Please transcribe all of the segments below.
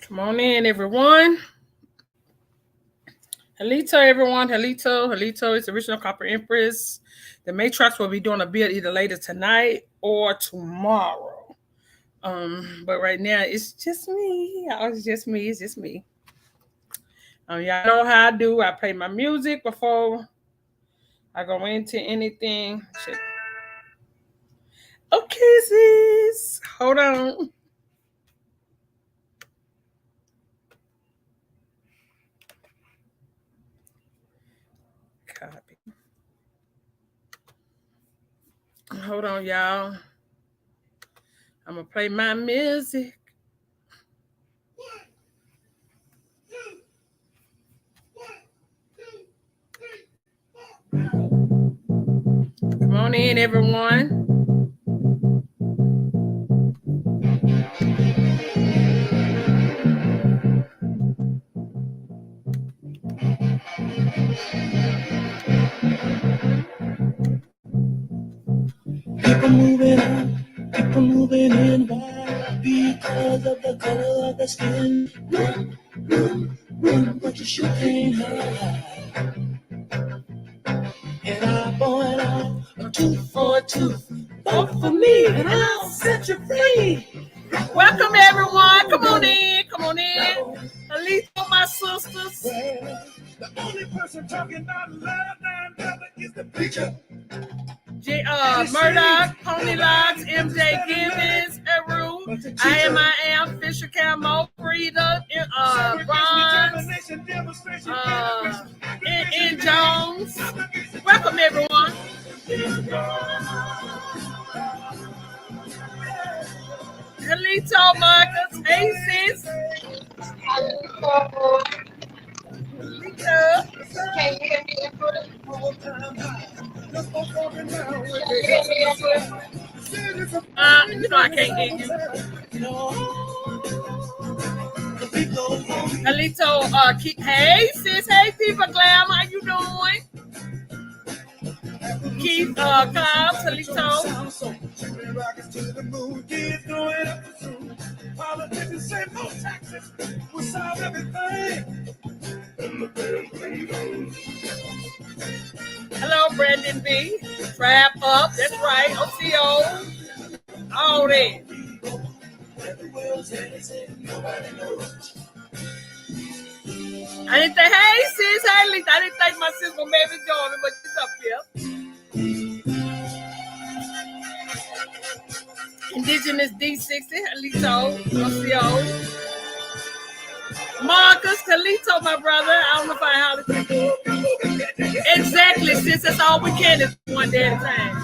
Come on in, everyone. Halito, everyone. Halito is the original Copper Empress. The Matrox will be doing a build either later tonight or tomorrow. But right now it's just me. It's just me. Y'all know how I do. I play my music before I go into anything. Shit. Okay, sis. Hold on. Copy. Hold on, y'all. I'm gonna play my music. Come on in, everyone. People moving on, people moving in. Why? Because of the color of the skin. Run, but you sure can't hide. And I point out a tooth for a tooth, vote for me, and I'll set you free. Welcome, everyone. Come on in. Halito, my sisters. The only person talking about love and brother is the preacher. Murdoch, Pony Locks, MJ Gibbons, Eru, I am, Fisher Camo, Frida, Ron, N. Jones. Welcome, everyone. Halito, Marcus, hey, sis. Halito. Can you hear me? You know I can't hear you. Halito, hey sis, hey People Glam, how you doing? Keith Cobbs, Halito. Politicians say no taxes will solve everything. Hello, Brandon B. Trap up, that's right. OCO. All that. I didn't think, hey sis, hey Lisa. I didn't think my sis was maybe joining, but she's up here. Indigenous D60, Halito, OCO. Marcus, Kalito, my brother. I don't know if I hollered. Exactly, sis. That's all we can is one day at a time.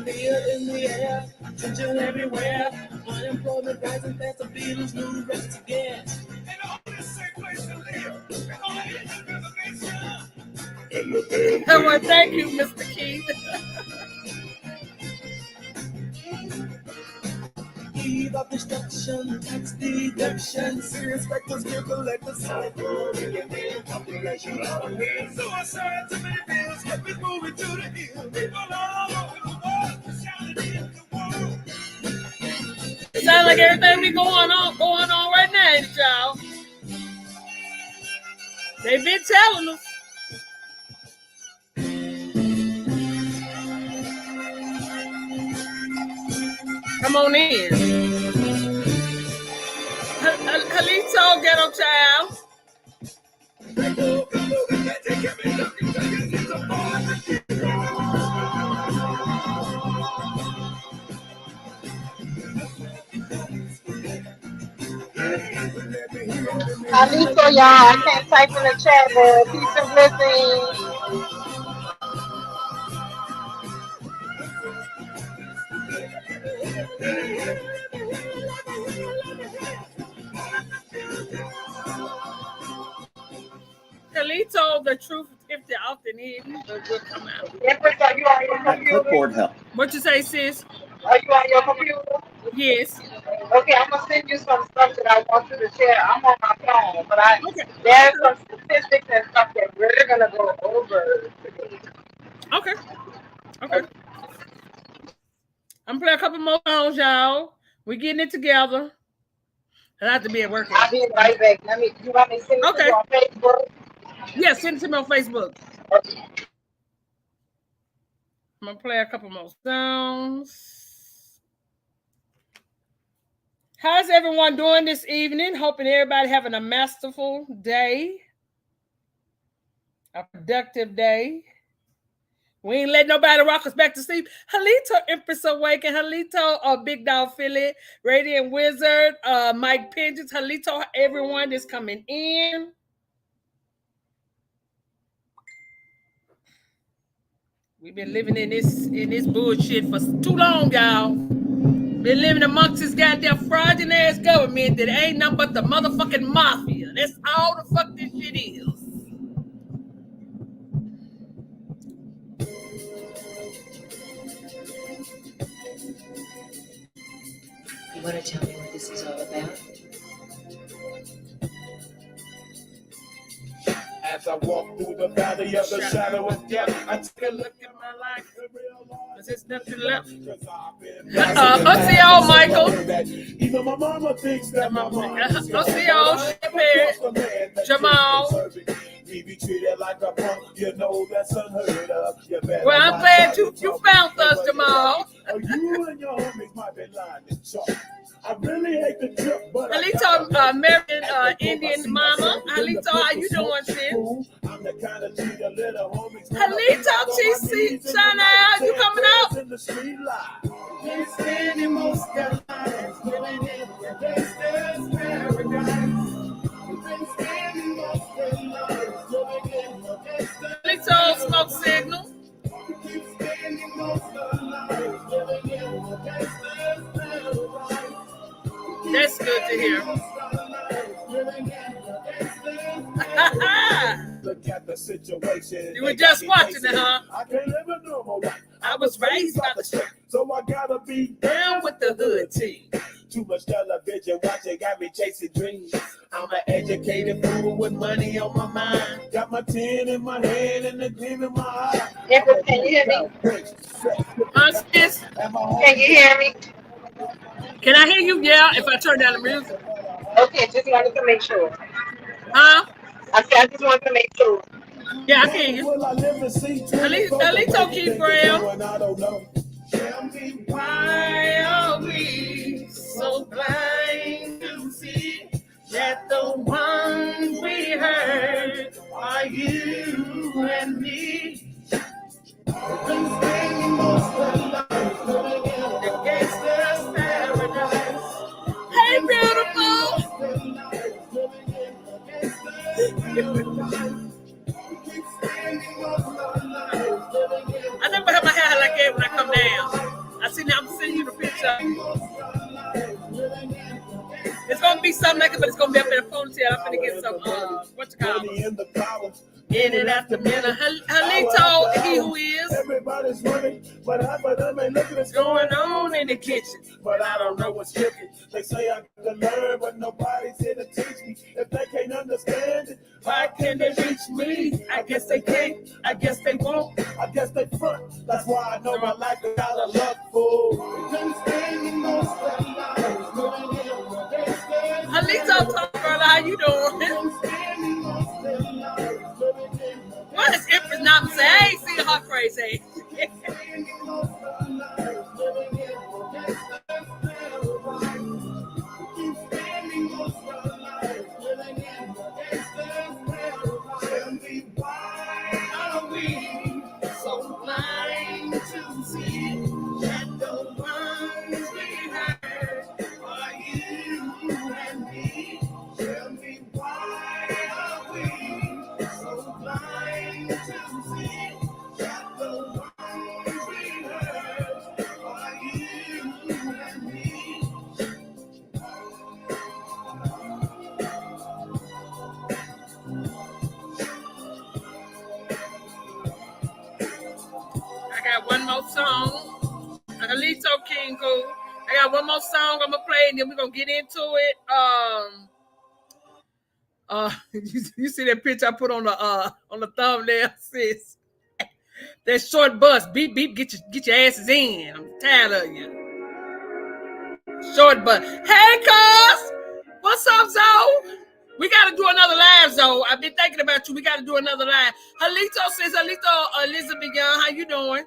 Fear in the air, tension everywhere. Unemployment rising fast, the Beatles new race again. And all this same place to live. And all this Well, thank you, Mr. Keith. Eve of destruction, tax deduction, serious reckless gear collectors, population suicide, too many bills, kept it moving to the hill. People all over the world, shouting in the world. It sounds like everything be going on right now, y'all. They've been telling us. Come on in. Halito, ghetto child. Halito, y'all. I can't type in the chat, but peace and blessings. Halito, the truth, if they're often hidden, but will come out. Empress, are you on your computer? Clipboard help. What you say, sis? Are you on your computer? Yes. Okay, I'm gonna send you some stuff that I want you to share. I'm on my phone, but Okay. there's Okay. some statistics and stuff that we're gonna go over today. Okay. Okay. Okay, I'm playing a couple more songs, y'all. We getting it together. I have to be at work I'll at be some. right back. You want me to send it to you Okay. on Facebook? Yeah, send it to me on Facebook. Okay. I'm gonna play a couple more songs. How's everyone doing this evening? Hoping everybody having a masterful day, a productive day. We ain't let nobody rock us back to sleep. Halito Empress Awaken, Halito Big Dog Philly, Radiant Wizard, Mike Pinges, Halito, everyone that's coming in. We've been living in this bullshit for too long, y'all. Been living amongst this goddamn fraudulent ass government that ain't nothing but the motherfucking mafia. That's all the fuck this shit is. You want to tell me what this is all about? As I walk through the valley of the shadow of death, I take a look at my life. Cause there's nothing left. OCO, Michael. Even my mama thinks that my mom is gone. OCO, Jamal. We be treated like a punk, you know that's unheard of. Well, I'm glad you found us, Jamal. You and your homies might be lying to chalk. I really hate the trip, but Halito, American Indian mama. Halito, how you doing, sis? I'm the kind of G the little homies. Halito, TC, Chanel, you coming out? In the street life. Been spending most of their lives living in the gangster's paradise. Been spending most of their lives living in the gangster's Halito, smoke signal. Keep spending most of their lives living in the gangster's paradise. That's good to hear. Look at the situation. You were just watching it, huh? I can't live a normal life. I was raised by the street, so I gotta be down with the hood team. Too much television watching got me chasing dreams. I'm an educated fool with money on my mind. Got my 10 in my hand and the gleam in my eye. Empress, can you hear me? Sis? Can you hear me? Can I hear you? Yeah, if I turn down the music. Okay, just wanted to make sure. Huh? I said I just wanted to make sure. Yeah, I can hear you. Alito keep Brown. Tell me why are we so blind to see that the ones we heard are you and me? Been spending most of life living in the gangster's paradise. Hey, beautiful. I never have my hair like that when I come down. I'm sending you the picture. It's gonna be something like it, but it's gonna be up in a ponytail. I'm gonna get some what you call it? In and after dinner. Halito, he who is. Everybody's running, but half of them ain't looking what's going on in the kitchen. But I don't know what's cooking. They say I got to learn, but nobody's here to teach me. If they can't understand it, why can't they reach me? I guess they can't. I guess they won't. I guess they front. That's why I know my life is out of luck, fool. Been spending most of their lives living in the gangster's Halito, talk, girl, how you doing? What is Empress not say? I ain't seen her crazy. I got one more song. Halito Kingu. I got one more song I'm gonna play, and then we're gonna get into it. You see that picture I put on the thumbnail, sis? That short bus, beep beep, get your asses in. I'm tired of you. Short bus. Hey, cuz, what's up, Zoe? We gotta do another live, Zoe. I've been thinking about you. We gotta do another live. Halito says, Halito Elizabeth Young, how you doing?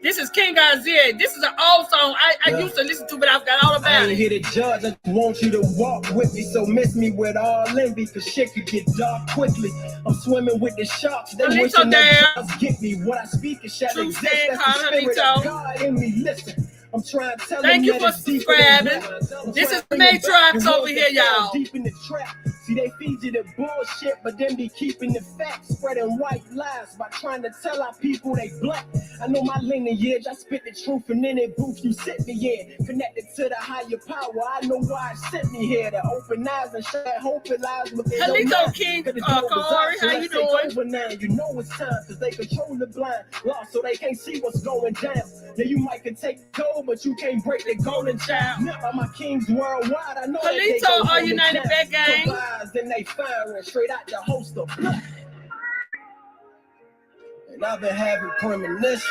This is King Isaiah. This is an old song I used to listen to, but I forgot all about it. I ain't here to judge, I want you to walk with me. So miss me with all envy, cause shit could get dark quickly. I'm swimming with the sharks, they wishing that drugs get me. What I speak is shall exist, that's the spirit of God in me. Listen, I'm trying to tell Thank you for subscribing. This is Matrix over here, y'all. Deep in the trap. See, they feed you the bullshit, but then be keeping the facts, spreading white lies by trying to tell our people they black. I know my lineage, I spit the truth, and in that booth you sit me in. Connected to the higher power, I know why it sent me here. To open eyes and share hope and lies within Hello, King Corey, how you doing? Over now. You know it's time, cause they control the blind, lost so they can't see what's going down. Yeah, you might can take gold, but you can't break the golden child. Now by my kings worldwide, I know Halito, are United Back Gang? Then they firing straight out the holster. And I've been having premonitions.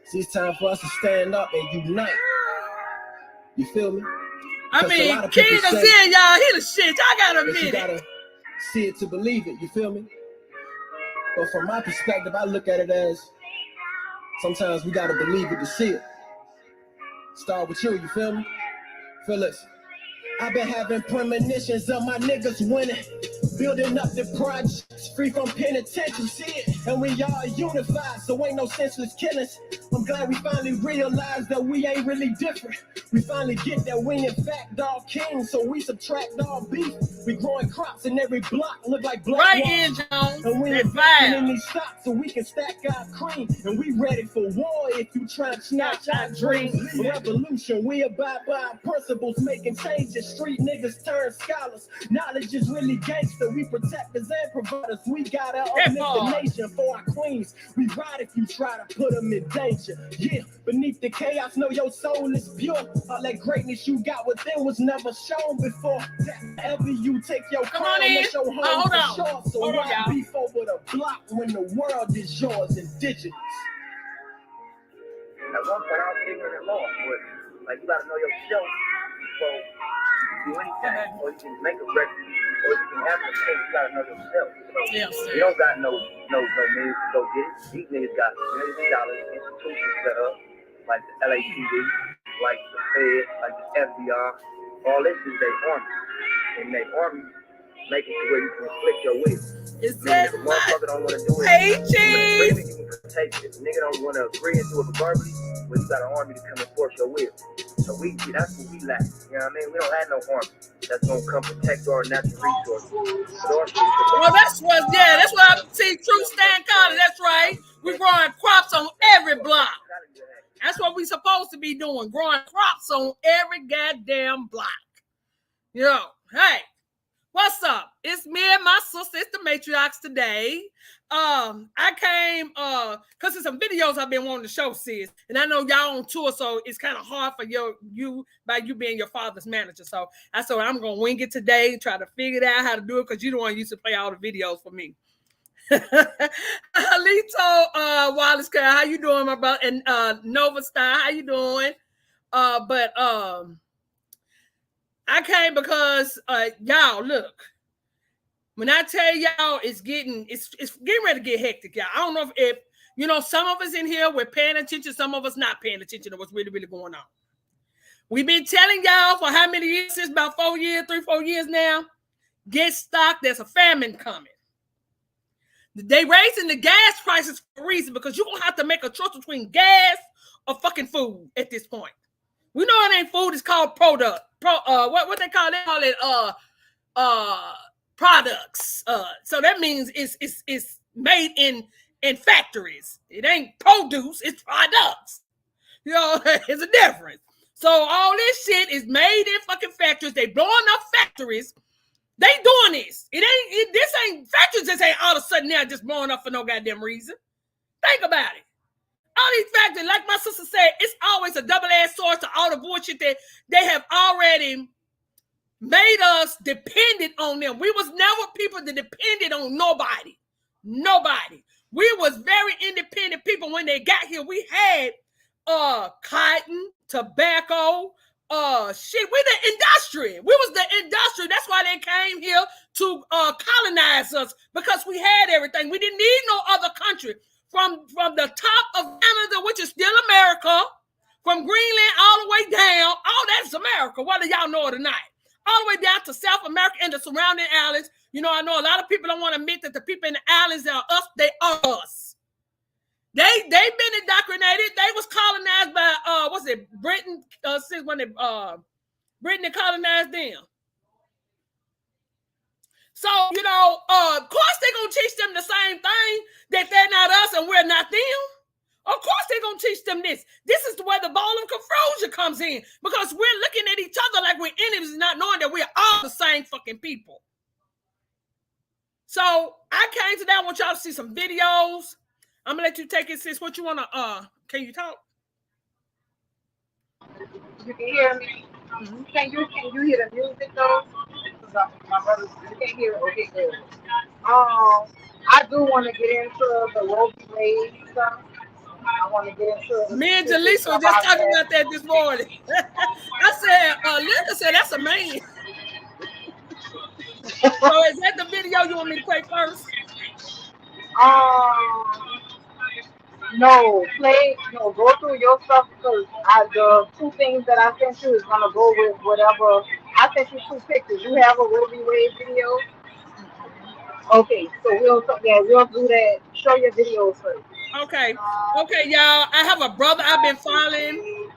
See, it's time for us to stand up and unite. You feel me? I mean, King of Sin, y'all, he the shit. Y'all gotta admit you gotta see it to believe it. You feel me? But from my perspective, I look at it as sometimes we gotta believe it to see it. Start with you feel me? Phyllis. I've been having premonitions of my niggas winning, building up the projects, free from penitentiary, see it, and we all unified, so ain't no senseless killings. I'm glad we finally realized that we ain't really different. We finally get that we in fact all kings, so we subtract all beef. We growing crops in every block, look like black right in, Jones. And we investing in these stocks so we can stack our cream. And we ready for war if you try to snatch our dreams. Revolution, we abide by our principles, making changes. Street niggas turn scholars. Knowledge is really gangster. We protectors and providers. We gotta uplift the nation for our queens. We ride if you try to put them in danger. Yeah, beneath the chaos, know your soul is pure. All that greatness you got within was never shown before. Ever you take your crown, that's your home for sure. So why beef over the block when the world is yours, indigenous? At one point, I was ignorant and lost, but like you gotta know yourself before you do anything, or you can make a record, or you can have a thing. You gotta know yourself. So you don't got no means to go get it. These niggas got millions of dollars, institutions set up, like the LAPD, like the Fed, like the FBI. All this is their army, and their army make it to where you can inflict your will. Is that if a motherfucker don't want to do it, hey, cheese? You can protect it. If a nigga don't want to agree and do it verbally, well, you got an army to come enforce your will. So that's what we lack. You know what I mean? We don't have no army that's gonna come protect our natural resources. Well, that's what I see. True Stan College. That's right. We're growing crops on every block. That's what we supposed to be doing. Growing crops on every goddamn block. You know, hey. What's up? It's me and my sister. It's the Matriarchs today. I came because there's some videos I've been wanting to show, sis. And I know y'all on tour, so it's kind of hard for you being your father's manager. So I said I'm gonna wing it today, try to figure out how to do it because you the one used to play all the videos for me. Alito Wallace, how you doing, my brother? And Nova Star, how you doing? I came because y'all look. When I tell y'all it's getting ready to get hectic, y'all. I don't know if you know, some of us in here we're paying attention, some of us not paying attention to what's really, really going on. We've been telling y'all for how many years? Since about 4 years, 3-4 years now. Get stocked, there's a famine coming. They raising the gas prices for a reason because you're gonna have to make a choice between gas or fucking food at this point. We know it ain't food, it's called product. What they call it? They call it products. So that means it's made in factories. It ain't produce, it's products. You know, it's a difference. So all this shit is made in fucking factories. They blowing up factories. They doing this. This ain't factories just ain't all of a sudden now just blowing up for no goddamn reason. Think about it. All these factors, like my sister said, it's always a double-edged sword to all the bullshit that they have already made us dependent on them. We was never people that depended on nobody. Nobody. We was very independent people when they got here. We had cotton, tobacco, shit. We the industry. We was the industry. That's why they came here to colonize us, because we had everything. We didn't need no other country. From the top of Canada, which is still America, from Greenland all the way down, all that's America, whether y'all know it or not. All the way down to South America and the surrounding islands. You know, I know a lot of people don't want to admit that the people in the islands are us. They are us. They've been indoctrinated. They was colonized by what's it, Britain? Since when Britain colonized them. So, you know, of course they're gonna teach them the same thing, that they're not us and we're not them. Of course they're gonna teach them this. This is where the ball of confusion comes in, because we're looking at each other like we're enemies, not knowing that we're all the same fucking people. So I came today. I want y'all to see some videos. I'm gonna let you take it, sis. What you wanna can you talk? You can hear me. Mm-hmm. Can you hear the music though? My brother, you can't hear it. Okay, good. I do want to get into the Roe v. Wade stuff. I want to get into me and Jaleesa were just talking about that this morning. I said, Linda said that's a man. So is that the video you want me to play first? No, go through your stuff, because the two things that I sent you is gonna go with whatever. I sent you two pictures. You have a Roe v. Wade video? Okay, so we'll do that. Show your videos first. Okay, y'all. I have a brother I've been following.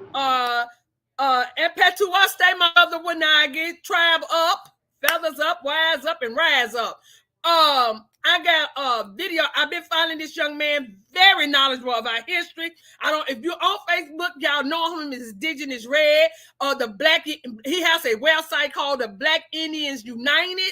Impetuously, my brother when I get tribe up, feathers up, wise up, and rise up. I got a video. I've been following this young man, very knowledgeable of our history. If you're on Facebook, y'all know him as Indigenous Red, or the Black. He has a website called the Black Indians United.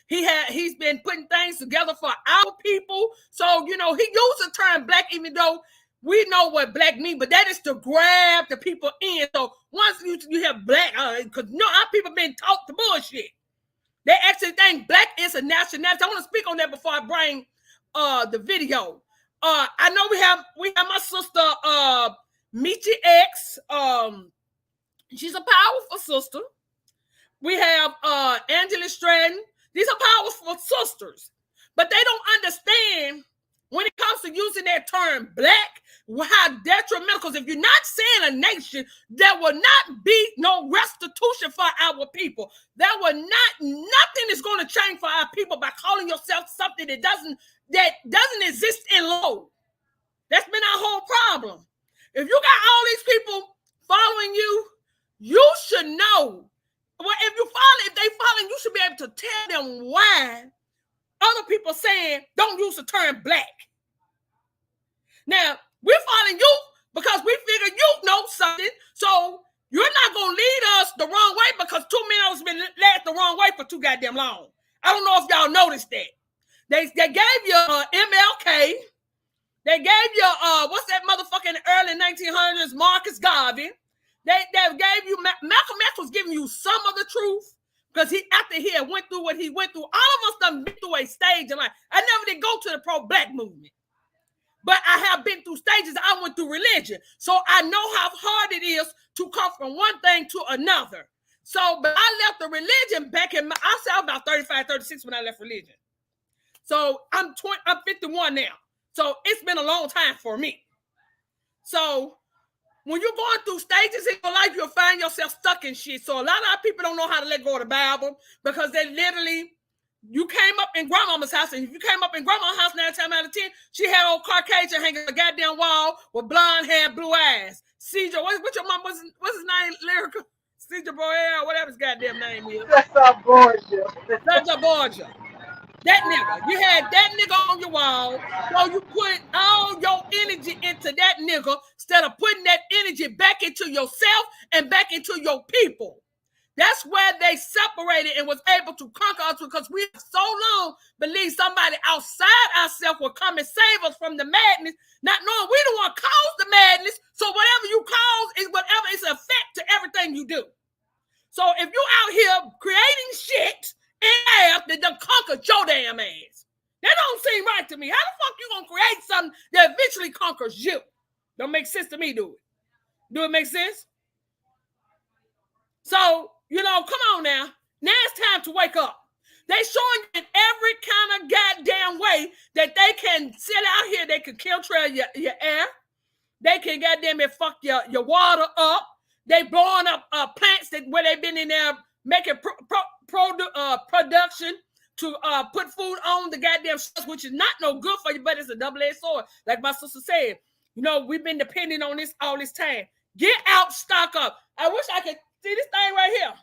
He's been putting things together for our people. So, you know, he used the term black, even though we know what black means, but that is to grab the people in. So once you have black, because you know our people been taught the bullshit. They actually think black is a nationality. I want to speak on that before I bring the video. I know we have my sister Michi X. She's a powerful sister. We have Angela Stratton. These are powerful sisters, but they don't understand when it comes to using that term black, how detrimental, because if you're not saying a nation, there will not be no restitution for our people. Nothing is going to change for our people by calling yourself something that doesn't exist in law. That's been our whole problem. If you got all these people following you, you should know. Well, if they follow, you should be able to tell them why other people saying don't use the term black. Now, we're following you because we figure you know something, so you're not going to lead us the wrong way, because too many of us been led the wrong way for too goddamn long. I don't know if y'all noticed that. They gave you MLK. They gave you, what's that motherfucker in the early 1900s, Marcus Garvey. They gave you, Malcolm X was giving you some of the truth, because after he had went through what he went through, all of us done been through a stage in life. I never did go to the pro-black movement, but I have been through stages. I went through religion, so I know how hard it is to come from one thing to another. So, but I left the religion back in, I was about 35, 36 when I left religion. So I'm 51 now. So it's been a long time for me. So when you're going through stages in your life, you'll find yourself stuck in shit. So a lot of our people don't know how to let go of the Bible, because they literally, you came up in grandmama's house, and if you came up in grandma's house 9 times out of 10, she had old Caucasian hanging on the goddamn wall with blonde hair, blue eyes. Caesar, what's your mom? What's his name? Lyrical? Caesar Boyle, whatever his goddamn name is. Cesar Borgia. Cesar Borgia. That nigga. You had that nigga on your wall, so you put all your energy into that nigga instead of putting that energy back into yourself and back into your people. That's where they separated and was able to conquer us, because we so long believed somebody outside ourselves will come and save us from the madness, not knowing we the one caused the madness. So whatever you cause is whatever is an effect to everything you do. So if you out here creating shit in air that done conquered your damn ass, that don't seem right to me. How the fuck you gonna create something that eventually conquers you? Don't make sense to me, do it? Do it make sense? So, come on now. Now it's time to wake up. They showing you in every kind of goddamn way that they can sit out here. They can chemtrail your air. They can goddamn it fuck your water up. They blowing up plants where they've been in there making production to put food on the goddamn shelves, which is not no good for you, but it's a double-edged sword. Like my sister said, we've been depending on this all this time. Get out, stock up. I wish I could see this thing right here.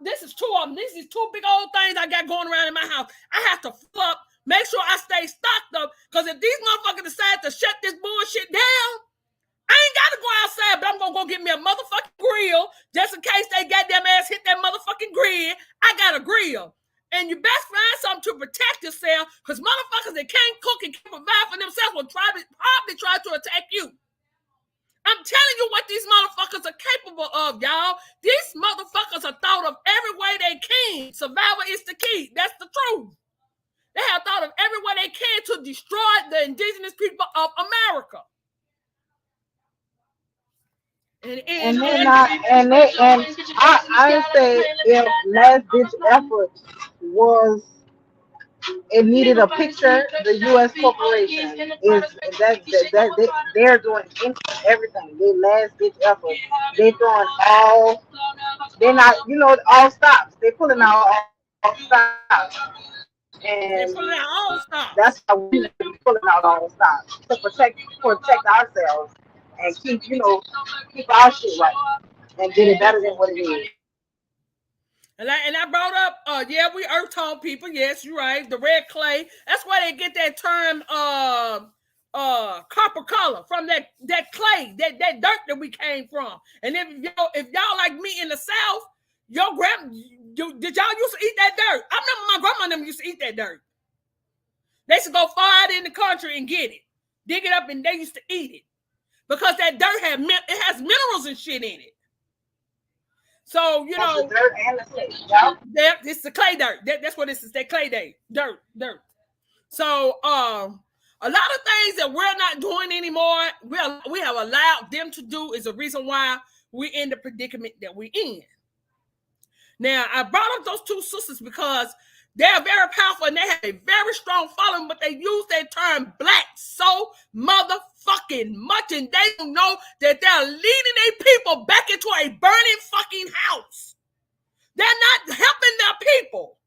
This is two of them. This is two big old things I got going around in my house. I have to fill up, make sure I stay stocked up, because if these motherfuckers decide to shut this bullshit down, I ain't got to go outside, but I'm going to go get me a motherfucking grill just in case they goddamn ass hit that motherfucking grid. I got a grill. And you best find something to protect yourself, because motherfuckers that can't cook and can't provide for themselves will probably try to attack you. I'm telling you what these motherfuckers are capable of, y'all. These motherfuckers are thought of every way they can. Survival is the key. That's the truth. They have thought of every way they can to destroy the indigenous people of America. I say if last ditch effort was, it needed a picture, the U.S. corporation is that they're doing everything. They last ditch effort. They throwing all. They're not, all stops. They pulling out all stops, and that's how we pulling out all stops to protect ourselves and keep our shit right and get it better than what it is. And I brought up, we earth tone people. Yes, you're right. The red clay. That's why they get that term, copper color, from that clay, that dirt that we came from. And if y'all like me in the South, did y'all used to eat that dirt? I remember my grandma and them used to eat that dirt. They used to go far out in the country and get it, dig it up, and they used to eat it because that dirt has minerals and shit in it. So, the dirt and the clay. It's the clay dirt. That's what this is. That clay dirt. So, a lot of things that we're not doing anymore, we have allowed them to do, is a reason why we're in the predicament that we're in. Now, I brought up those two sisters because they're very powerful and they have a very strong following, but they use that term black so motherfucking much, and they don't know that they're leading their people back into a burning fucking house. They're not helping their people.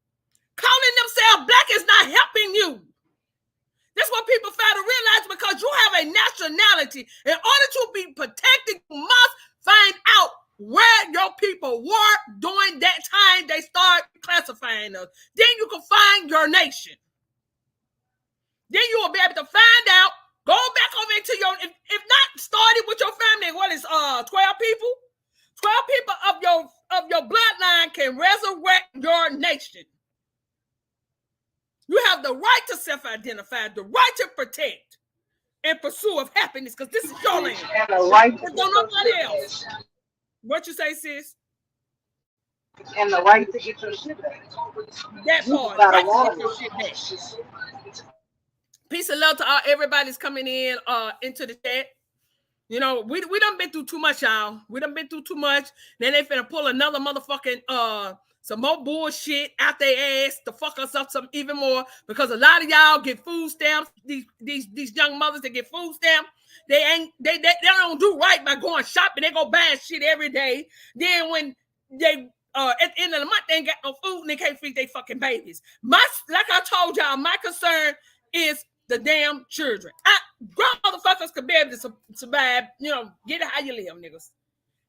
Calling themselves black is not helping you. That's what people fail to realize, because you have a nationality. In order to be protected, you must find out where your people were during that time they start classifying us. Then you can find your nation. Then you will be able to find out, go back over into your, if not started with your family, what is 12 people? 12 people of your bloodline can resurrect your nation. You have the right to self-identify, the right to protect and pursue of happiness, because this is your land. And the right to don't nobody else. What you say, sis? And the right to get your shit back. That part, right to get your shit back. Peace and love to all everybody's coming in into the chat. We done been through too much, y'all. We done been through too much. Then they finna pull another motherfucking some more bullshit out their ass to fuck us up some even more, because a lot of y'all get food stamps. These young mothers that get food stamps, they don't do right by going shopping. They go buying shit every day. Then when they at the end of the month they ain't got no food and they can't feed their fucking babies. Like I told y'all, my concern is the damn children. Grown motherfuckers could be able to survive. Get it how you live, niggas.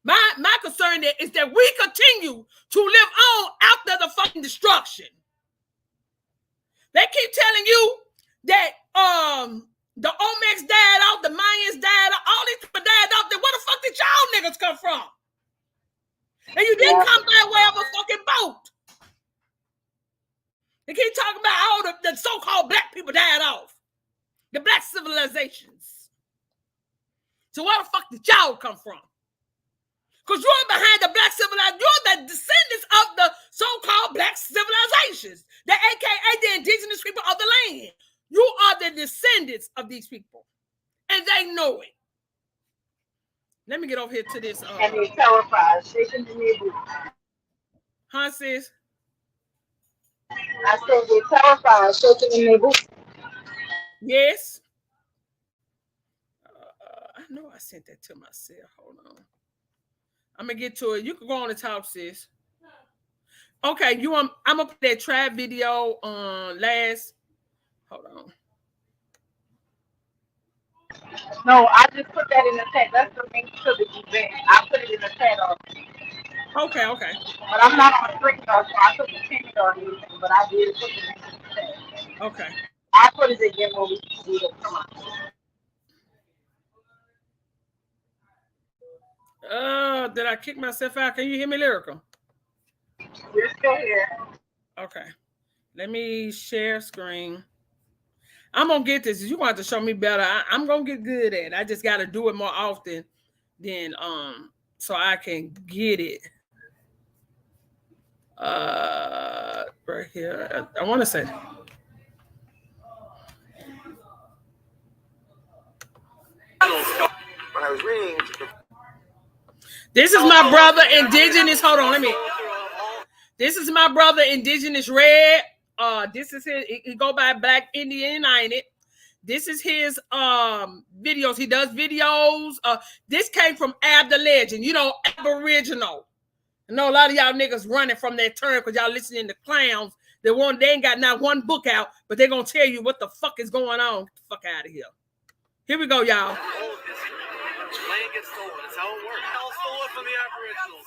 My concern is that we continue to live on after the fucking destruction. They keep telling you that the Olmecs died off, the Mayans died off, all these people died off. Then where the fuck did y'all niggas come from? And you didn't come by way of a fucking boat. They keep talking about all the so-called black people died off. The black civilizations. So where the fuck did y'all come from? Because you're behind the black civilization. You're the descendants of the so-called black civilizations. The AKA the indigenous people of the land. You are the descendants of these people. And they know it. Let me get over here to this. And they're terrified, shaking in their boots. Huh, sis? I said they're terrified, shaking in their boots. Yes. I know I sent that to myself. Hold on. I'm going to get to it. You can go on and talk, sis. Okay, I'm going to put that tribe video on last. Hold on. No, I just put that in the chat. That's the link to the event. I put it in the chat already. Okay. But I'm not on the screen, so I couldn't pin it or anything, but I did put it in the chat. Okay. I put it again when we do it. Come on. Did I kick myself out? Can you hear me, Lyrical? We're still here. Okay. Let me share screen. I'm going to get this. You're going to have to show me better. I'm going to get good at it. I just got to do it more often than so I can get it. Right here. I want to say. When I was reading. This is my brother, Indigenous. Hold on, This is my brother, Indigenous Red. This is his. He go by Black Indian United. This is his videos. He does videos. This came from Ab the Legend. You know, Aboriginal. I know a lot of y'all niggas running from that term because y'all listening to clowns. They ain't got not one book out, but they're gonna tell you what the fuck is going on. Get the fuck out of here. Here we go, y'all. Land gets stolen. That's how it works. All stolen from the Aboriginals.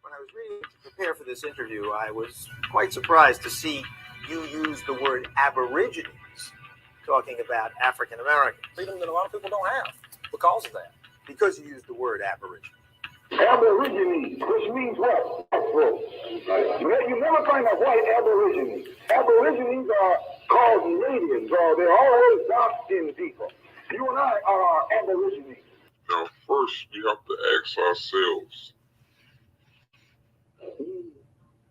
When I was reading to prepare for this interview, I was quite surprised to see you use the word Aborigines, talking about African Americans. Freedom that a lot of people don't have because of that. Because you used the word Aboriginal. Aborigines, which means what? You never find a white Aborigine. Aborigines are called natives, or they're always dark-skinned people. You and I are Aborigines. Now, first, we have to ask ourselves, who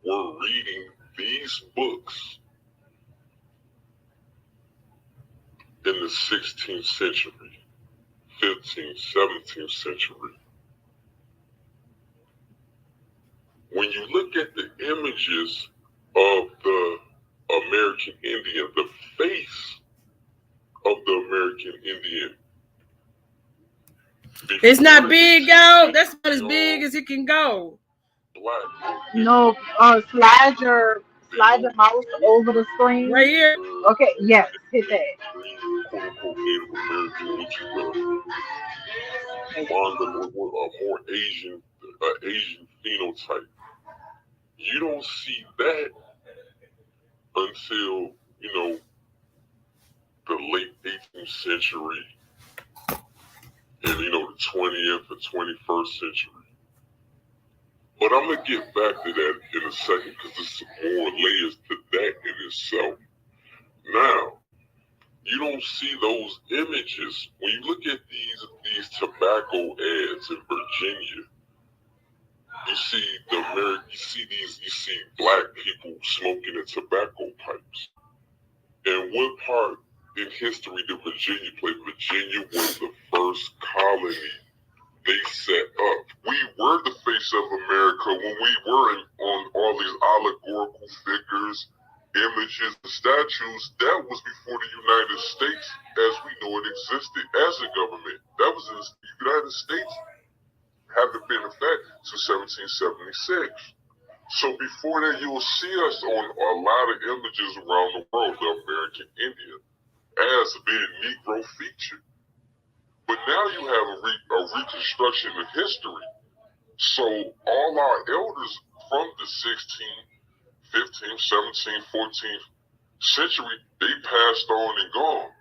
were reading these books in the 16th century, 15th, 17th century? When you look at the images of the American Indian, the face of the American Indian, it's not big, y'all. That's not as big as it can go. Black. No, slide your mouse over the screen. Right here. Okay, yes, hit that. Quote unquote Native American, which is a more Asian phenotype. You don't see that until, the late 18th century and, the 20th and 21st century. But I'm going to get back to that in a second because there's some more layers to that in itself. Now, you don't see those images. When you look at these tobacco ads in Virginia, you see black people smoking in tobacco pipes. And what part in history did Virginia play? Virginia was the first colony they set up. We were the face of America when we were on all these allegorical figures, images, and statues. That was before the United States as we know it existed as a government. That was in the United States. Haven't been in effect since 1776. So before that, you will see us on a lot of images around the world, the American Indian, as being Negro featured. But now you have a reconstruction of history. So all our elders from the 16th, 15th, 17th, 14th century, they passed on and gone.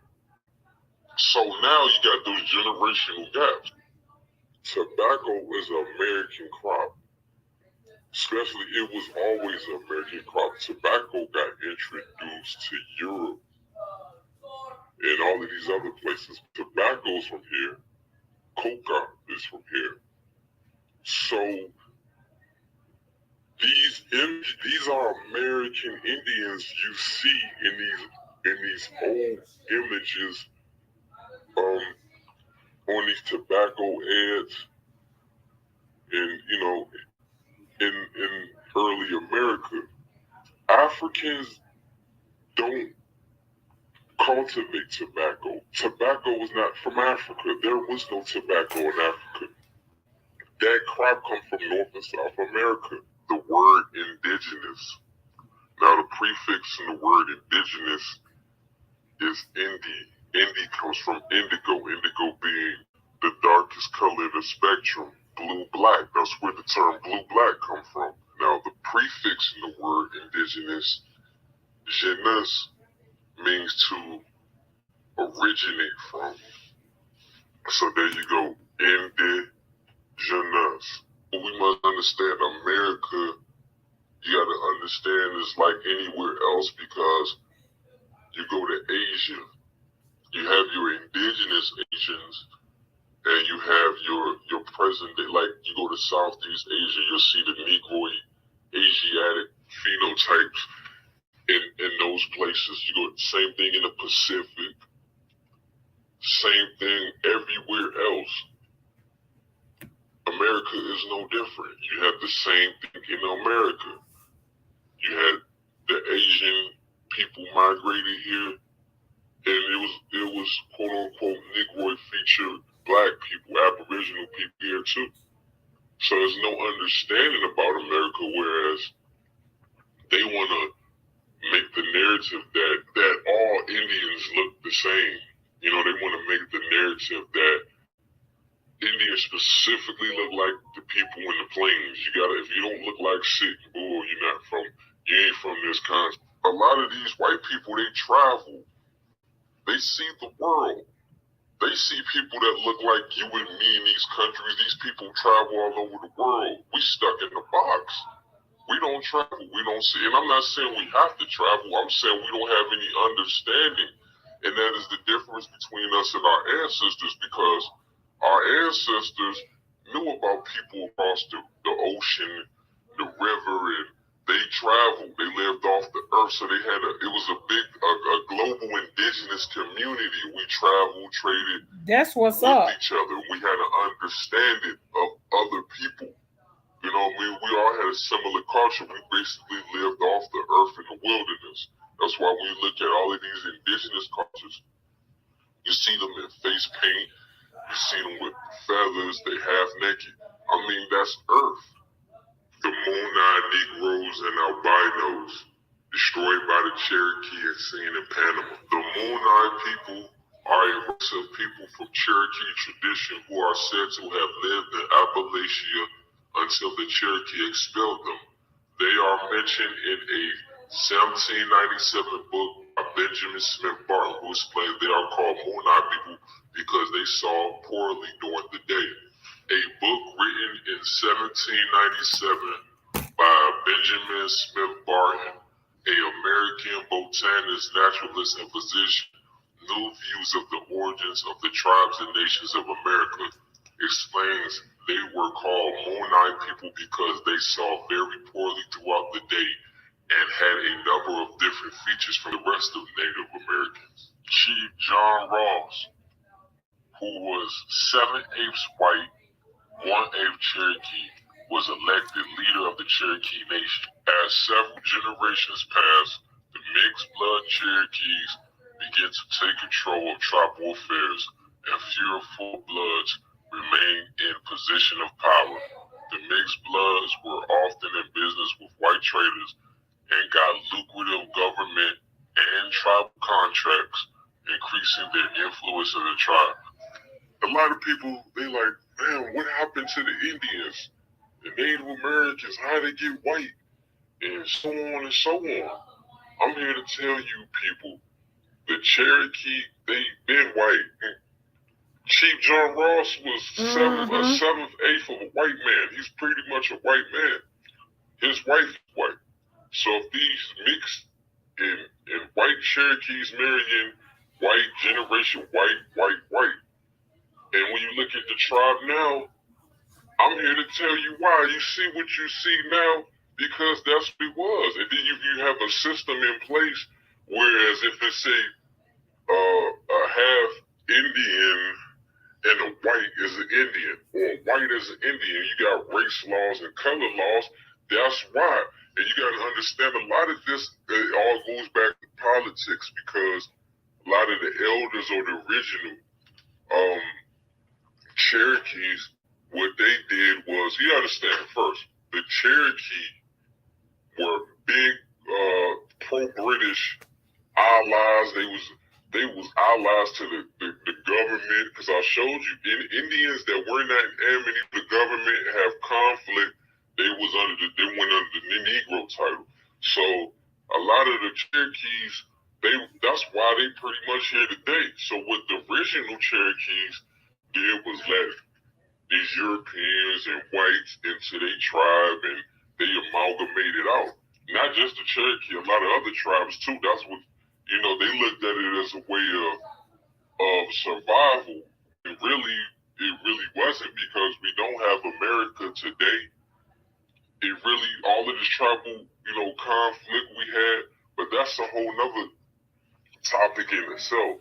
So now you got those generational gaps. Tobacco is an American crop. especially it was always an American crop. Tobacco got introduced to Europe and all of these other places. Tobacco's from here. Coca is from here. So these are American Indians you see in these old images on these tobacco ads, and in early America. Africans don't cultivate tobacco. Tobacco was not from Africa. There was no tobacco in Africa. That crop comes from North and South America. The word indigenous. Now the prefix in the word indigenous is Indi. Indi comes from indigo. Indigo being the darkest color in the spectrum. Blue-black. That's where the term blue-black comes from. Now the prefix in the word indigenous, genus, means to originate from. So there you go. Indigenous. We must understand America, you got to understand, is like anywhere else, because you go to Asia, you have your indigenous Asians, and you have your present day, like you go to Southeast Asia, you'll see the Negroid Asiatic phenotypes in those places. You go, same thing in the Pacific, same thing everywhere else. America is no different. You have the same thing in America. You had the Asian people migrated here, and it was quote unquote Negroid featured black people, Aboriginal people here too. So there's no understanding about America, whereas they want to make the narrative that all Indians look the same. They want to make the narrative that Indians specifically look like the people in the plains. If you don't look like shit, bull, you ain't from this country. A lot of these white people, they travel. They see the world. They see people that look like you and me in these countries. These people travel all over the world. We stuck in the box. We don't travel. We don't see. And I'm not saying we have to travel. I'm saying we don't have any understanding. And that is the difference between us and our ancestors, because our ancestors knew about people across the ocean, the river, and they traveled. They lived off the earth, so it was a big, global indigenous community. We traveled, traded. That's what's with up. each other. We had an understanding of other people. We all had a similar culture. We basically lived off the earth in the wilderness. That's why when you look at all of these indigenous cultures, you see them in face paint. You see them with feathers. They half naked. I mean, that's earth. The Mooneye Negroes and albinos, destroyed by the Cherokee and seen in Panama. The Mooneye people are a race of people from Cherokee tradition who are said to have lived in Appalachia until the Cherokee expelled them. They are mentioned in a 1797 book by Benjamin Smith Barton, who explains they are called Mooneye people because they saw poorly during the day. A book written in 1797 by Benjamin Smith Barton, an American botanist, naturalist, and physician, New Views of the Origins of the Tribes and Nations of America, explains they were called Mooneye people because they saw very poorly throughout the day and had a number of different features from the rest of Native Americans. Chief John Ross, who was 7/8 white, 1/8 Cherokee, was elected leader of the Cherokee Nation. As several generations passed, the mixed blood Cherokees began to take control of tribal affairs, and fewer full bloods remained in position of power. The mixed bloods were often in business with white traders and got lucrative government and tribal contracts, increasing their influence in the tribe. A lot of people, they like, man, what happened to the Indians, the Native Americans, how they get white, and so on and so on. I'm here to tell you people, the Cherokee, they been white. Chief John Ross was a 7/8 of a white man. He's pretty much a white man. his wife is white. So if these mixed in white Cherokees marrying white generation, white, and when you look at the tribe now, I'm here to tell you why. You see what you see now because that's what it was. And then you have a system in place, whereas if it's a half Indian and a white is an Indian, or a white is an Indian, you got race laws and color laws. That's why. And you got to understand a lot of this, it all goes back to politics because a lot of the elders or the original Cherokees, what they did was, you understand first, the Cherokee were big pro-British allies. They was allies to the government because I showed you Indians that were not enemy to the government have conflict. They went under the Negro title. So a lot of the Cherokees, that's why they pretty much here today. So what the original Cherokees did was let these Europeans and whites into their tribe and they amalgamated out. Not just the Cherokee, a lot of other tribes too. That's what, they looked at it as a way of survival. It really wasn't because we don't have America today. It really, all of this tribal, conflict we had, but that's a whole nother topic in itself.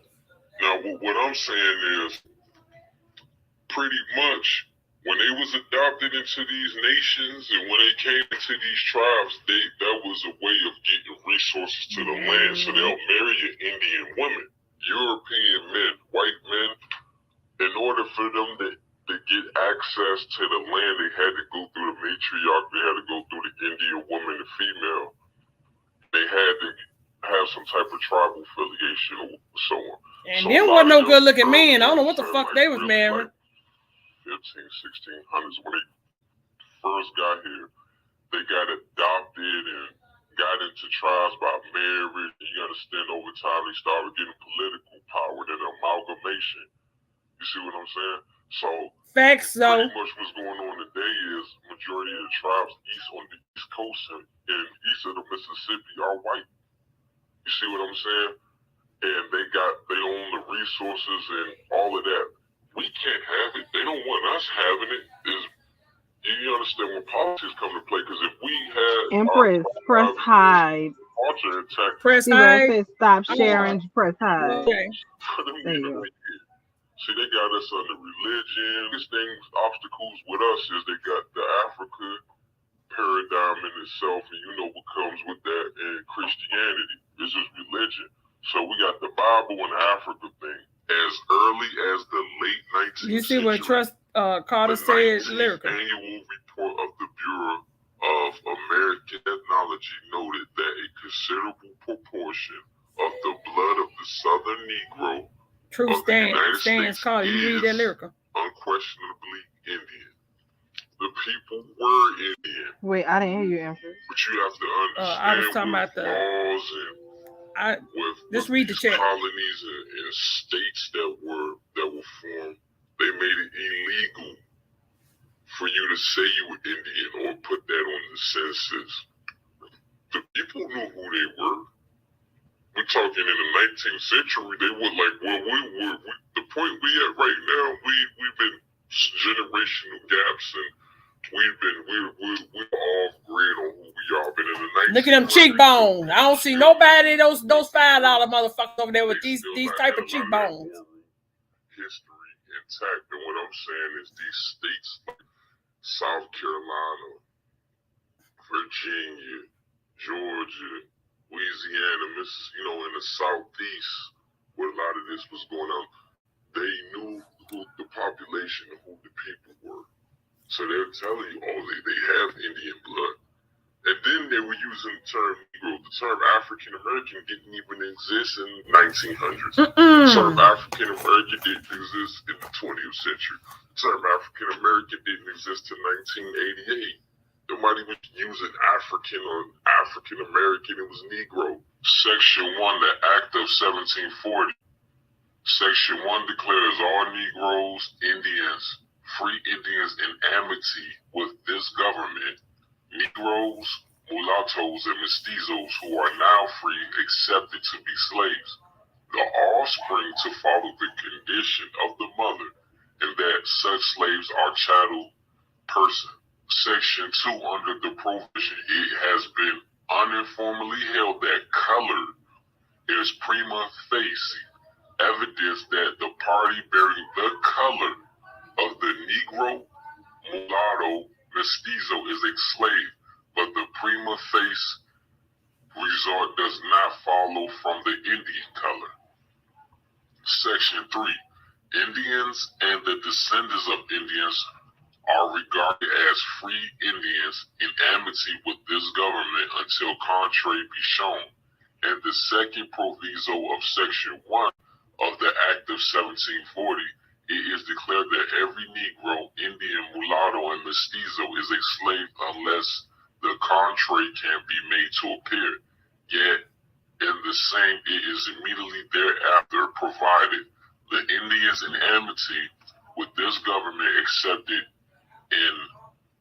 Now, what I'm saying is, pretty much, when they was adopted into these nations and when they came into these tribes, that was a way of getting resources to the land. So they'll marry an Indian woman, European men, white men. In order for them to get access to the land, they had to go through the matriarch. They had to go through the Indian woman, the female. They had to have some type of tribal affiliation or so on. And them wasn't no good looking men. I don't know what the fuck they was marrying. 1600s when they first got here, they got adopted and got into tribes by marriage. You understand, over time they started getting political power, then amalgamation. You see what I'm saying? So facts, though. Pretty much what's going on today is majority of the tribes on the East Coast and east of the Mississippi are white. You see what I'm saying? And they own the resources and all of that. We can't have it. They don't want us having it. You understand when politics come to play? Because if we had Empress, press hide. Press hide. Says stop sharing. Press hide. Okay. There you go. See, they got us under religion. These things, obstacles with us is they got the Africa paradigm in itself, and you know what comes with that, and Christianity. It's just religion. So we got the Bible and Africa thing. As early as the late 19th century. You see what Carter said, lyrical. Annual report of the Bureau of American Ethnology noted that a considerable proportion of the blood of the Southern Negro True stands, Carter. You read that lyrical. Unquestionably Indian. The people were Indian. Wait, I didn't hear you, Empress. But you have to understand I was talking about the laws and just read the chat. Colonies and states that were formed, they made it illegal for you to say you were Indian or put that on the census. The people knew who they were. We're talking in the 19th century, they were like, well, the point we at right now, we've been generational gaps and we're off grid on who we are. But in the 19th look at them cheekbones. I don't see nobody those $5 motherfuckers over there with these type of cheekbones. History intact, and what I'm saying is these states like South Carolina, Virginia, Georgia, Louisiana, in the Southeast, where a lot of this was going on, they knew who the population and who the people were. So they're telling you, they have Indian blood. And then they were using the term Negro. The term African American didn't even exist in the 1900s. The term African American didn't exist in the 20th century. The term African American didn't exist in 1988. Nobody was using African or African American. It was Negro. Section 1, the Act of 1740. Section 1 declares all Negroes, Indians, free Indians in amity with this government Negroes, mulattoes, and mestizos who are now free accepted to be slaves. The offspring to follow the condition of the mother, and that such slaves are chattel person. Section 2 under the provision, it has been uninformally held that color is prima facie evidence that the party bearing the color of the Negro, mulatto, mestizo is a slave, but the prima facie result does not follow from the Indian color. Section 3. Indians and the descendants of Indians are regarded as free Indians in amity with this government until contrary be shown. And the second proviso of Section 1 of the Act of 1740, it is declared that every Negro, Indian, mulatto, and mestizo is a slave unless the contrary can be made to appear. Yet, in the same, it is immediately thereafter provided the Indians in amity with this government accepted, in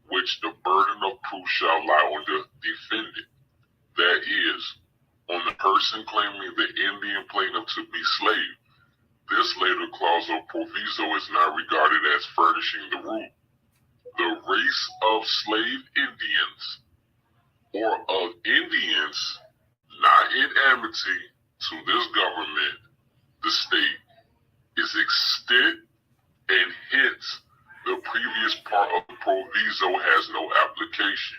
which the burden of proof shall lie on the defendant, that is, on the person claiming the Indian plaintiff to be slave. This later clause or proviso is not regarded as furnishing the rule. The race of slave Indians, or of Indians not in amity to this government, the state, is extant, and hence the previous part of the proviso has no application.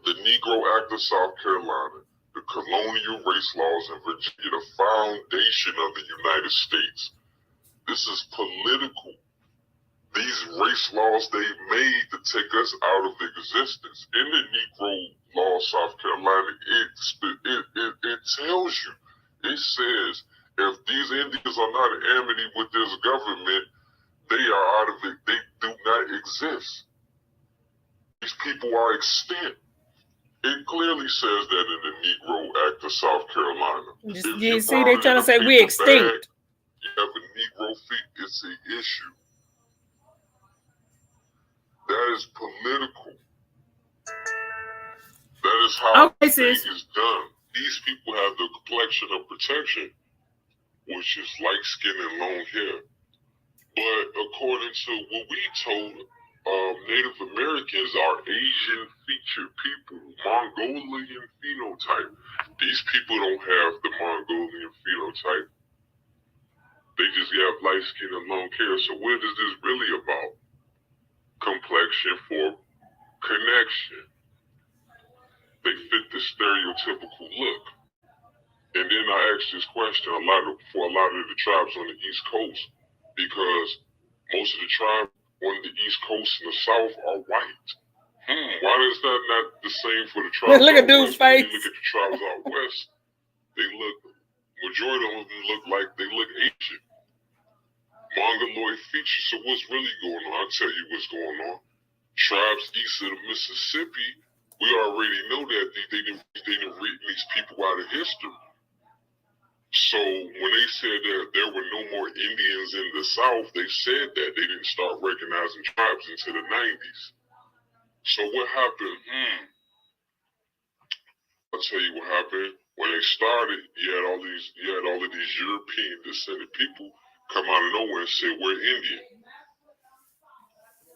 The Negro Act of South Carolina, the colonial race laws in Virginia, the foundation of the United States. This is political. These race laws they made to take us out of existence. In the Negro law of South Carolina, it tells you, it says, if these Indians are not in amity with this government, they are out of it. They do not exist. These people are extinct. It clearly says that in the Negro Act of South Carolina. You see, they're trying to say we're extinct. You have a Negro feet, it's an issue. That is political. That is how things is done. These people have the complexion of protection, which is light skin and long hair. But according to what we told, Native Americans are Asian featured people, Mongolian phenotype. These people don't have the Mongolian phenotype. They just have light skin and long hair. So what is this really about? Complexion for connection. They fit the stereotypical look. And then I asked this question for a lot of the tribes on the East Coast, because most of the tribes on the East Coast and the South are white. Why is that not the same for the tribes look out at dude's West? When face. you look at the tribes out West, majority of them look like they look Asian. Mongoloid features. So what's really going on? I'll tell you what's going on. Tribes east of the Mississippi, we already know that they didn't read these people out of history. So when they said that there were no more Indians in the South, they said that they didn't start recognizing tribes until the 90s. So what happened? I'll tell you what happened. When they started, you had all of these European descended people come out of nowhere and say, we're Indian.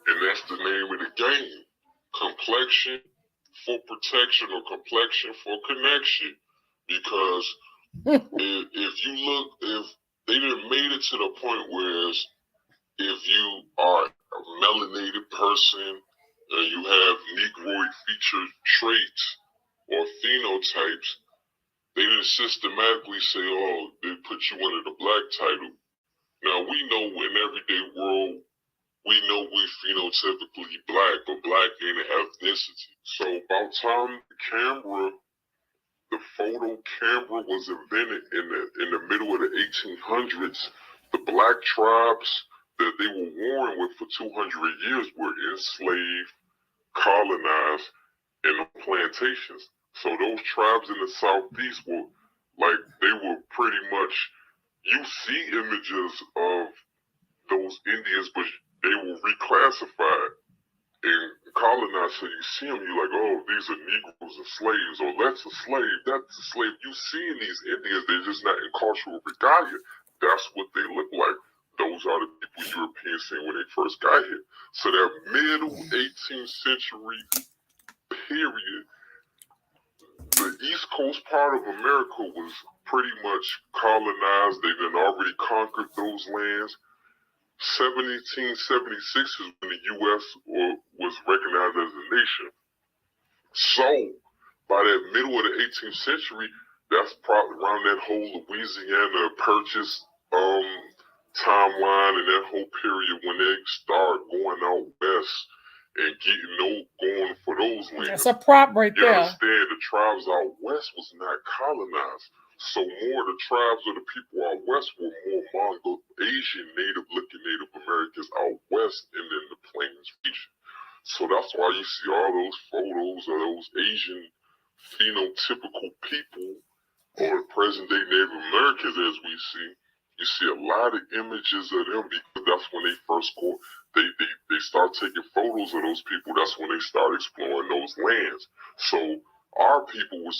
And that's the name of the game. Complexion for protection or complexion for connection. Because if you look, if they didn't made it to the point where if you are a melanated person and you have Negroid feature traits or phenotypes, they didn't systematically say, oh, they put you under the black title. Now, we know in everyday world, we know we phenotypically black, but black ain't an ethnicity. So about time the photo camera was invented in the middle of the 1800s, the black tribes that they were warring with for 200 years were enslaved, colonized, and on plantations. So those tribes in the Southeast were they were pretty much, you see images of those Indians, but they were reclassified and colonized, so you see them, you're like, oh, these are Negroes and slaves, or that's a slave, that's a slave. You seeing these Indians, they're just not in cultural regalia. That's what they look like. Those are the people Europeans seen when they first got here. So that middle 18th century period, the East Coast part of America was pretty much colonized. They had already conquered those lands. 1776 is when the U.S. was recognized as a nation. So, by that middle of the 18th century, that's probably around that whole Louisiana purchase timeline and that whole period when they start going out west and going for those lands. That's a prop right you there. Understand, the tribes out west was not colonized. So more the tribes of the people out west were more Mongol, Asian, native-looking Native Americans out west and in the plains region. So that's why you see all those photos of those Asian phenotypical people or present-day Native Americans as we see. You see a lot of images of them because that's when they first go. They start taking photos of those people. That's when they start exploring those lands. So our people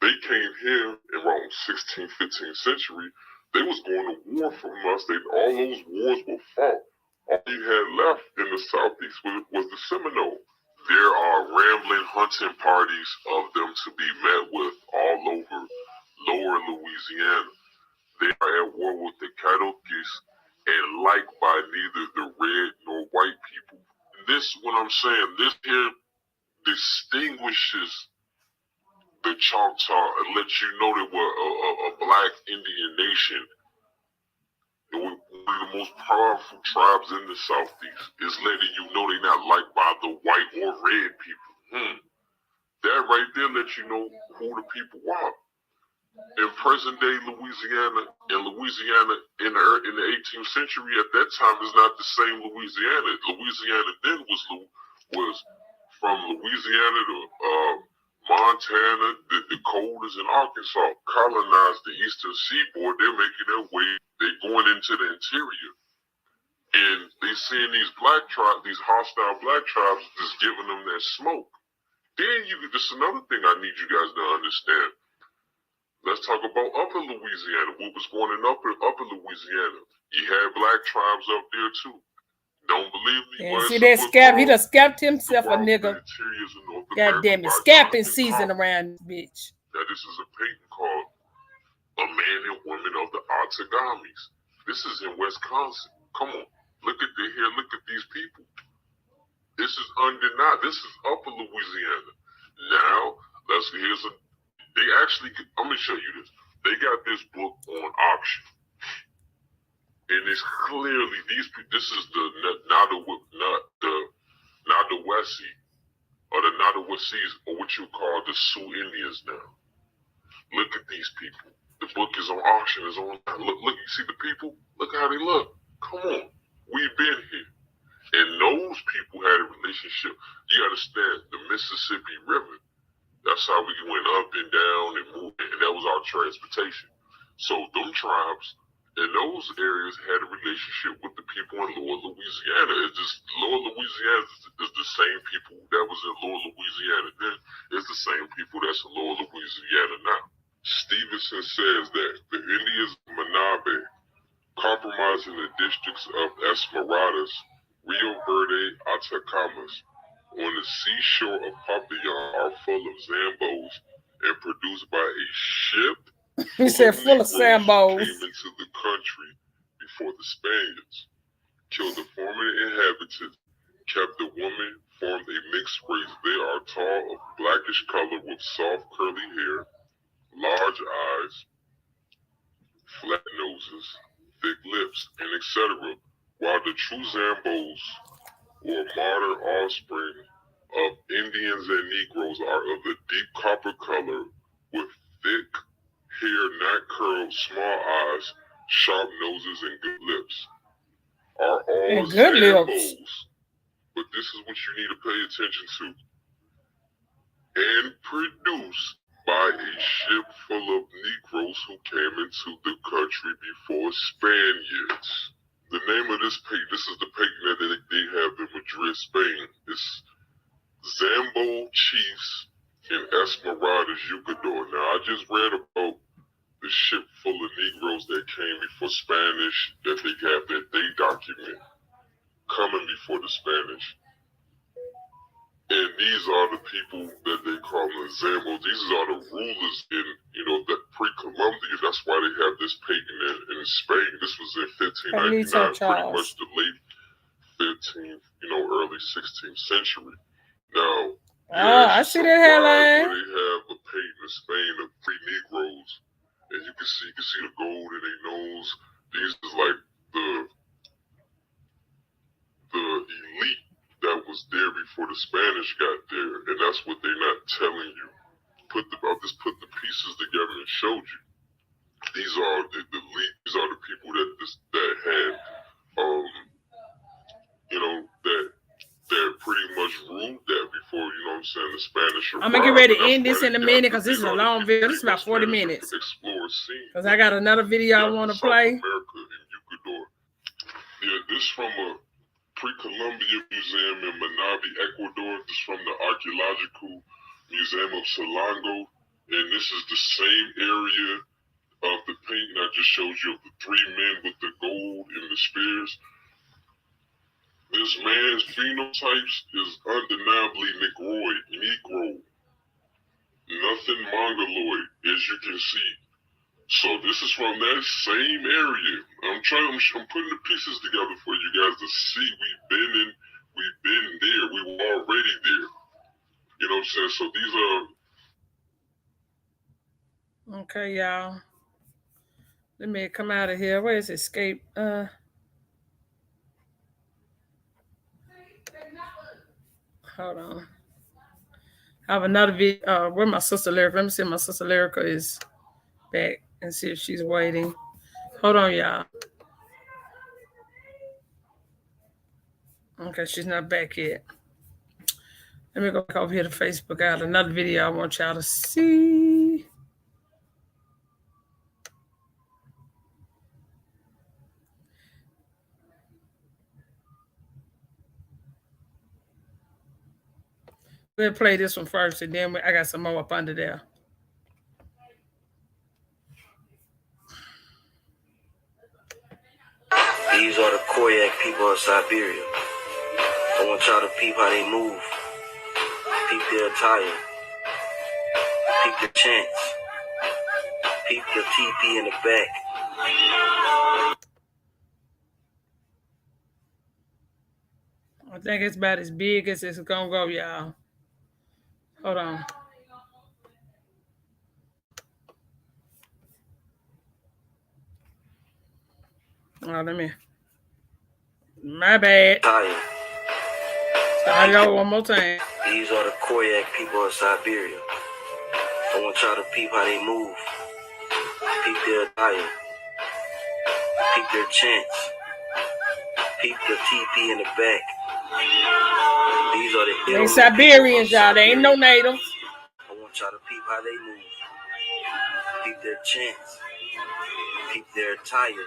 they came here around 16th, 15th century. They was going to war from us. All those wars were fought. All you had left in the southeast was the Seminole. There are rambling hunting parties of them to be met with all over lower Louisiana. They are at war with the Cadoquis and liked by neither the red nor white people. This, what I'm saying, this here distinguishes the Choctaw and lets you know they were a black Indian nation. One of the most powerful tribes in the Southeast is letting you know they're not liked by the white or red people. That right there lets you know who the people are. In present day Louisiana, in the 18th century, at that time is not the same Louisiana. Louisiana then was from Louisiana to Montana, the Dakotas, and Arkansas colonized the eastern seaboard. They're making their way. They're going into the interior, and they seeing these black tribes, these hostile black tribes, just giving them that smoke. Then this is another thing I need you guys to understand. Let's talk about Upper Louisiana. What was going on in Upper Louisiana? You had black tribes up there too. Don't believe me? Yeah, see that scab? He done scapped himself a nigga. God damn it, scapping season around this bitch. Now this is a painting called A Man and Woman of the Outagammis. This is in Wisconsin. Come on, look at look at these people. This is undeniable. This is Upper Louisiana. Now I'm gonna show you this. They got this book on auction, and it's clearly this is the Nadawasi or the Nadawasis, or what you call the Sioux Indians now. Look at these people. The book is on auction. It's online. Look. You see the people? Look how they look. Come on, we've been here, and those people had a relationship. You understand the Mississippi River. That's how we went up and down and moved, and that was our transportation. So them tribes in those areas had a relationship with the people in Lower Louisiana. It's just Lower Louisiana is the same people that was in Lower Louisiana then. It's the same people that's in Lower Louisiana now. Stevenson says that the Indians of Manabe, compromising the districts of Esmeraldas, Rio Verde, Atacamas, on the seashore of Papillon are full of Zambos and produced by a ship he said full of Zambos. Came into the country before the Spaniards, killed the former inhabitants, kept the women, formed a mixed race. They are tall, of blackish color with soft curly hair, large eyes, flat noses, thick lips, and etc. While the true Zambos, or modern offspring of Indians and Negroes, are of a deep copper color with thick hair not curled, small eyes, sharp noses, and good lips. Are all Zambos, but this is what you need to pay attention to. And produced by a ship full of Negroes who came into the country before Spaniards. The name of this painting, this is the painting that they have in Madrid, Spain. It's Zambo Chiefs in Esmeraldas, Ecuador. Now, I just read about the ship full of Negroes that came before Spanish, that they document coming before the Spanish. And these are the people that they call the Zambos. These are the rulers in, that pre-Columbia. That's why they have this painting in Spain. This was in 1599, pretty much the late 15th, early 16th century. Now, I see that headline. Where they have a painting in Spain of three Negroes, and you can see the gold in their nose. These is like the elite that was there before the Spanish got there, and that's what they're not telling you. I just put the pieces together and showed you. These are the elite. These are the people that had, that pretty much ruled that before, the Spanish arrived. I'm gonna get ready to end this in a minute because this is a long video. This is about 40 minutes. Because I got another video I want to play. America and Ecuador. Yeah, this from a pre-Columbia museum in Manabi, Ecuador. This from the Archaeological Museum of Solango. And this is the same area of the painting I just showed you of the three men with the gold and the spears. This man's phenotypes is undeniably Negro. Nothing Mongoloid, as you can see. So this is from that same area. I'm putting the pieces together for you guys to see. We've been there. We were already there. You know what I'm saying? So these are. Okay, y'all. Let me come out of here. Where is escape? Hold on. I have another video. Where my sister Lyrica? Let me see if my sister Lyrica is back and see if she's waiting. Hold on, y'all. Okay, she's not back yet. Let me go back over here to Facebook. I got another video I want y'all to see. We'll play this one first, and then I got some more up under there. These are the Koyak people of Siberia. I want y'all to peep how they move. Peep their attire. Peep their chants. Peep the TP in the back. I think it's about as big as it's gonna go, y'all. Hold on. Oh, let me. My bad. Sorry, y'all, one more time. These are the Koyak people of Siberia. I want y'all to peep how they move. Peep their attire. Peep their chants. Peep the TP in the back. These are the they Siberians, y'all. They ain't no natives. I want y'all to peep how they move. Peep their chants. Peep their attire.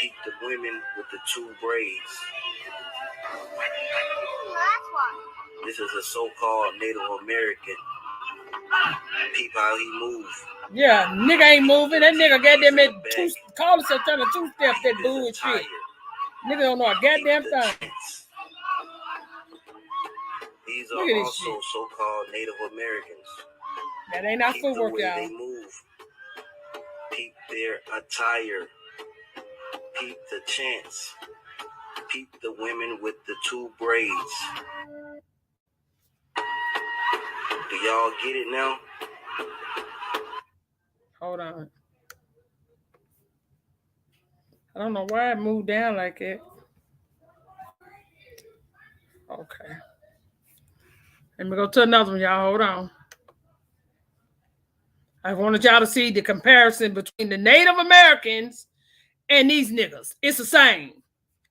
Peep the women with the two braids. This is a so-called Native American. Peep how he moves. Yeah, nigga ain't moving. That nigga goddamn it call himself trying to two-step that bullshit. Nigga don't know a goddamn thing. These are also so-called Native Americans. That ain't our footwork, y'all. They move. Peep their attire. Peep the chants. Peep the women with the two braids. Do y'all get it now? Hold on. I don't know why it moved down like it. Okay. Let me go to another one, y'all. Hold on. I wanted y'all to see the comparison between the Native Americans and these niggas. It's the same.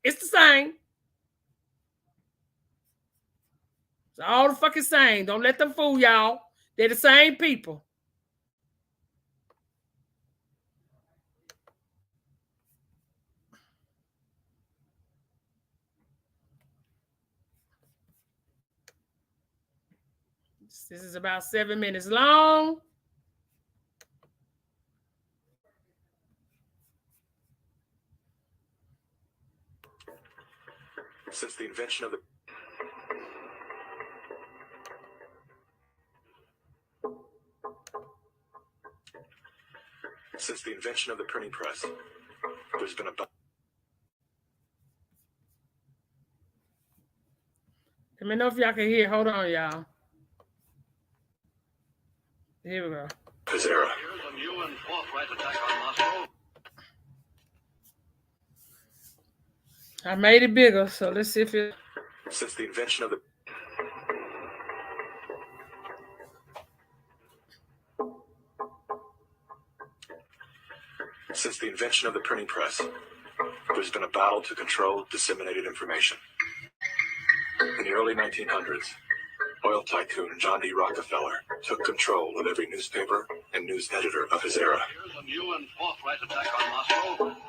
It's the same. It's all the fucking same. Don't let them fool y'all. They're the same people. This is about 7 minutes long. Since the invention of the printing press, there's been a Let me know if y'all can hear. Hold on, y'all. Here we go. His era. I made it bigger, so let's see if it... Since the invention of the printing press, there's been a battle to control disseminated information. In the early 1900s, oil tycoon John D. Rockefeller took control of every newspaper and news editor of his era.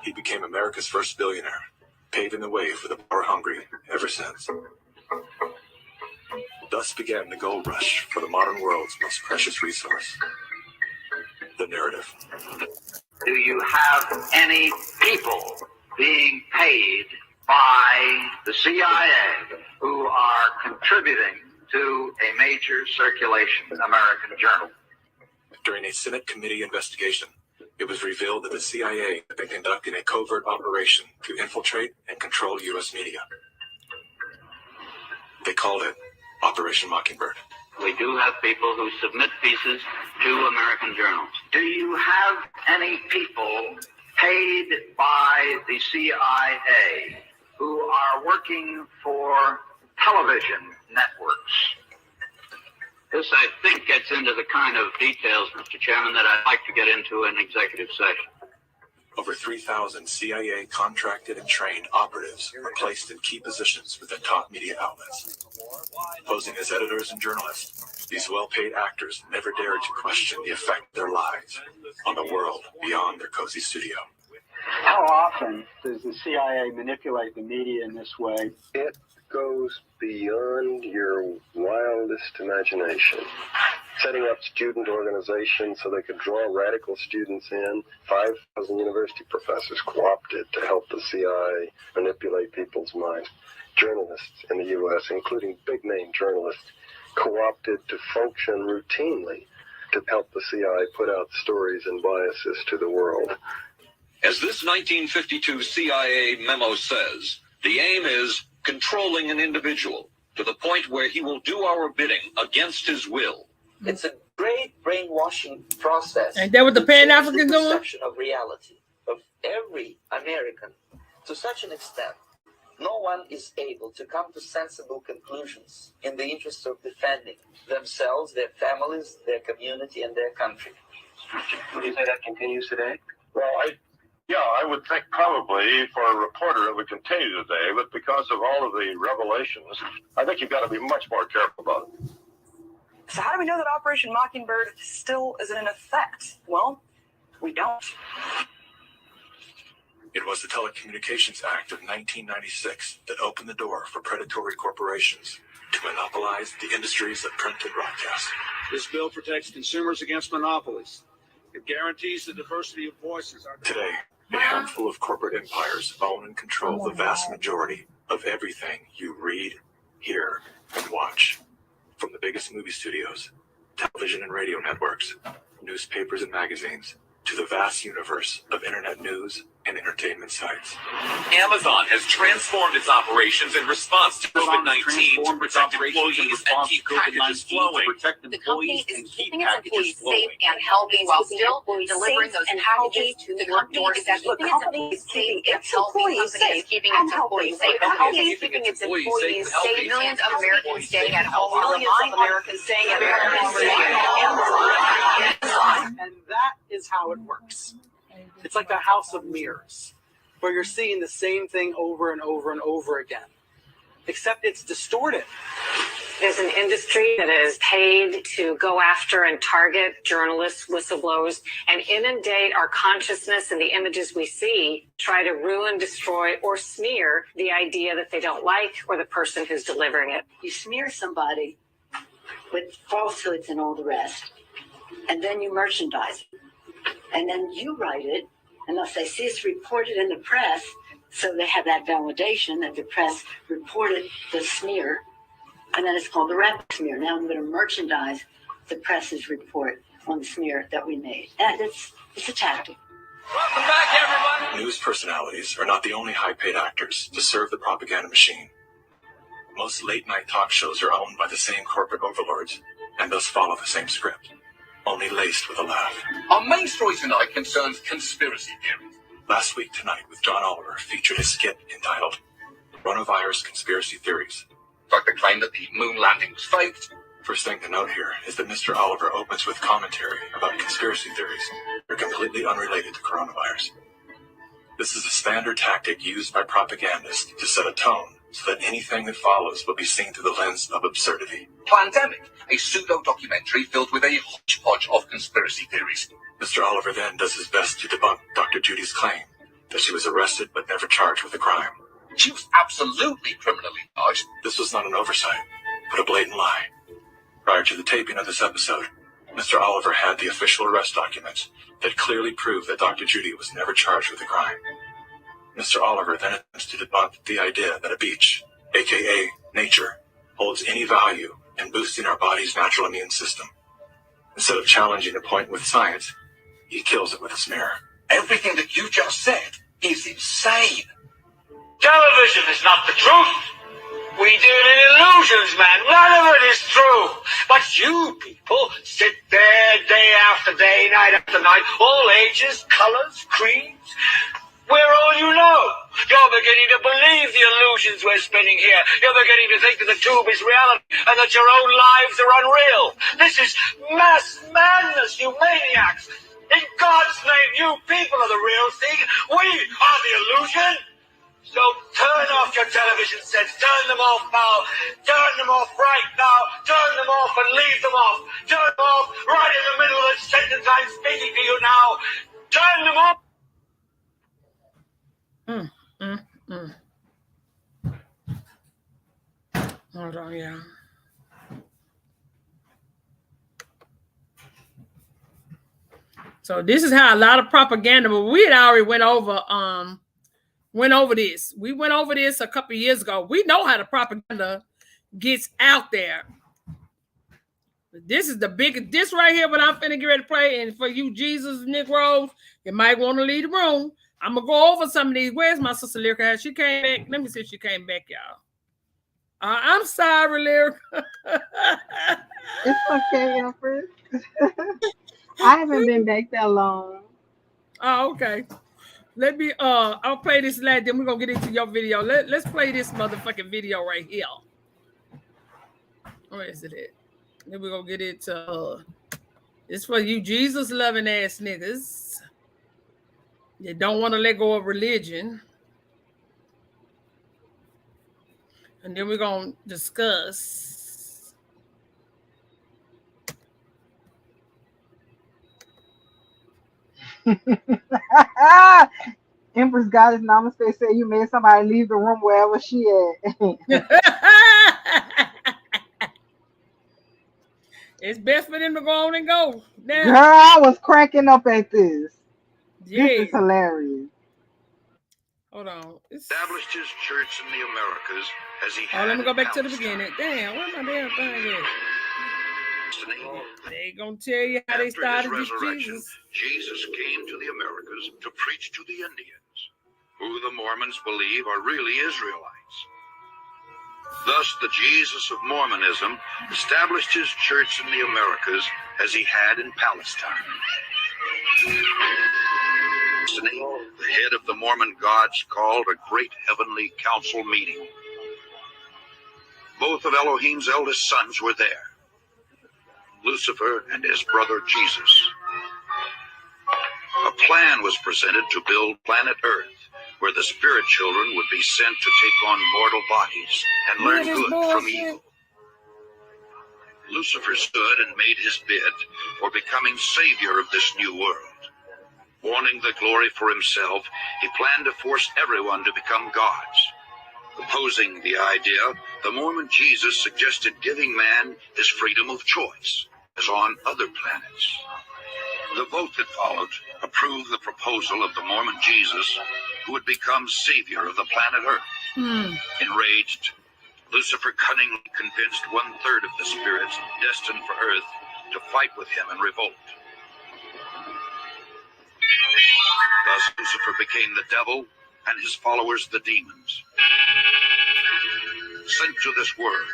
He became America's first billionaire, paving the way for the power-hungry ever since. Thus began the gold rush for the modern world's most precious resource, the narrative. Do you have any people being paid by the CIA who are contributing to a major circulation American journal? During a Senate committee investigation, it was revealed that the CIA had been conducting a covert operation to infiltrate and control U.S. media. They called it Operation Mockingbird. We do have people who submit pieces to American journals. Do you have any people paid by the CIA who are working for television networks? This, I think, gets into the kind of details, Mr. Chairman, that I'd like to get into in executive session. Over 3,000 CIA contracted and trained operatives were placed in key positions within top media outlets. Posing as editors and journalists, these well-paid actors never dared to question the effect of their lives on the world beyond their cozy studio. How often does the CIA manipulate the media in this way? It goes beyond your wildest imagination. Setting up student organizations so they could draw radical students in. 5,000 university professors co-opted to help the CIA manipulate people's minds. Journalists in the U.S., including big-name journalists, co-opted to function routinely to help the CIA put out stories and biases to the world. As this 1952 CIA memo says, the aim is controlling an individual to the point where he will do our bidding against his will. It's a great brainwashing process. Ain't that what the Pan-Africans doing? Perception of reality of every American to such an extent, no one is able to come to sensible conclusions in the interest of defending themselves, their families, their community, and their country. Would you say that continues today? Well, I would think probably for a reporter it would continue today, but because of all of the revelations, I think you've got to be much more careful about it. So how do we know that Operation Mockingbird still isn't in effect? Well, we don't. It was the Telecommunications Act of 1996 that opened the door for predatory corporations to monopolize the industries that print and broadcast. This bill protects consumers against monopolies. It guarantees the diversity of voices. Today, a handful of corporate empires own and control the vast majority of everything you read, hear, and watch. From the biggest movie studios, television and radio networks, newspapers and magazines, to the vast universe of internet news and entertainment sites. Amazon has transformed its operations in response to COVID-19 to protect employees and keep packages flowing. The company is keeping its employees safe and healthy while still delivering those packages to your doorstep. The company is keeping its employees safe and healthy. The company is keeping its employees safe. Millions of Americans staying at home. Millions of Americans staying at home. And that is how it works. It's like the house of mirrors, where you're seeing the same thing over and over and over again, except it's distorted. There's an industry that is paid to go after and target journalists, whistleblowers, and inundate our consciousness and the images we see, try to ruin, destroy, or smear the idea that they don't like or the person who's delivering it. You smear somebody, with falsehoods and all the rest. And then you merchandise it. And then you write it, and they'll say, see, it's reported in the press. So they have that validation that the press reported the smear, and then it's called the rap smear. Now I'm going to merchandise the press's report on the smear that we made. And it's a tactic. Welcome back, everyone. News personalities are not the only high-paid actors to serve the propaganda machine. Most late-night talk shows are owned by the same corporate overlords and thus follow the same script, only laced with a laugh. Our main story tonight concerns conspiracy theories. Last Week Tonight with John Oliver featured a skit entitled Coronavirus Conspiracy Theories. Like the claim that the moon landing was faked. First thing to note here is that Mr. Oliver opens with commentary about conspiracy theories. They're completely unrelated to coronavirus. This is a standard tactic used by propagandists to set a tone so that anything that follows will be seen through the lens of absurdity. Pandemic, a pseudo-documentary filled with a hodgepodge of conspiracy theories. Mr. Oliver then does his best to debunk Dr. Judy's claim that she was arrested but never charged with a crime. She was absolutely criminally charged. This was not an oversight, but a blatant lie. Prior to the taping of this episode, Mr. Oliver had the official arrest documents that clearly prove that Dr. Judy was never charged with a crime. Mr. Oliver then attempts to debunk the idea that a beach, aka nature, holds any value in boosting our body's natural immune system. Instead of challenging a point with science, he kills it with a smear. Everything that you just said is insane. Television is not the truth. We deal in illusions, man. None of it is true. But you people sit there day after day, night after night, all ages, colors, creeds. We're all you know. You're beginning to believe the illusions we're spinning here. You're beginning to think that the tube is reality and that your own lives are unreal. This is mass madness, you maniacs. In God's name, you people are the real thing. We are the illusion. So turn off your television sets. Turn them off now. Turn them off right now. Turn them off and leave them off. Turn them off right in the middle of the sentence I'm speaking to you now. Turn them off. Hold on, yeah. So this is how a lot of propaganda, but we had already went over this. We went over this a couple of years ago. We know how the propaganda gets out there. This is the biggest, this right here, what I'm finna get ready to play. And for you Jesus Negroes, you might want to leave the room. I'm going to go over some of these. Where's my sister Lyrica? She came back. Let me see if she came back, y'all. I'm sorry, Lyrica. It's okay, Empress. I haven't been back that long. Oh, okay. Let me, I'll play this last, then we're going to get into your video. Let's play this motherfucking video right here. Where is it at? Then we're going to get into, it's for you Jesus loving ass niggas. You don't want to let go of religion. And then we're going to discuss. Empress Goddess Namaste said you made somebody leave the room wherever she at. It's best for them to go on and go. Now, girl, I was cracking up at this. Yeah. This is hilarious. Hold on. Established his church in the Americas as he had. Let me go back to the beginning. Damn, where's my damn thing at? They gonna tell you how they started this Jesus. Jesus came to the Americas to preach to the Indians, who the Mormons believe are really Israelites. Thus, the Jesus of Mormonism established his church in the Americas as he had in Palestine. The head of the Mormon gods called a great heavenly council meeting. Both of Elohim's eldest sons were there, Lucifer and his brother Jesus. A plan was presented to build planet Earth, where the spirit children would be sent to take on mortal bodies and learn good from evil. Lucifer stood and made his bid for becoming savior of this new world. Wanting the glory for himself, he planned to force everyone to become gods. Opposing the idea, the Mormon Jesus suggested giving man his freedom of choice, as on other planets. The vote that followed approved the proposal of the Mormon Jesus, who would become savior of the planet Earth. Enraged, Lucifer cunningly convinced 1/3 of the spirits destined for Earth to fight with him in revolt. Thus, Lucifer became the devil and his followers the demons. Sent to this world,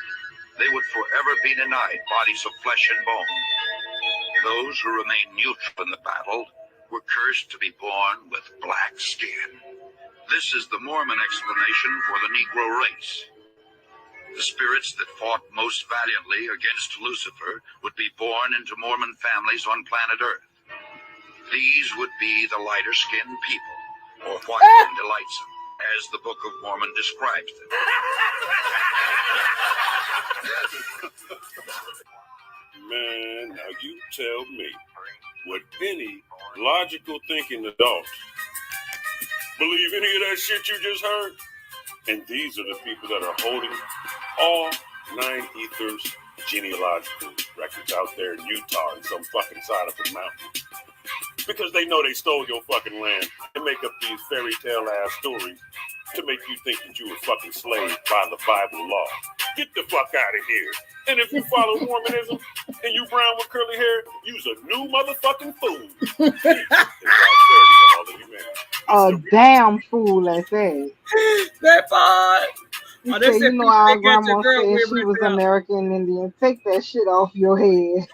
they would forever be denied bodies of flesh and bone. Those who remained neutral in the battle were cursed to be born with black skin. This is the Mormon explanation for the Negro race. The spirits that fought most valiantly against Lucifer would be born into Mormon families on planet Earth. These would be the lighter-skinned people, or what and delightsome, as the Book of Mormon describes them. Man, now you tell me, would any logical thinking adult believe any of that shit you just heard? And these are the people that are holding all 9 ethers genealogical records out there in Utah in some fucking side of a mountain. Because they know they stole your fucking land and make up these fairy tale ass stories to make you think that you were fucking slaved by the Bible law. Get the fuck out of here. And if you follow Mormonism and you brown with curly hair, you's a new motherfucking fool. A damn fool, I say. That part. You say, you know, our grandma said she was American Indian. Take that shit off your head.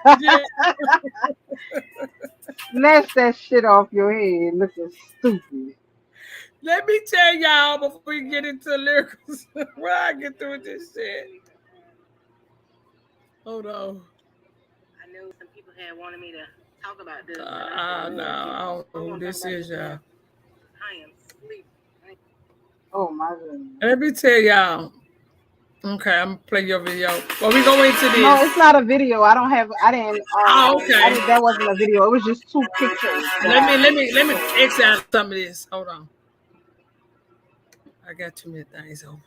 Snatch that shit off your head. Looking stupid. Let me tell y'all before we get into the lyrics where I get through this shit. Hold on. I knew some people had wanted me to talk about this. No, I don't know who this is, y'all. I am sleeping. Oh my goodness. Let me tell y'all. Okay, I'm gonna play your video. Well, we go into this. No, it's not a video. I didn't. Okay. That wasn't a video. It was just 2 pictures. Let me X out some of this. Hold on. I got too many things open.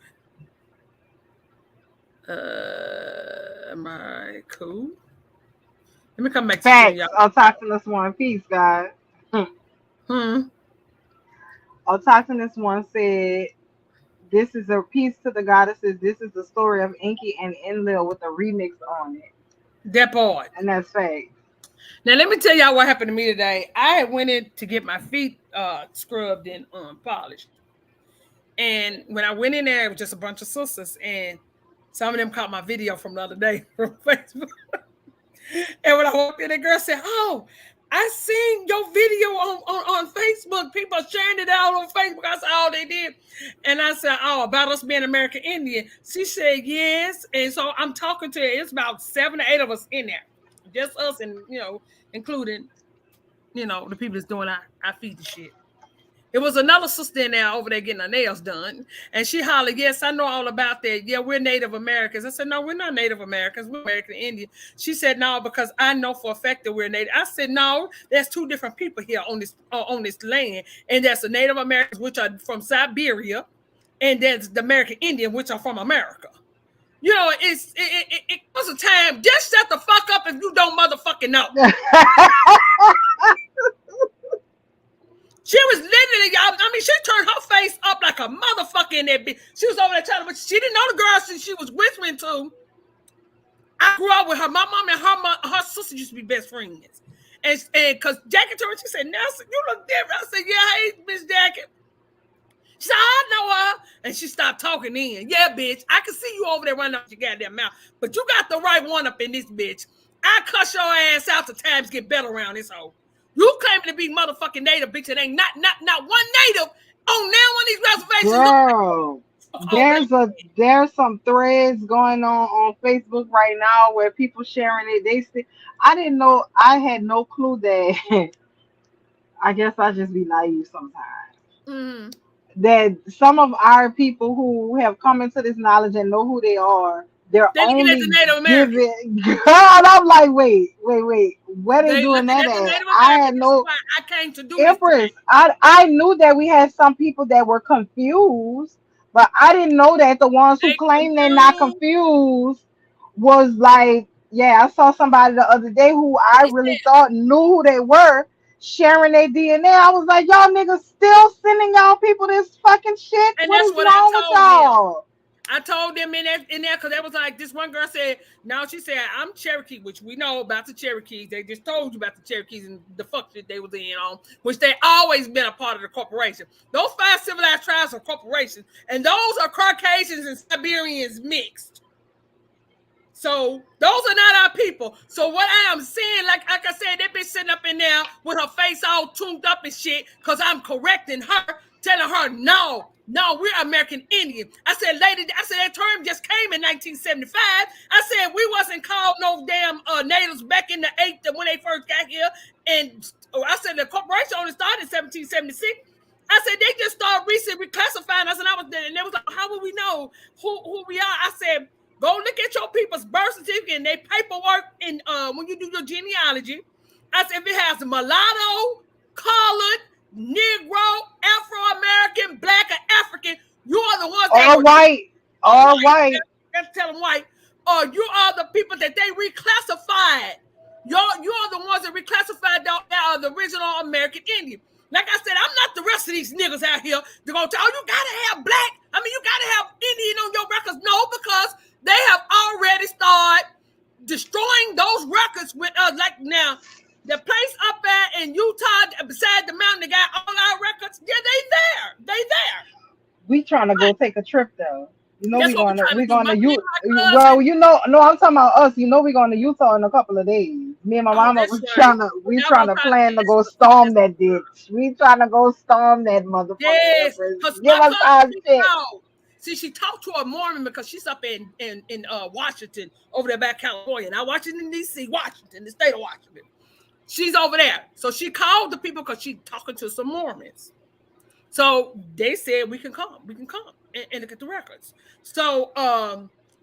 Am I cool? Let me come back Facts. to y'all. Autochthonous one. Peace, God. Autochthonous one said, "This is a piece to the goddesses. This is the story of Enki and Enlil with a remix on it." That part. And that's fact. Now let me tell y'all what happened to me today. I went in to get my feet scrubbed and polished. And when I went in there, it was just a bunch of sisters, and some of them caught my video from the other day from Facebook. And when I walked in, the girl said, "Oh, I seen your video on Facebook. People are sharing it out on Facebook." I said, "Oh, they did." And I said, "Oh, about us being American Indian." She said, "Yes." And so I'm talking to her. It's about 7 or 8 of us in there. Just us and, including, the people that's doing our feet and shit. It was another sister in there over there getting her nails done. And she hollered, "Yes, I know all about that. Yeah, we're Native Americans." I said, "No, we're not Native Americans. We're American Indian." She said, "No, because I know for a fact that we're Native." I said, "No, there's 2 different people here on this land. And there's the Native Americans, which are from Siberia. And there's the American Indian, which are from America. It comes a time. Just shut the fuck up if you don't motherfucking know." She was literally, she turned her face up like a motherfucker in that bitch. She was over there telling me, she didn't know the girl she was whispering to. I grew up with her. My mom and her sister used to be best friends. And because Jackie turned, she said, "Nelson, you look different." I said, "Yeah, hey, Miss Jackie." She said, "I know her." And she stopped talking in. "Yeah, bitch, I can see you over there running up your goddamn mouth. But you got the right one up in this bitch. I cuss your ass out till times get better around this hoe. You claim to be motherfucking Native, bitch. It ain't not one Native on now on these reservations." Girl, there's some threads going on Facebook right now where people sharing it. They say, I didn't know. I had no clue that. I guess I just be naive sometimes. That some of our people who have come into this knowledge and know who they are, they're only giving. God, I'm like, wait, where they doing that at? I had no. I came to do Empress, I knew that we had some people that were confused, But I didn't know that the ones who They claim they're not confused. confused was like, yeah, I saw somebody the other day who I They really said, thought knew who they were sharing their DNA. I was like, y'all niggas still sending y'all people this fucking shit? and What that's is what I wrong with told them. y'all? I told them in there because they was like, this one girl said, no, she said, I'm Cherokee, which we know about the Cherokees. They just told you about the Cherokees and the fuck shit they was in on, which they always been a part of the corporation. Those 5 civilized tribes are corporations, and those are Caucasians and Siberians mixed. So those are not our people. So what I am saying, like I said, they been sitting up in there with her face all tuned up and shit, because I'm correcting her, telling her, no, we're American Indian. I said, lady, I said that term just came in 1975. I said we wasn't called no damn natives back in the 8th when they first got here. And I said the corporation only started in 1776. I said they just started recently reclassifying us, and I was there, and they was like, how would we know who we are? I said, go look at your people's birth certificate and their paperwork, and when you do your genealogy. I said, if it has mulatto, colored, Negro, Afro-American, Black, or African, you are the ones that All were white, all white. let's tell them white. Or you are the people that they reclassified. You are the ones that reclassified the original American Indian. Like I said, I'm not the rest of these niggas out here to go tell you gotta have black. I mean, you gotta have Indian on your records. No, because they have already started destroying those records with us. Like now, the place up there in Utah beside the mountain that got all our records, yeah, they there. They there. We trying to go take a trip though. You know That's what we're trying to we do. going to Me you. and my Well, cousin. you know, no, I'm talking about us. You know, we going to Utah in a couple of days. Me and my Oh, mama, that's right. we Y'all trying gonna to try to plan to listen go to some of storm this. that ditch. We trying to go storm that motherfucking Yes, Everest. because Give my us cousin, our she shit. know. See, she talked to a Mormon because she's up in Washington, over there back California. Now, Washington, D.C., Washington, the state of Washington. She's over there. So she called the people because she's talking to some Mormons. So they said we can come and look at the records. So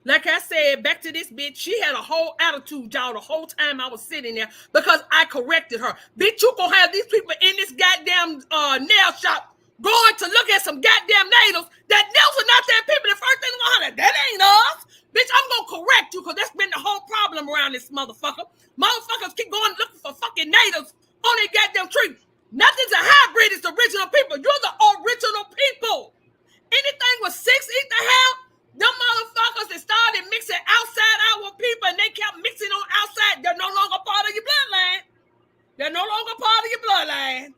like I said, back to this bitch, she had a whole attitude, y'all, the whole time I was sitting there because I corrected her. Bitch, you gonna have these people in this goddamn nail shop going to look at some goddamn natives that those are not their people. The first thing they're gonna holler, that ain't us. Bitch, I'm gonna correct you because that's been the whole problem around this motherfucker. Motherfuckers keep going looking for fucking natives on their goddamn tree. Nothing's a hybrid, it's the original people. You're the original people. Anything with 6 ether hair, them motherfuckers that started mixing outside our people and they kept mixing on outside, they're no longer part of your bloodline. They're no longer part of your bloodline.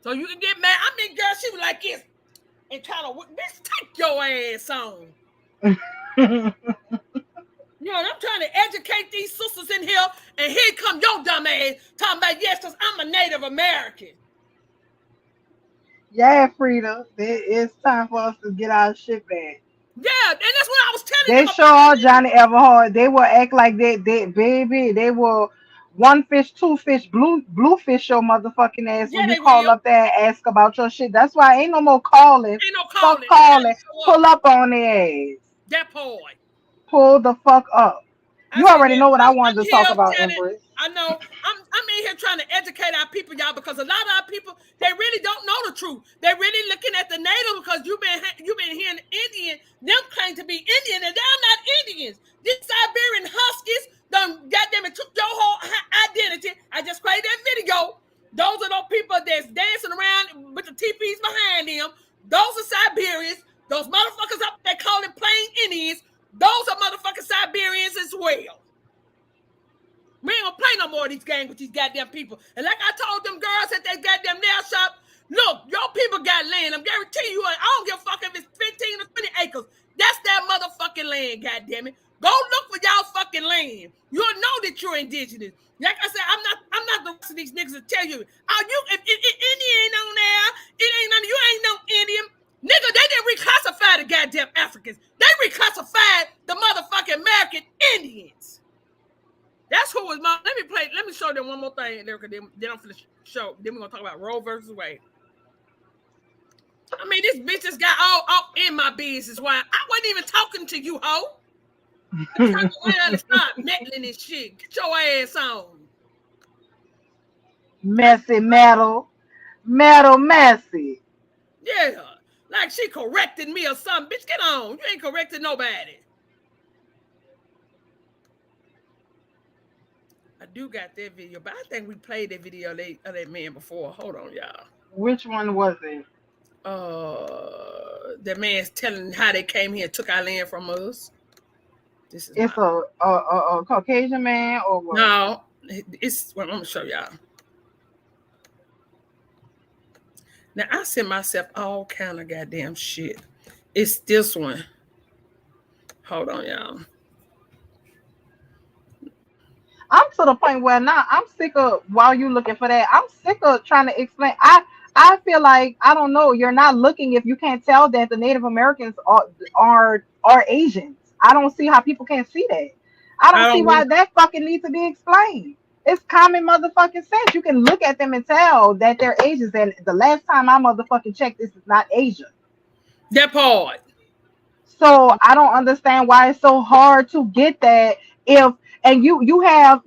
So you can get mad. I mean, girl, she was like this and trying to, bitch, take your ass on. You know, I'm trying to educate these sisters in here, and here come your dumb ass talking about, yes, because I'm a Native American. Yeah, Frida, it's time for us to get our shit back. Yeah, and that's what I was telling They them sure about. are Johnny Everhard. They will act like they baby. They will one fish, two fish, bluefish your motherfucking ass Yeah, when you they call will. up there and ask about your shit. That's why ain't no more calling. Ain't no Fuck calling. They gotta calling. show up. Pull up on their ass. That point. Pull the fuck up. I You said, already know what I I'm wanted to talk here about, telling. Empress. I know. I'm in here trying to educate our people, y'all, because a lot of our people, they really don't know the truth. They're really looking at the native because you've been hearing Indian. Them claim to be Indian, and they're not Indians. These Siberian Huskies done goddamn it took your whole identity. I just played that video. Those are those people that's dancing around with the teepees behind them. Those are Siberians. Those motherfuckers up there calling plain Indians. Those are motherfucking Siberians as well. We ain't gonna play no more of these games with these goddamn people. And like I told them girls at that goddamn nail shop, look, your people got land. I'm guaranteeing you, I don't give a fuck if it's 15 or 20 acres. That's their motherfucking land, goddamn it. Go look for y'all fucking land. You'll know that you're indigenous. Like I said, I'm not the rest of these niggas to tell you. If Indian ain't on there, it ain't none of you ain't no Indian. Nigga, they didn't reclassify the goddamn Africans. They reclassified the motherfucking American Indians. That's who was my. Let me show them one more thing, Erica. Then I'm finna show. Then we're gonna talk about Roe versus Wade. I mean, this bitch just got all in my business. Why I wasn't even talking to you, ho. I'm trying to learn how to stop meddling this shit. Get your ass on. Messy, messy. Yeah. Like she corrected me or something. Bitch, get on. You ain't corrected nobody. I do got that video, but I think we played that video of that man before. Hold on, y'all. Which one was it? That man's telling how they came here and took our land from us. This is It's a Caucasian man or what? no. It's well, I'm gonna show y'all. Now I sent myself all kind of goddamn shit. It's this one. Hold on, y'all. I'm to the point where now I'm sick of while you looking for that. I'm sick of trying to explain. I feel like I don't know. You're not looking if you can't tell that the Native Americans are Asians. I don't see how people can't see that. I don't see why that fucking needs to be explained. It's common motherfucking sense. You can look at them and tell that they're Asians. And the last time I motherfucking checked, this is not Asia. That part. So I don't understand why it's so hard to get that. If and you have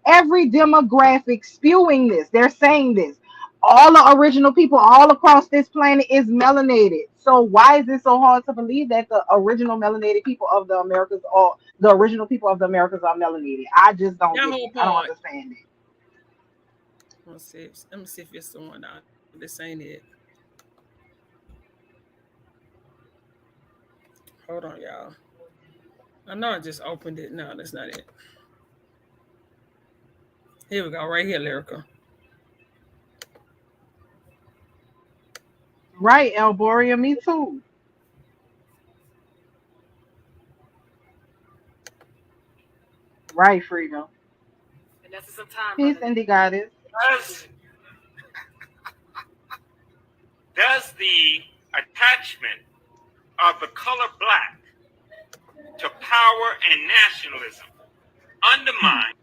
every demographic spewing this. They're saying this. All the original people all across this planet is melanated. So why is it so hard to believe that the original melanated people of the Americas or the original people of the Americas are melanated? I just don't get it. I don't understand it. Let me see if it's the one out. This ain't it. Hold on, y'all. I know I just opened it. No, that's not it. Here we go, right here, Lyrical. Right, Elboria, me too. Right, Freedom. And that's some time. Peace, Indie Goddess. Does the attachment of the color black to power and nationalism undermine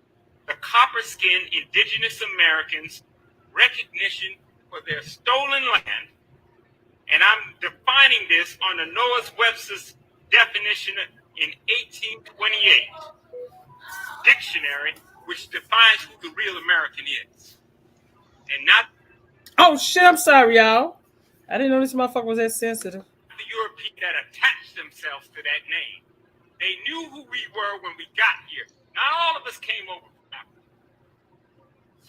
the copper-skinned indigenous Americans' recognition for their stolen land? And I'm defining this on the Noah Webster's definition in 1828 dictionary, which defines who the real American is. And not... Oh, shit, I'm sorry, y'all. I didn't know this motherfucker was that sensitive. The Europeans that attached themselves to that name. They knew who we were when we got here. Not all of us came over from Africa.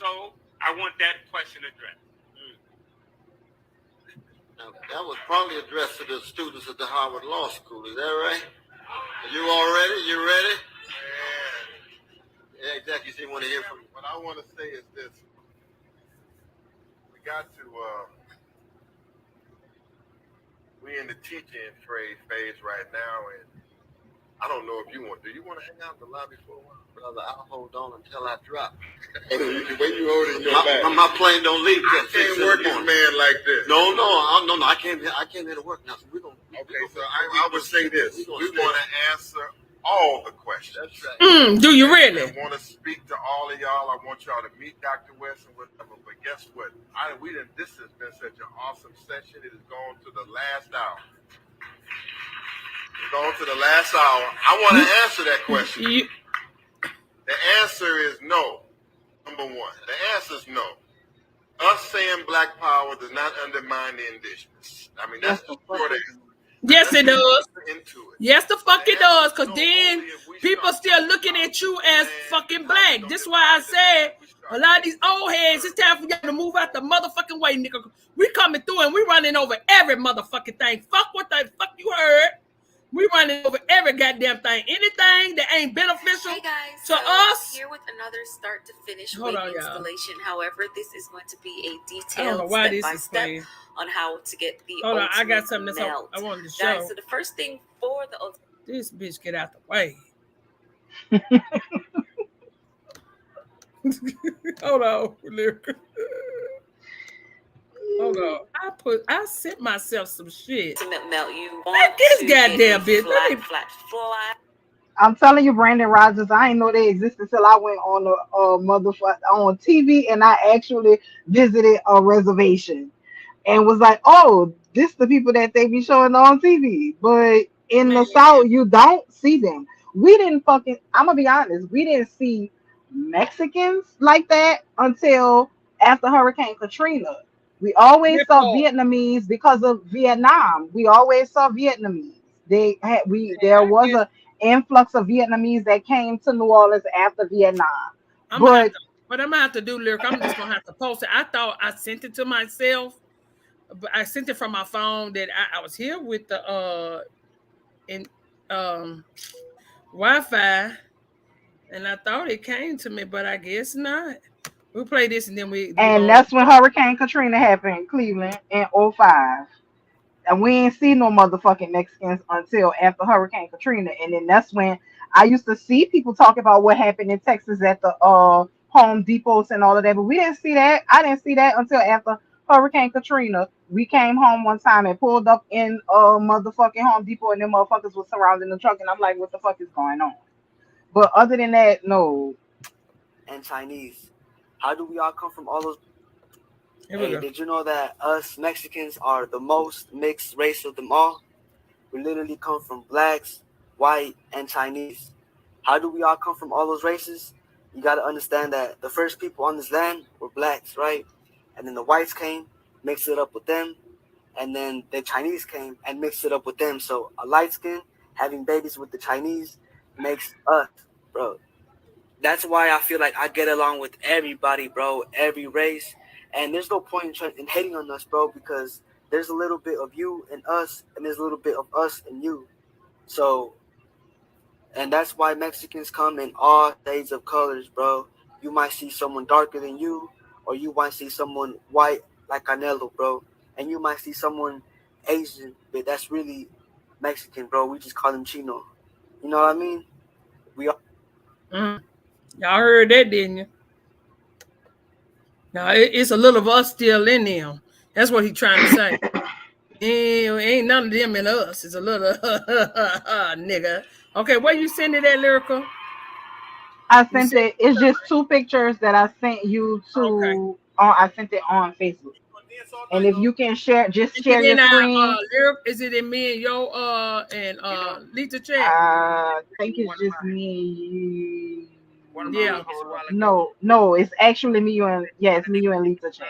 So I want that question addressed. Now, that was probably addressed to the students at the Harvard Law School. Is that right? Are you all ready? You ready? Yeah, exactly. So you want to hear from me. What I want to say is this. We got to, we in the teaching phase right now, and I don't know if you want, do you want to hang out in the lobby for a while? Brother, I'll hold on until I drop. The way you hold it in your back. My plane don't leave. I can't work this man like this. No. I came here to work now. So we're gonna. Okay, so I would say this. We want to answer all the questions. That's right. Do you really? I want to speak to all of y'all. I want y'all to meet Dr. West and whatever. But guess what? This has been such an awesome session. It has gone to the last hour. It's gone to the last hour. I want to answer that question. The answer is no. Number one. The answer is no. Us saying black power does not undermine the indigenous. I mean, that's the short answer. Yes, it does. Yes, the fuck it does. Because then people still looking at you as fucking black. This is why I said a lot of these old heads, it's time for y'all to move out the motherfucking way, nigga. We coming through and we running over every motherfucking thing. Fuck what the fuck you heard. We running over every goddamn thing. Anything that ain't beneficial to us. Here with another start to finish Hold wing on, y'all. installation. However, this is going to be a I don't know detailed why step this by is step playing. on how to get the Hold on, I got ultimate something that's melt. I wanted to show. Guys, so the first thing for the ultimate. This bitch get out the way. Hold on, Lyrical. Hold on. I sent myself some shit. Ultimate melt. You Like want this to goddamn get bitch. it flat. I'm telling you, Brandon Rogers, I didn't know they existed until I went on the on TV and I actually visited a reservation and was like, oh, this the people that they be showing on TV. But in the South, you don't see them. We didn't fucking, I'm gonna be honest, we didn't see Mexicans like that until after Hurricane Katrina. We always saw Report. Vietnamese because of Vietnam. We always saw Vietnamese. There I was guess a influx of Vietnamese that came to New Orleans after Vietnam. I'm gonna have But to. What I'm gonna have to do, Lyric, I'm just gonna have to post it. I thought I sent it to myself, but I sent it from my phone that I was here with the in um Wi-Fi, and I thought it came to me, but I guess not. We'll play this and then we and go. that's when Hurricane Katrina happened in Cleveland in '05. And we ain't see no motherfucking Mexicans until after Hurricane Katrina. And then that's when I used to see people talk about what happened in Texas at the Home Depots and all of that. But we didn't see that. I didn't see that until after Hurricane Katrina. We came home one time and pulled up in motherfucking Home Depot and them motherfuckers was surrounding the truck and I'm like, what the fuck is going on? But other than that, no. And Chinese. How do we all come from all those? Here we Hey, go. did you know that us Mexicans are the most mixed race of them all? We literally come from blacks, white, and Chinese. How do we all come from all those races? You got to understand that the first people on this land were blacks, right? And then the whites came, mixed it up with them, and then the Chinese came and mixed it up with them. So a light skin having babies with the Chinese makes us, bro. That's why I feel like I get along with everybody, bro, every race. And there's no point in hating on us, bro, because there's a little bit of you and us, and there's a little bit of us and you. So, and that's why Mexicans come in all shades of colors, bro. You might see someone darker than you, or you might see someone white like Canelo, bro. And you might see someone Asian, but that's really Mexican, bro. We just call them Chino. You know what I mean? We are. Mm. Y'all heard that, didn't you? Now it's a little of us still in them. That's what he's trying to say. Ain't none of them in us. It's a little nigga. Okay, where you sending that, Lyrical? I You sent sent it. It's just two pictures that I sent you okay. to. I sent it on Facebook. And if you can share, just Is share it your in our screen. lyric? Is it in me and yo and Lita chat? I think it's just me. Yeah. No, it's actually me, you, and yeah, it's me, you, and Lisa chat.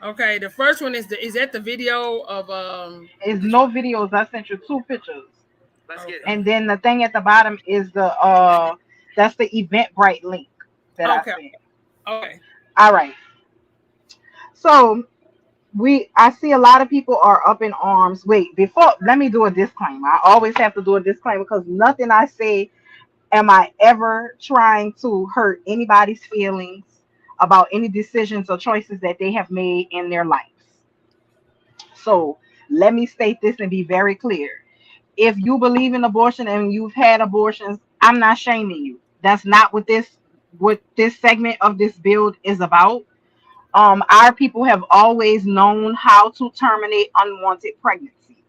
Okay, the first one is that the video of It's no videos. I sent you two pictures. Okay. And then the thing at the bottom is the that's the Eventbrite link that I Okay. sent. Okay. All right. So I see a lot of people are up in arms. Wait, before let me do a disclaimer. I always have to do a disclaimer because nothing I say am I ever trying to hurt anybody's feelings about any decisions or choices that they have made in their lives. So let me state this and be very clear. If you believe in abortion and you've had abortions, I'm not shaming you. That's not what this segment of this build is about. Our people have always known how to terminate unwanted pregnancies.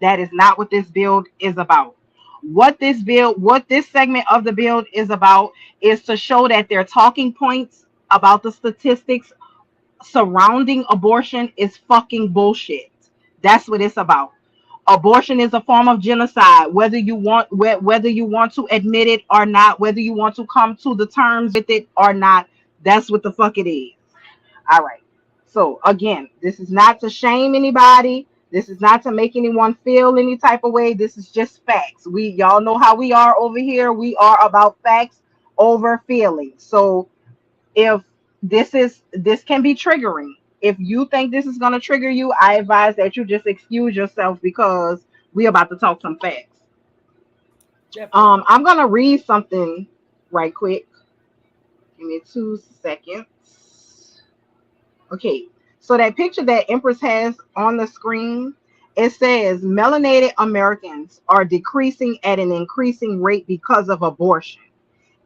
That is not what this build is about. What this segment of the build is about is to show that their talking points about the statistics surrounding abortion is fucking bullshit. That's what it's about. Abortion is a form of genocide, whether you want to admit it or not, whether you want to come to the terms with it or not. That's what the fuck it is. All right. So again, this is not to shame anybody. This is not to make anyone feel any type of way. This is just facts. We y'all know how we are over here. We are about facts over feelings. So if this can be triggering. If you think this is gonna trigger you, I advise that you just excuse yourself because we about to talk some facts. I'm gonna read something right quick. Give me 2 seconds. Okay, so that picture that Empress has on the screen, it says melanated Americans are decreasing at an increasing rate because of abortion.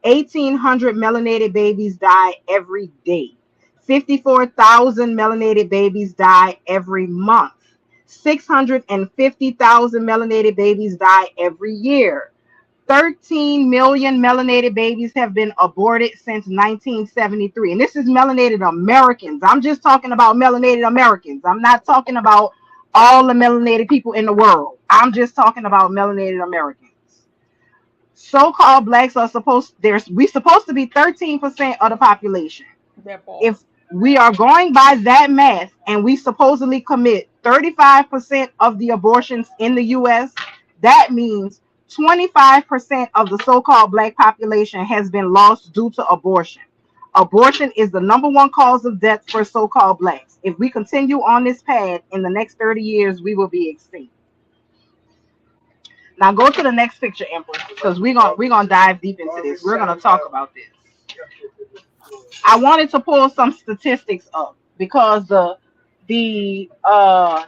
1,800 melanated babies die every day. 54,000 melanated babies die every month. 650,000 melanated babies die every year. 13 million melanated babies have been aborted since 1973. And this is melanated Americans. I'm just talking about melanated Americans. I'm not talking about all the melanated people in the world. I'm just talking about melanated Americans. So-called blacks are we supposed to be 13% of the population. If we are going by that math, and we supposedly commit 35% of the abortions in the US. That means 25% of the so-called black population has been lost due to abortion. Abortion is the number one cause of death for so-called blacks. If we continue on this path, in the next 30 years, we will be extinct. Now go to the next picture, Empress, because we're gonna dive deep into this. We're gonna talk about this. I wanted to pull some statistics up because the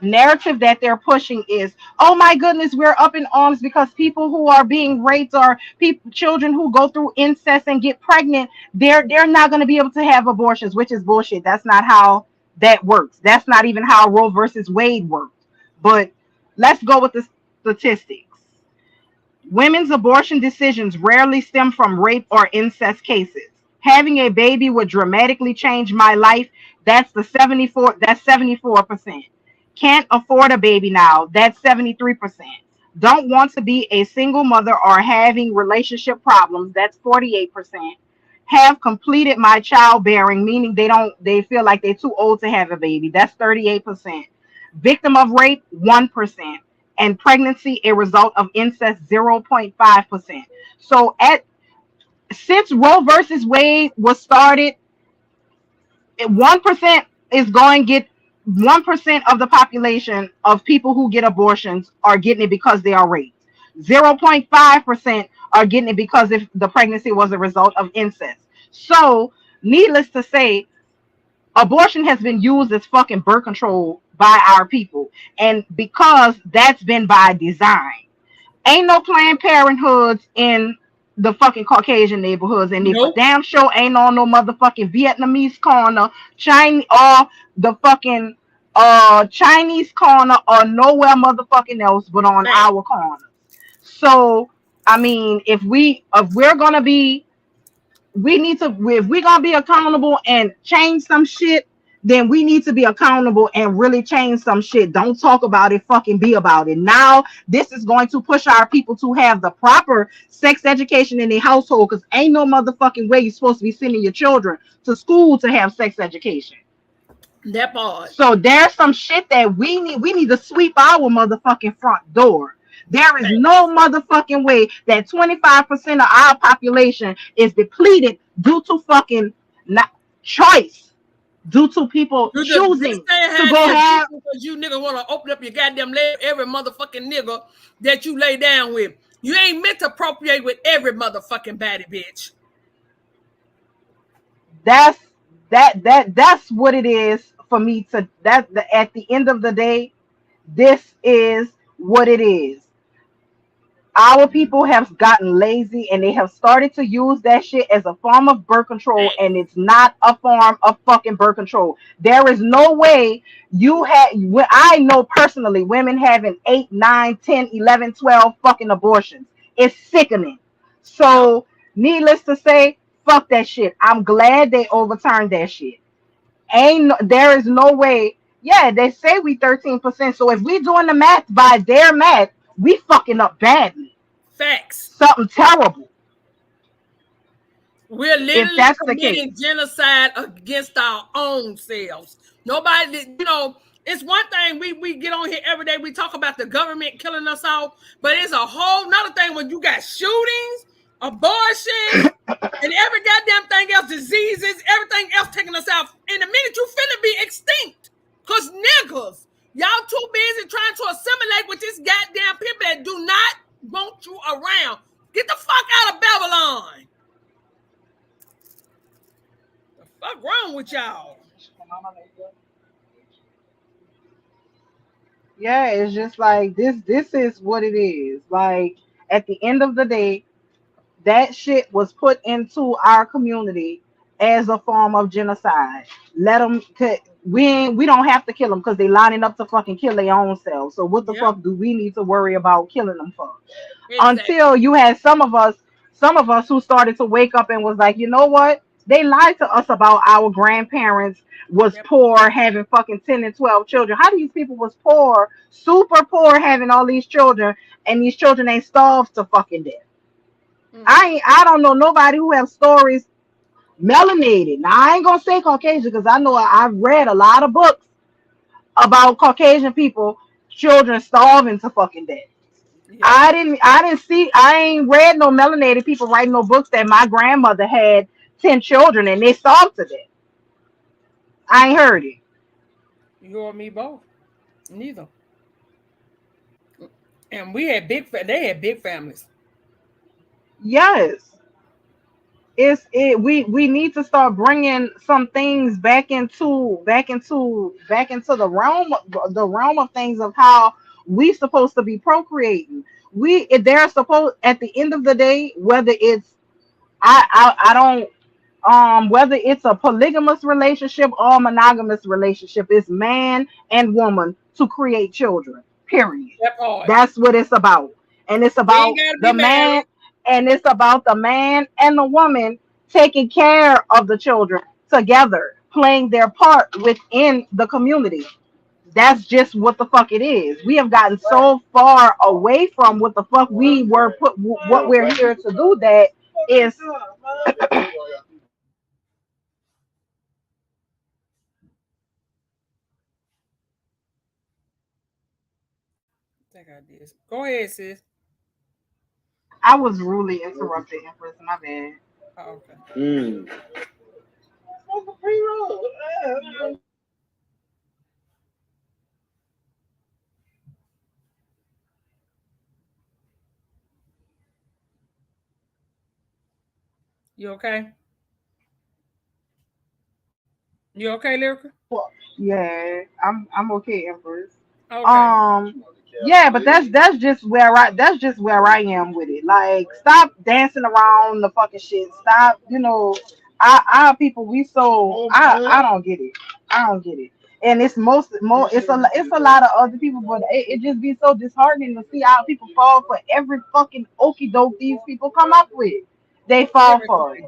narrative that they're pushing is, oh my goodness, we're up in arms because people who are being raped or people children who go through incest and get pregnant, they're not going to be able to have abortions, which is bullshit. That's not how that works. That's not even how Roe versus Wade worked. But let's go with the statistics. Women's abortion decisions rarely stem from rape or incest cases. Having a baby would dramatically change my life. That's the 74. That's 74%. Can't afford a baby now. That's 73%. Don't want to be a single mother or having relationship problems. That's 48%. Have completed my childbearing, meaning they feel like they're too old to have a baby. That's 38%. Victim of rape, 1%, and pregnancy a result of incest, 0.5%. So at since Roe versus Wade was started, 1% is going to get 1% of the population of people who get abortions are getting it because they are raped. 0.5% are getting it because if the pregnancy was a result of incest. So, needless to say, abortion has been used as fucking birth control by our people, and because that's been by design. Ain't no Planned Parenthoods in the fucking Caucasian neighborhoods, and they for Nope. damn sure ain't on no motherfucking Vietnamese corner, Chinese, or the fucking Chinese corner, or nowhere motherfucking else but on Right. our corner. So I mean, if we're gonna be, we need to, if we're gonna be accountable and change some shit, then we need to be accountable and really change some shit. Don't talk about it, fucking be about it. Now this is going to push our people to have the proper sex education in their household, because ain't no motherfucking way you're supposed to be sending your children to school to have sex education. That part. So there's some shit that we need to sweep our motherfucking front door. There is no motherfucking way that 25% of our population is depleted due to fucking not choice, due to people You just choosing stay to ahead go here have. because you niggas want to open up your goddamn leg every motherfucking nigga that you lay down with. You ain't meant to appropriate with every motherfucking body, bitch. That's that's what it is for me to at the end of the day, this is what it is. Our people have gotten lazy and they have started to use that shit as a form of birth control, and it's not a form of fucking birth control. There is no way you have, I know personally women having 8, 9, 10, 11, 12 fucking abortions. It's sickening. So needless to say, fuck that shit. I'm glad they overturned that shit. There is no way. Yeah, they say we 13%. So if we doing the math by their math, we fucking up badly. Facts. Something terrible. We're If literally that's the case. committing genocide against our own selves. Nobody, it's one thing we get on here every day. We talk about the government killing us off, but it's a whole nother thing when you got shootings, abortions, and every goddamn thing else, diseases, everything else taking us out. In a minute, you finna be extinct. Cause niggas, y'all too busy trying to assimilate with this goddamn people that do not want you around. Get the fuck out of Babylon. The fuck wrong with y'all? Yeah, it's just like this is what it is. Like at the end of the day, that shit was put into our community as a form of genocide. Let them, we don't have to kill them because they lining up to fucking kill their own selves. So what the fuck do we need to worry about killing them for? Exactly. Until you had some of us who started to wake up and was like, you know what? They lied to us about our grandparents was poor, having fucking 10 and 12 children. How these people was poor, super poor, having all these children, and these children ain't starved to fucking death. I don't know nobody who have stories melanated. Now I ain't gonna say Caucasian because I know I've read a lot of books about Caucasian people, children starving to fucking death. Yep. I ain't read no melanated people writing no books that my grandmother had 10 children and they starved to death. I ain't heard it. You or me both. Neither. And we had they had big families. Yes. We need to start bringing some things back into the realm of things of how we supposed to be procreating. They're supposed at the end of the day, whether it's I don't whether it's a polygamous relationship or a monogamous relationship, it's man and woman to create children, period. That part. That's what it's about. And it's We ain't about gotta be the man, married. and it's about the man and the woman taking care of the children together, playing their part within the community. That's just what the fuck it is. We have gotten so far away from what the fuck we were put, what we're here to do, that is I think I did. Go ahead, sis. I was rudely interrupted, Empress. My bad. Oh, okay. You okay? You okay, Lyrica? Yeah, I'm okay, Empress. Okay. Um, yeah, but that's just where I am with it. Like, stop dancing around the fucking shit. Stop, our people. I don't get it. I don't get it. And it's it's a lot of other people, but it just be so disheartening to see how people fall for every fucking okie doke these people come up with. They fall for it.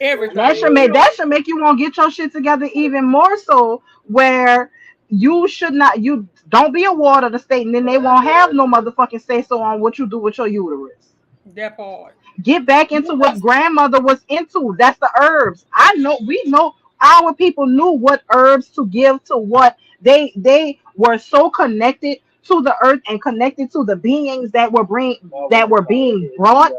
Everything. That Everything. should make you want to get your shit together even more so, where you should not you don't be a ward of the state, and then they won't have no motherfucking say so on what you do with your uterus. That part. Get back into what grandmother was into. That's the herbs. We know our people knew what herbs to give to what they were so connected to the earth and connected to the beings that were being brought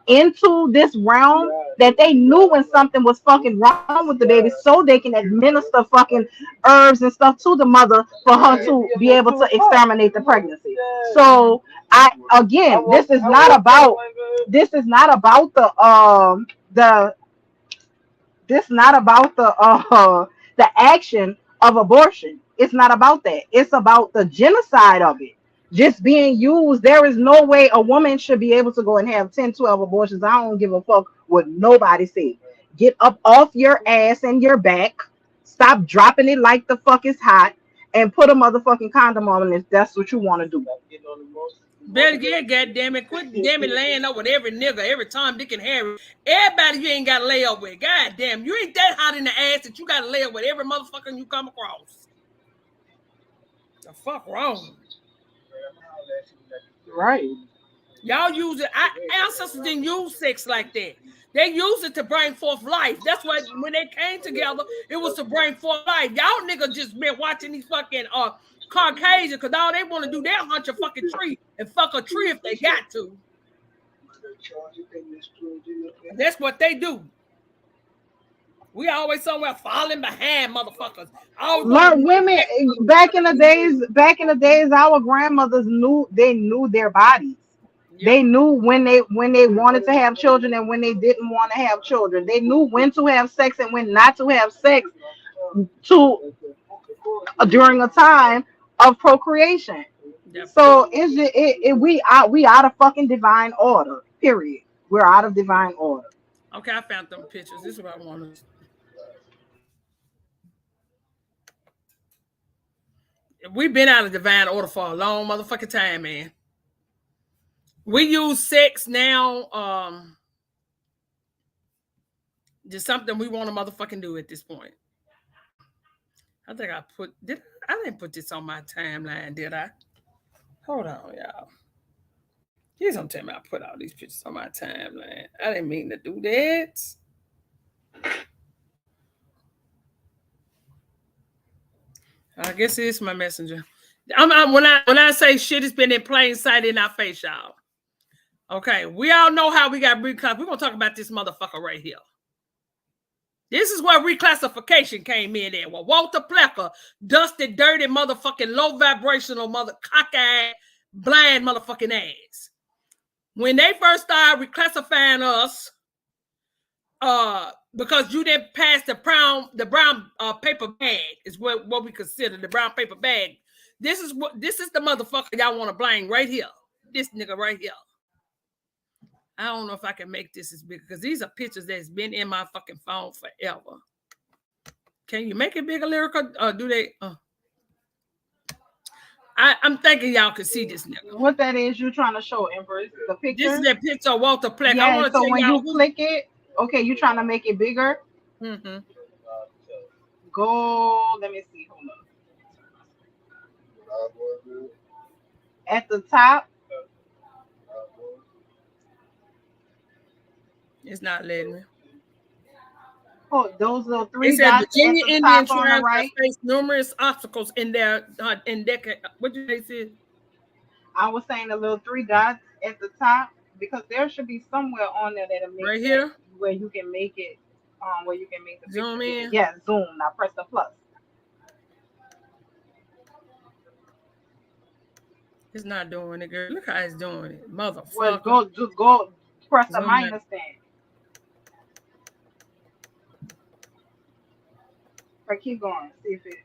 into this realm, that they knew when something was fucking wrong with the baby, so they can administer fucking herbs and stuff to the mother for her to be able to exterminate the pregnancy. So I again, this is not about the this not about the action of abortion. It's not about that. It's about the genocide of it just being used. There is no way a woman should be able to go and have 10, 12 abortions. I don't give a fuck what nobody says. Get up off your ass and your back. Stop dropping it like the fuck is hot, and put a motherfucking condom on if that's what you want to do. Better get, goddamn it, quit damn it laying up with every nigga every time Dick and Harry. Everybody you ain't got to lay up with. Goddamn, you ain't that hot in the ass that you got to lay up with every motherfucker you come across. The fuck wrong? Right. Y'all use it. Our ancestors didn't use sex like that. They used it to bring forth life. That's why when they came together, it was to bring forth life. Y'all niggas just been watching these fucking Caucasian, because all they want to do, they'll hunt a fucking tree and fuck a tree if they got to. That's what they do. We always somewhere falling behind motherfuckers. Learn women back in the days, our grandmothers knew their bodies. Yep. They knew when they wanted to have children and when they didn't want to have children. They knew when to have sex and when not to have sex to during a time of procreation. Yep. So it's just, we out of fucking divine order. Period. We're out of divine order. Okay, I found them pictures. This is what I want to. We've been out of divine order for a long motherfucking time, man. We use sex now, just something we want to motherfucking do at this point. I think I didn't put this on my timeline, did I? Hold on, y'all. Please don't tell me I put all these pictures on my timeline. I didn't mean to do that. I guess it is my messenger. When I say shit has been in plain sight in our face, y'all. Okay, we all know how we got reclassified. We're gonna talk about this motherfucker right here. This is where reclassification came in there. Well, Walter Plecker, dusty, dirty, motherfucking low vibrational mother cockeyed, blind motherfucking ass. When they first started reclassifying us, because you didn't pass the brown paper bag is what we consider the brown paper bag. This is the motherfucker y'all want to blame right here. This nigga right here. I don't know if I can make this as big because these are pictures that's been in my fucking phone forever. Can you make it bigger, Lyrical? Or do they? I'm thinking y'all can see this nigga. What that is you trying to show, Empress? The picture? This is that picture of Walter Plecker. Yeah, so when you click it, okay, you trying to make it bigger? Mm-hmm. Go, let me see. Hold on. At the top. It's not letting me. Oh, those little three it said dots Virginia at the Indian top on the tribes right. face numerous obstacles in their what did they say? I was saying the little three dots at the top because there should be somewhere on there that'll make right here where you can make it where you can make the zoom picture. in. Yeah, zoom. Now press the plus. It's not doing it, girl. Look how it's doing it, motherfucker. Well, go press the minus thing. Or keep going. See if it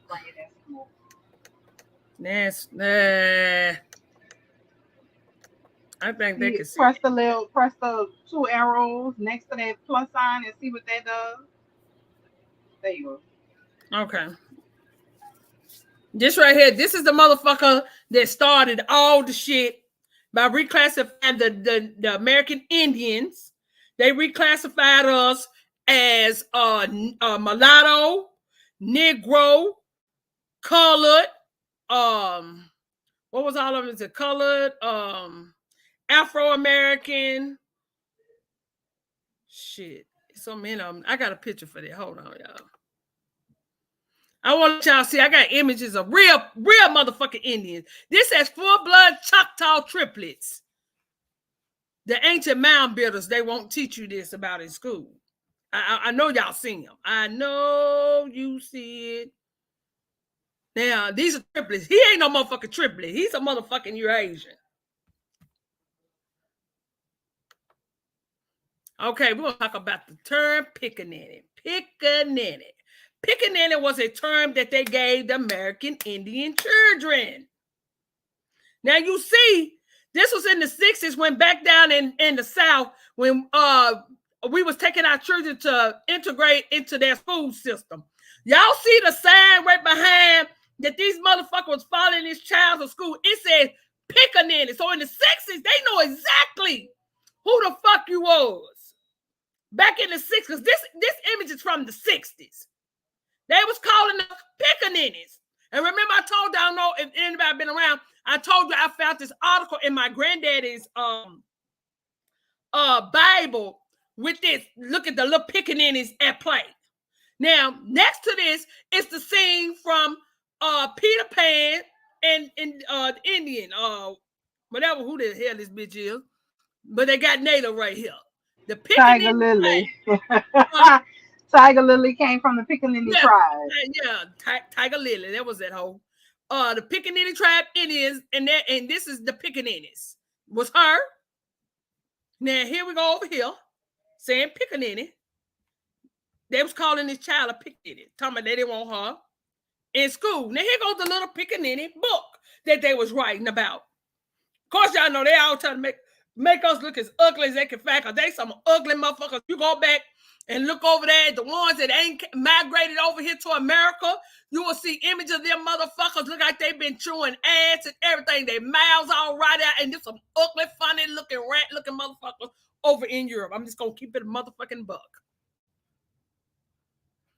bring it in small. I think they can see. Press the two arrows next to that plus sign and see what that does. There you go. Okay. This right here, this is the motherfucker that started all the shit by reclassifying the American Indians. They reclassified us as mulatto, Negro, colored, what was all of it? It's a colored, Afro-American. Shit. So many of them. I got a picture for that. Hold on, y'all. I want y'all to see. I got images of real motherfucking Indians. This has full-blood Choctaw triplets. The ancient mound builders, they won't teach you this about in school. I know y'all seen them. I know you see it. Now, these are triplets. He ain't no motherfucking triplet. He's a motherfucking Eurasian. Okay, we're going to talk about the term pickaninny. Pickaninny was a term that they gave the American Indian children. Now, you see, this was in the 60s when back down in the South, when we was taking our children to integrate into their school system. Y'all see the sign right behind that these motherfuckers was following these child to school. It says pickaninny. So in the 60s, they know exactly who the fuck you was. Back in the 60s, this image is from the 60s. They was calling them pickaninnies. And remember, I told y'all, know if anybody been around, I told you I found this article in my granddaddy's Bible with this. Look at the little pickaninnies at play. Now, next to this is the scene from Peter Pan and the Indian, whatever who the hell this bitch is. But they got Nato right here. The Tiger Lily. Tiger Lily came from the Pickaninny tribe. Yeah, Tiger Lily. That was that whole. The Pickaninny tribe Indians, and this is the Pickaninnies. Was her. Now here we go over here, saying Pickaninny. They was calling this child a Pickaninny, talking about they didn't want her in school. Now here goes the little Pickaninny book that they was writing about. Of course, y'all know they all trying to make us look as ugly as they can find, because they some ugly motherfuckers. You go back and look over there at the ones that ain't migrated over here to America, you will see images of them motherfuckers look like they've been chewing ass and everything. Their mouths all right out, and just some ugly, funny looking, rat looking motherfuckers over in Europe. I'm just gonna keep it a motherfucking buck.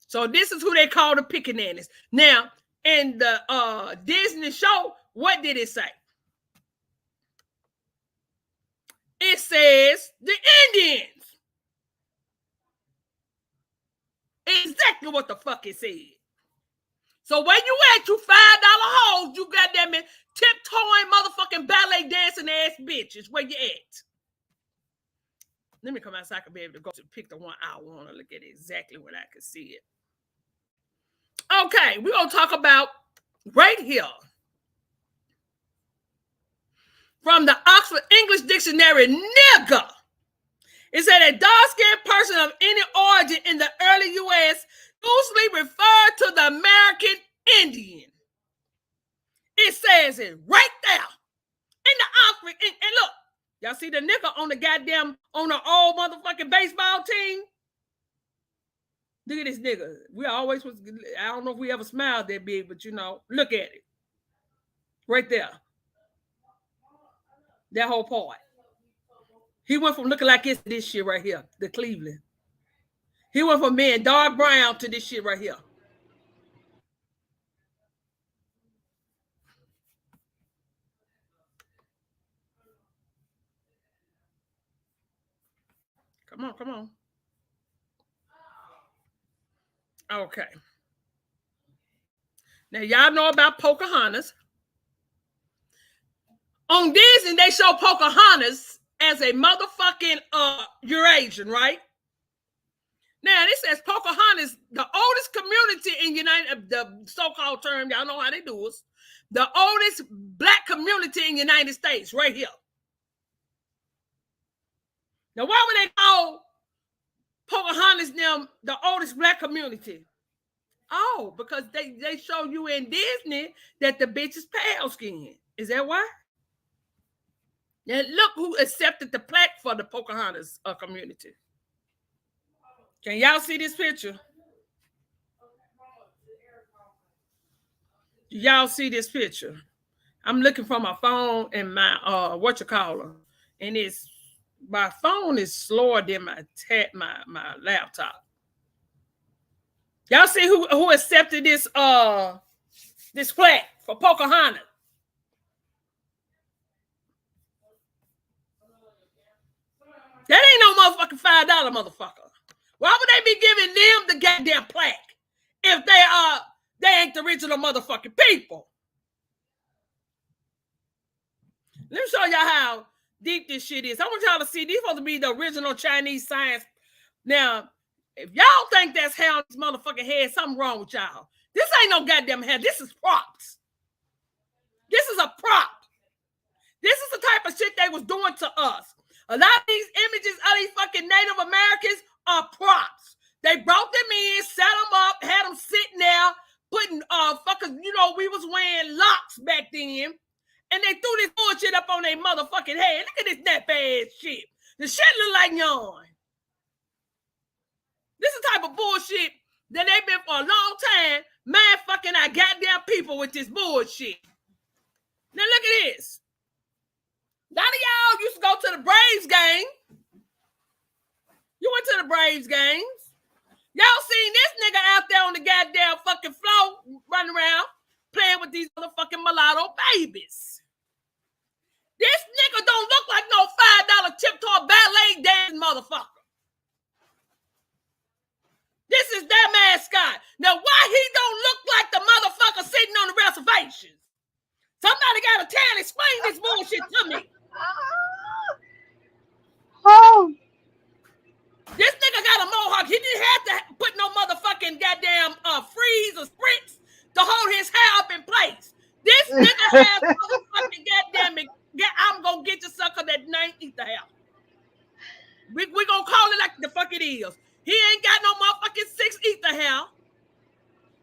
So this is who they call the Pickaninnies. Now, in the Disney show, what did it say? It says the Indians. exactly what the fuck it said. So where you at, you $5 hoes, you goddamn it, tiptoeing motherfucking ballet dancing ass bitches, where you at? Let me come out so I can be able to go to pick the one I want to look at exactly what I can see it. Okay, we're going to talk about right here. From the Oxford English Dictionary, nigger. It said a dark-skinned person of any origin in the early U.S. usually referred to the American Indian. It says it right there in the Oxford. And look, y'all see the nigger on the goddamn, on the old motherfucking baseball team? Look at this nigga. We always was, I don't know if we ever smiled that big, but you know, look at it. Right there. That whole part. He went from looking like this shit right here, the Cleveland. He went from being dark brown to this shit right here. Come on, come on. Okay. Now, y'all know about Pocahontas. On Disney, they show Pocahontas as a motherfucking Eurasian, right? Now, this says Pocahontas, the oldest community in United, the so-called term, y'all know how they do it, the oldest black community in the United States, right here. Now, why would they call Pocahontas them the oldest black community? Oh, because they show you in Disney that the bitch is pale skin. Is that why? Now look who accepted the plaque for the Pocahontas community. Can y'all see this picture? Y'all see this picture? I'm looking for my phone and my and it's my phone is slower than my laptop. Y'all see who accepted this this plaque for Pocahontas? That ain't no motherfucking $5 motherfucker. Why would they be giving them the goddamn plaque if they ain't the original motherfucking people? Let me show y'all how deep this shit is. I want y'all to see these supposed to be the original Chinese science. Now, if y'all think that's how this motherfucking head, something wrong with y'all. This ain't no goddamn hair. This is props. This is a prop. This is the type of shit they was doing to us. A lot of these images of these fucking Native Americans are props. They brought them in, set them up, had them sitting there, putting fuckers, you know, we was wearing locks back then, and they threw this bullshit up on their motherfucking head. Look at this nappy ass shit. The shit look like yarn. This is the type of bullshit that they've been for a long time, man fucking our goddamn people with this bullshit. Now look at this. A lot of y'all used to go to the Braves game. You went to the Braves games. Y'all seen this nigga out there on the goddamn fucking floor running around playing with these motherfucking mulatto babies. This nigga don't look like no $5 tiptoe ballet dancing motherfucker. This is their mascot. Now, why he don't look like the motherfucker sitting on the reservations? Somebody gotta explain this bullshit to me. Oh. This nigga got a mohawk. He didn't have to put no motherfucking goddamn freeze or spritz to hold his hair up in place. This nigga has motherfucking goddamn it. I'm gonna get you sucker that name eat the hair. We gonna call it like the fuck it is. He ain't got no motherfucking 6 ether hair.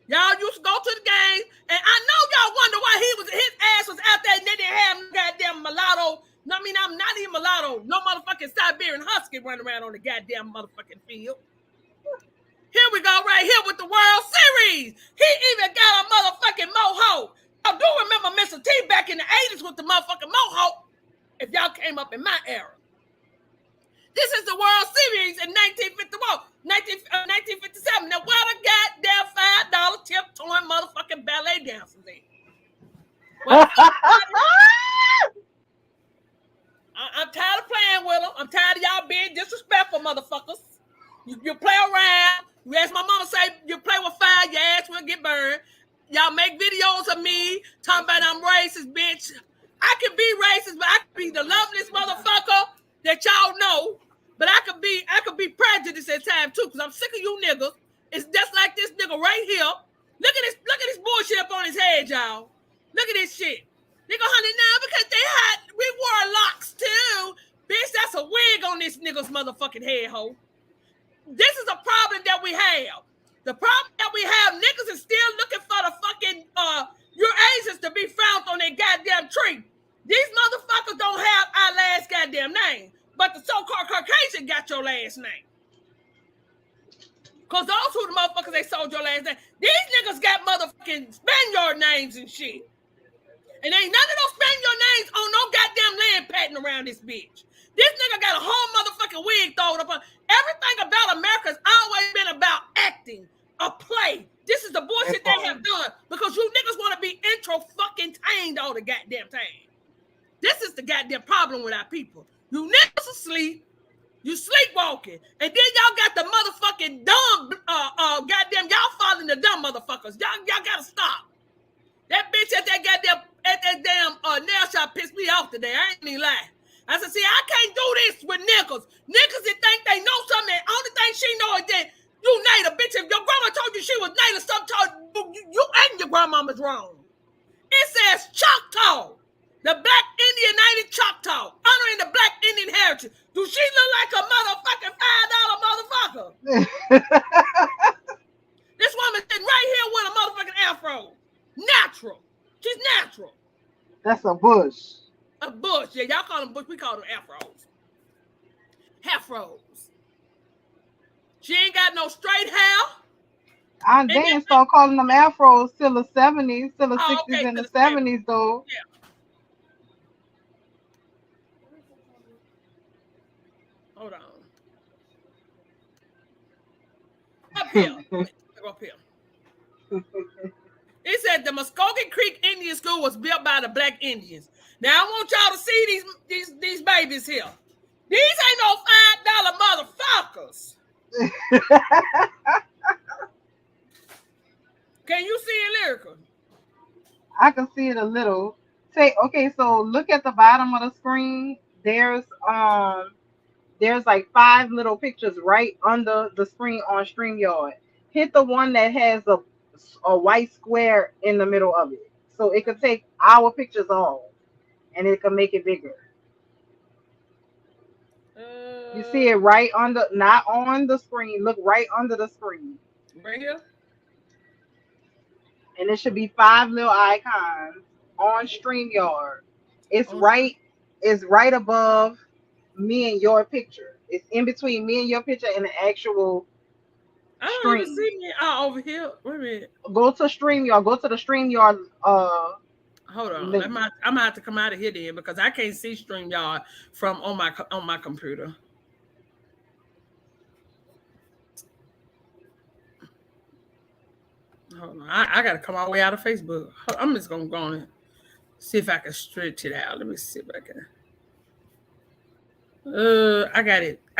Y'all used to go to the game, and I know y'all wonder why his ass was out there and they didn't have no goddamn mulatto. I mean, I'm not even mulatto. No motherfucking Siberian husky running around on the goddamn motherfucking field. Here we go right here with the World Series. He even got a motherfucking mohawk. I do remember Mr. T back in the 80s with the motherfucking mohawk. If y'all came up in my era. This is the World Series in 1957. Now, where the goddamn $5 tiptoeing motherfucking ballet dancers in? I'm tired of playing with them. I'm tired of y'all being disrespectful, motherfuckers. You play around, As my mama say, you play with fire, your ass will get burned. Y'all make videos of me talking about I'm racist, bitch. I can be racist, but I can be the loveliest motherfucker that y'all know. But I could be prejudiced at times too, because I'm sick of you niggas. It's just like this nigga right here. Look at this bullshit up on his head, y'all. Look at this shit. Nigga, honey, now because we wore locks too. Bitch, that's a wig on this nigga's motherfucking head, ho. This is a problem that we have. The problem that we have, niggas is still looking for the fucking your Asians to be found on their goddamn tree. These motherfuckers don't have our last goddamn name, but the so-called Caucasian got your last name. Cause those who the motherfuckers they sold your last name. These niggas got motherfucking Spaniard names and shit. And ain't none of those Spaniard names on no goddamn land patent around this bitch. This nigga got a whole motherfucking wig thrown up on. Everything about America's always been about acting, a play. This is the bullshit they have done because you niggas want to be intro-fucking-tained all the goddamn time. This is the goddamn problem with our people. You niggas asleep. You sleepwalking. And then y'all got the motherfucking dumb, goddamn, y'all following the dumb motherfuckers. Y'all gotta stop. That bitch at that damn nail shop pissed me off today. I ain't even lying. I said, see, I can't do this with niggas. Niggas that think they know something. The only thing she know is that you native, bitch. If your grandma told you she was native, you and your grandmama's wrong. It says Choctaw. The Black Indian Native Choctaw. Honoring the Black Indian heritage. Do she look like a motherfucking $5 motherfucker? This woman sitting right here with a motherfucking afro. Natural. She's natural. That's a bush. A bush. Yeah, y'all call them bush. We call them afros. Afros. She ain't got no straight hair. They didn't start calling them afros till the 70s, till the 60s and the 70s, though. Yeah. Hold on. Up here. Up here. It said the Muskogee Creek Indian School was built by the Black Indians. Now I want y'all to see these babies here. These ain't no $5 motherfuckers. Can you see it, Lyrical? I can see it a little. Okay, so look at the bottom of the screen. There's like 5 little pictures right under the screen on StreamYard. Hit the one that has a white square in the middle of it. So it could take our pictures off and it can make it bigger. You see it right under, not on the screen. Look right under the screen. Right here? And it should be 5 little icons on StreamYard. It's right above me and your picture. It's in between me and your picture and the actual I don't even see me over here. Wait a minute. Go to StreamYard. Go to the StreamYard. Hold on. I'm gonna have to come out of here then because I can't see StreamYard from on my computer. Hold on. I gotta come all the way out of Facebook. I'm just gonna go on and see if I can stretch it out. Let me see if I can. I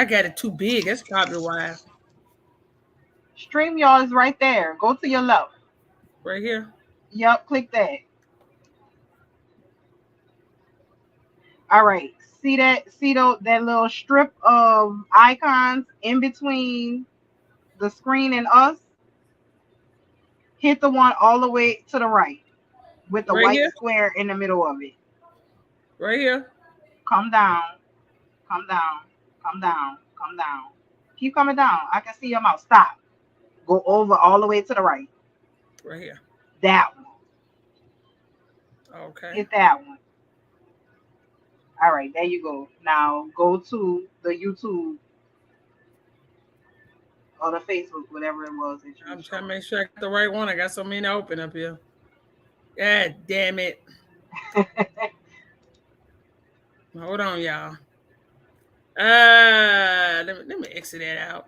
got it too big. That's probably why. StreamYard is right there. Go to your left. Right here? Yep, click that. All right. See that little strip of icons in between the screen and us? Hit the one all the way to the right with the white square in the middle of it. Right here? Come down. Come down. Come down. Come down. Keep coming down. I can see your mouth. Stop. Go over all the way to the right. Right here. That one. Okay. Hit that one. All right, there you go. Now go to the YouTube or the Facebook, whatever it was. I'm trying to make sure I got the right one. I got so many open up here. God damn it. Hold on, y'all. Let me exit that out.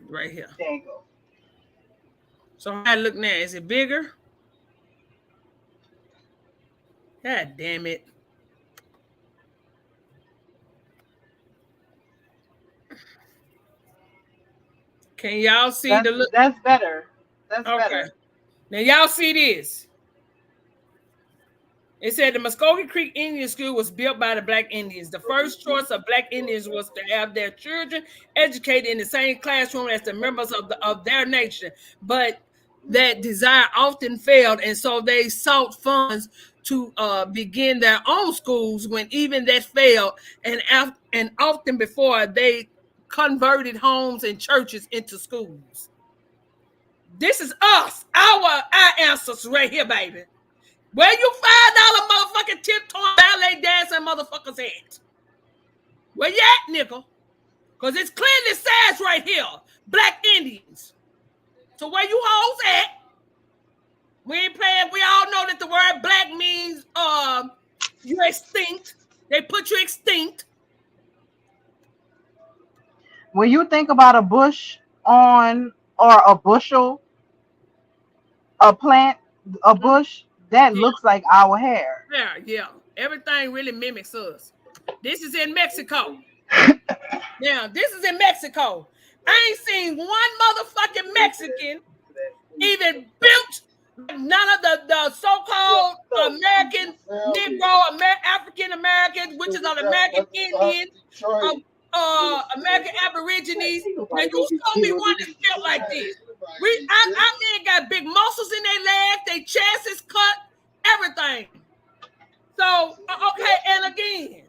Right here. There you go. So how I look now? Is it bigger? God damn it. Can y'all see the look? That's better. That's Okay. better. Now y'all see this. It said the Muskogee Creek Indian School was built by the Black Indians. The first choice of Black Indians was to have their children educated in the same classroom as the members of their nation, but that desire often failed, and so they sought funds to begin their own schools. When even that failed, and often before they converted homes and churches into schools. This is us, our ancestors right here, baby. Where you $5 motherfucking tiptoe ballet dancing motherfuckers at? Where you at, nigga? Because it's clearly says right here, Black Indians. So where you hoes at? We ain't playing. We all know that the word black means you extinct. They put you extinct. When you think about a bush on or a bushel, a plant, a bush, that looks like our hair. Yeah. Everything really mimics us. This is in Mexico. Now, this is in Mexico. I ain't seen one motherfucking Mexican even built none of the so-called American Negro, African Americans, which is an American Indian, American Aborigines. Now you show me one that's built like this. Our men got big muscles in their legs, their chest is cut, everything. So okay, and again,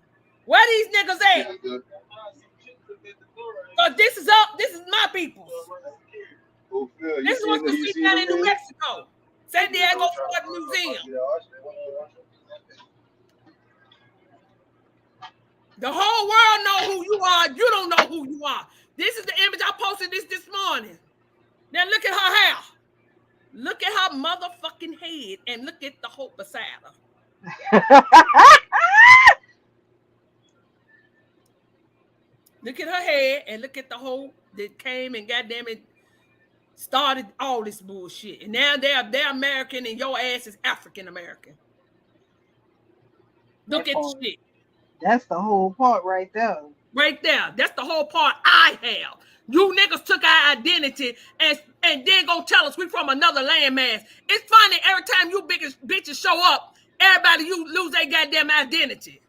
where these niggas at? This is my people. This is what you see down in New Mexico. San Diego Fort Museum. The whole world know who you are. You don't know who you are. This is the image I posted this morning. Now look at her hair. Look at her motherfucking head and look at the hope beside her. Look at her head and look at the hope that came and goddamn it started all this bullshit. And now they're American and your ass is African American. Look at the shit. That's the whole part right there. Right there. That's the whole part I have. You niggas took our identity and then go tell us we from another landmass. It's funny every time you bitches show up, everybody you lose their goddamn identity.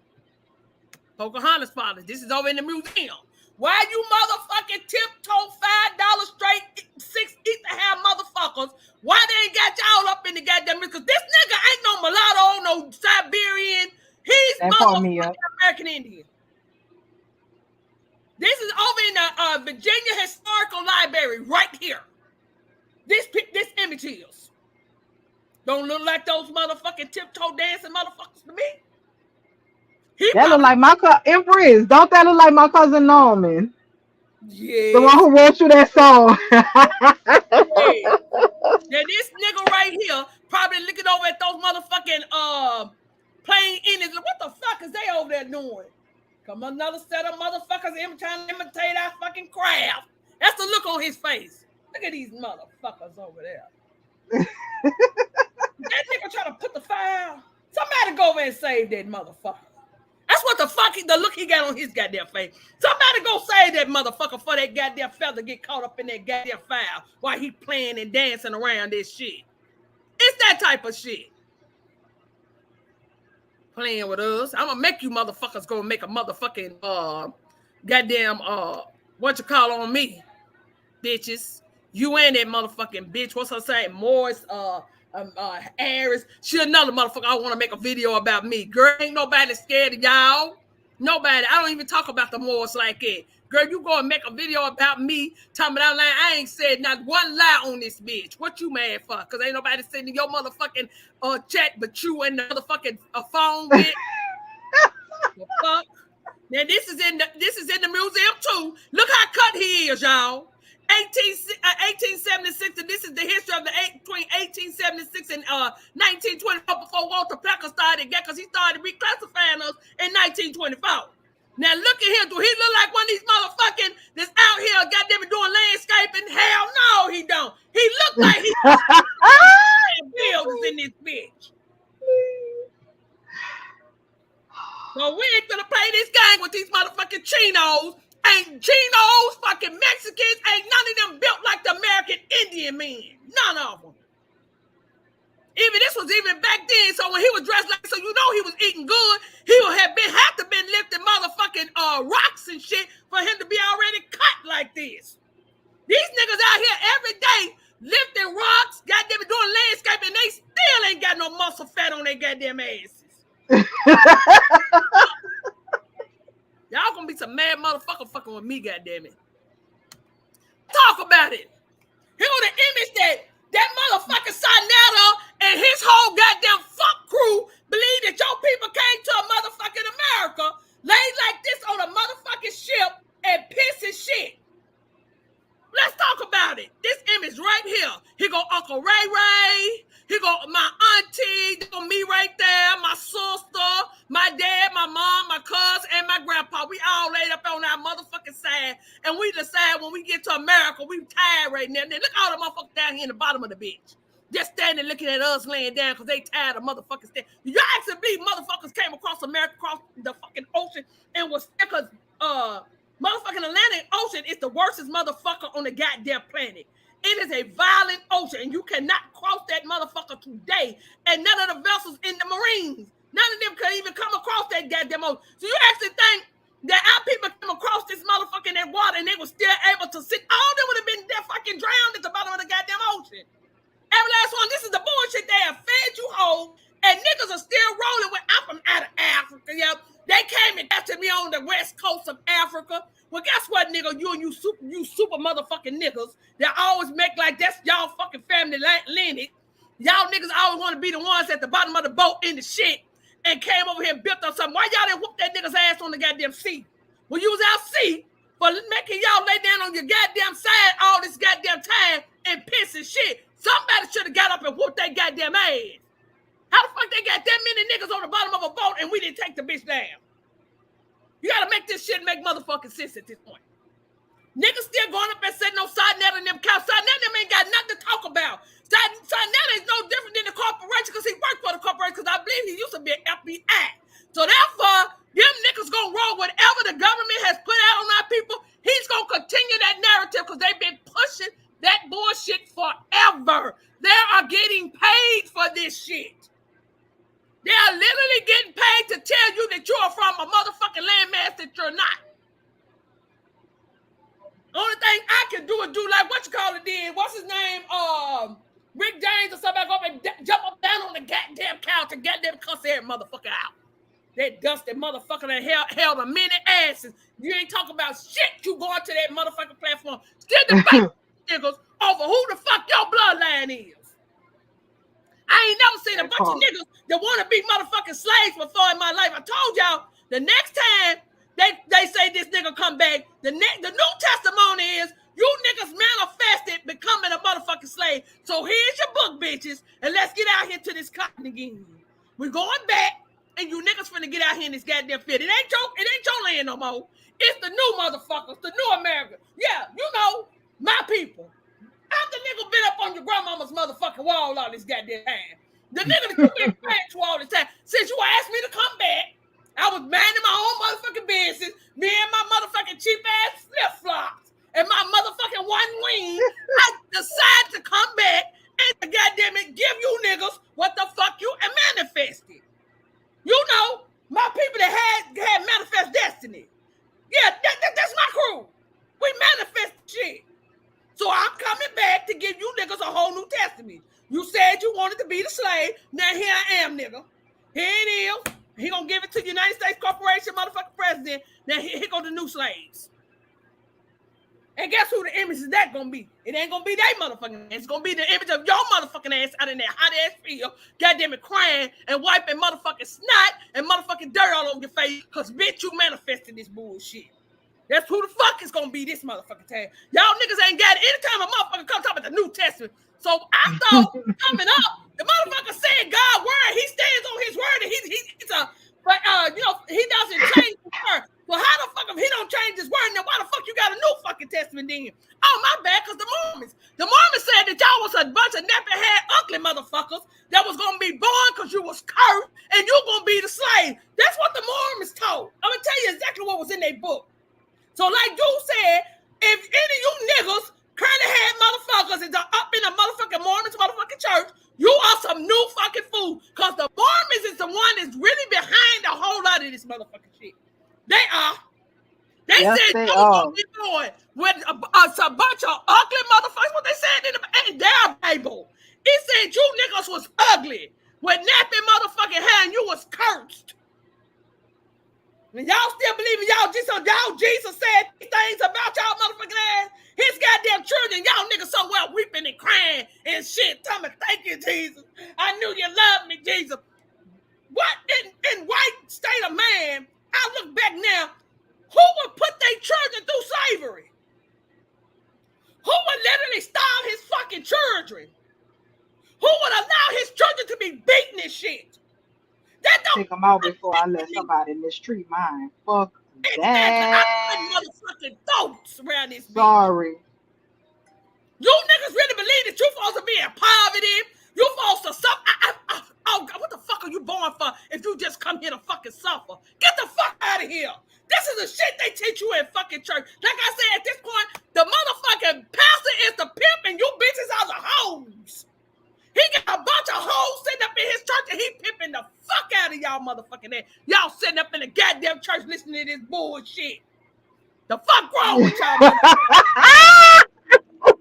Pocahontas father, this is over in the museum. Why you motherfucking tiptoe $5 straight 6 eat the hair motherfuckers? Why they ain't got y'all up in the goddamn? Because this nigga ain't no mulatto, no Siberian. He's motherfucking American Indian. This is over in the Virginia Historical Library right here. This image is. Don't look like those motherfucking tiptoe dancing motherfuckers to me. That look like my Empress. Don't that look like my cousin Norman? Yeah. The one who wrote you that song. Yeah. Now this nigga right here probably looking over at those motherfucking plain Indians. What the fuck is they over there doing? Come another set of motherfuckers trying to imitate our fucking craft. That's the look on his face. Look at these motherfuckers over there. That nigga trying to put the file. Somebody go over and save that motherfucker. That's what the fuck the look he got on his goddamn face. Somebody go save that motherfucker for that goddamn fella get caught up in that goddamn file while he playing and dancing around this shit. It's that type of shit. Playing with us. I'm gonna make you motherfuckers go make a motherfucking goddamn what you call on me, bitches. You and that motherfucking bitch. What's her name? Morris Harris. She another motherfucker. I want to make a video about me. Girl, ain't nobody scared of y'all. Nobody. I don't even talk about the Morris like that. Girl, you go and make a video about me. Tell me that line. I ain't said not one lie on this bitch. What you mad for? Because ain't nobody sitting in your motherfucking chat but you and the motherfucking phone bitch. The fuck? Now this is in the museum too. Look how cut he is, y'all. 1876, and this is the history of between 1876 and 1924 before Walter Packer started again, because he started reclassifying us in 1924. Now look at him. Do he look like one of these motherfucking that's out here goddamn doing landscaping? Hell no, he don't. He look like he's buildings in this bitch. So we ain't gonna play this game with these motherfucking chinos ain't Chinos, fucking Mexicans, ain't none of them built like the American Indian men. None of them. Even this was even back then. So when he was dressed like, so you know he was eating good. He would have to been lifting motherfucking rocks and shit for him to be already cut like this. These niggas out here every day lifting rocks, goddamn doing landscaping, they still ain't got no muscle fat on their goddamn asses. Y'all gonna be some mad motherfucker fucking with me, goddamn it. Talk about it. Here on the image that motherfucking Sarnetta and his whole goddamn fuck crew believe that your people came to a motherfucking America, laid like this on a motherfucking ship and piss and shit. Let's talk about it. This image right here. Here go Uncle Ray Ray. Here go my auntie. There go me right there. My sister, my dad, my mom, my cousin, and my grandpa. We all laid up on our motherfucking side. And we decide when we get to America, we tired right now. And then look at all the motherfuckers down here in the bottom of the bitch. Just standing looking at us laying down because they tired of motherfuckers standing. You actually believe motherfuckers came across America, across the fucking ocean, and was because motherfucking Atlantic Ocean is the worstest motherfucker on the goddamn planet. It is a violent ocean, and you cannot cross that motherfucker today. And none of the vessels in the Marines, none of them could even come across that goddamn ocean. So you actually think that our people came across this motherfucking that water and they were still able to sit? All of them would have been there fucking drowned at the bottom of the goddamn ocean. Every last one. This is the bullshit they have fed you whole, and niggas are still rolling with. I'm from out of Africa, yo. They came and captured me on the west coast of Africa. Well, guess what, nigga? You super motherfucking niggas that always make like that's y'all fucking family lineage. Y'all niggas always want to be the ones at the bottom of the boat in the shit and came over here and built up something. Why y'all didn't whoop that nigga's ass on the goddamn sea? Well, you was out sea for making y'all lay down on your goddamn side all this goddamn time and piss and shit. Somebody should have got up and whooped that goddamn ass. How the fuck they got that many niggas on the bottom of a boat and we didn't take the bitch down? You gotta make this shit make motherfucking sense at this point. Niggas still going up and sitting on Sarnetta and them cows. Sarnetta them ain't got nothing to talk about. Sarnetta is no different than the corporation because he worked for the corporation because I believe he used to be an FBI. So therefore, them niggas gonna roll whatever the government has put out on our people. He's gonna continue that narrative because they've been pushing that bullshit forever. They are getting paid for this shit. They are literally getting paid to tell you that you are from a motherfucking landmass that you're not. Only thing I can do is do like what you call it did. What's his name? Rick James or somebody go up and jump up down on the goddamn couch and goddamn cuss every motherfucker out. That dusty motherfucker that held a many asses. You ain't talking about shit. You going to that motherfucking platform. Still debate niggas over who the fuck your bloodline is. I ain't never seen a bunch of niggas that want to be motherfucking slaves before in my life. I told y'all the next time they say this nigga come back, the new testimony is you niggas manifested becoming a motherfucking slave. So here's your book, bitches, and let's get out here to this cotton again. We're going back, and you niggas finna get out here in this goddamn field. It ain't your land no more. It's the new motherfuckers, the new America. Yeah, you know, my people. I'm the nigga been up on your grandmama's motherfucking wall all this goddamn time. The nigga that you been paying to all this time. Since you asked me to come back, I was minding my own motherfucking business. Me and my motherfucking cheap ass flip-flops and my motherfucking one wing. I decided to come back and goddamn it, give you niggas what the fuck you manifested. You know, my people that had manifest destiny. Yeah, that's my crew. We manifest shit. So I'm coming back to give you niggas a whole new testament. You said you wanted to be the slave. Now here I am, nigga. Here it is. He gonna give it to the United States Corporation, motherfucking president. Now here go the new slaves. And guess who the image is that gonna be? It ain't gonna be that motherfucking ass. It's gonna be the image of your motherfucking ass out in that hot ass field, goddamn it, crying and wiping motherfucking snot and motherfucking dirt all over your face. Cause bitch, you manifested this bullshit. That's who the fuck is gonna be this motherfucking time. Y'all niggas ain't got it. Anytime a motherfucker come talk about the New Testament. So I thought coming up, the motherfucker said God's word. He stands on his word, and he's a, but you know, he doesn't change his word. Well, how the fuck if he don't change his word? Then why the fuck you got a new fucking testament then? Oh my bad, cause the Mormons said that y'all was a bunch of nappy-head ugly motherfuckers that was gonna be born cause you was cursed and you gonna be the slave. That's what the Mormons told. I'm gonna tell you exactly what was in their book. So like you said, if any of you niggas currently had motherfuckers and up in the motherfucking Mormons motherfucking church, you are some new fucking fool. Because the Mormons is the one that's really behind a whole lot of this motherfucking shit. They are. They said they you was are. gonna be born with a bunch of ugly motherfuckers. What they said in their Bible. It said you niggas was ugly with nappy motherfucking hair and you was cursed. And y'all still believe in y'all Jesus said these things about y'all motherfucking ass. His goddamn children, y'all niggas somewhere weeping and crying and shit. Tell me, thank you, Jesus. I knew you loved me, Jesus. What in white state of man, I look back now, who would put their children through slavery? Who would literally starve his fucking children? Who would allow his children to be beaten and shit? That don't Take them out before I let somebody mistreat mine. Fuck exactly. I put that. motherfucking thoughts around this bitch. Sorry. You niggas really believe that you supposed to be in poverty? You supposed to suffer? Oh God, what the fuck are you born for if you just come here to fucking suffer? Get the fuck out of here. This is the shit they teach you in fucking church. Like I said, at this point, the motherfucking pastor is the pimp and you bitches are the hoes. He got a bunch of hoes sitting up in his church and he pimping the fuck out of y'all motherfucking ass. Y'all sitting up in the goddamn church listening to this bullshit. The fuck wrong with y'all motherfuckers?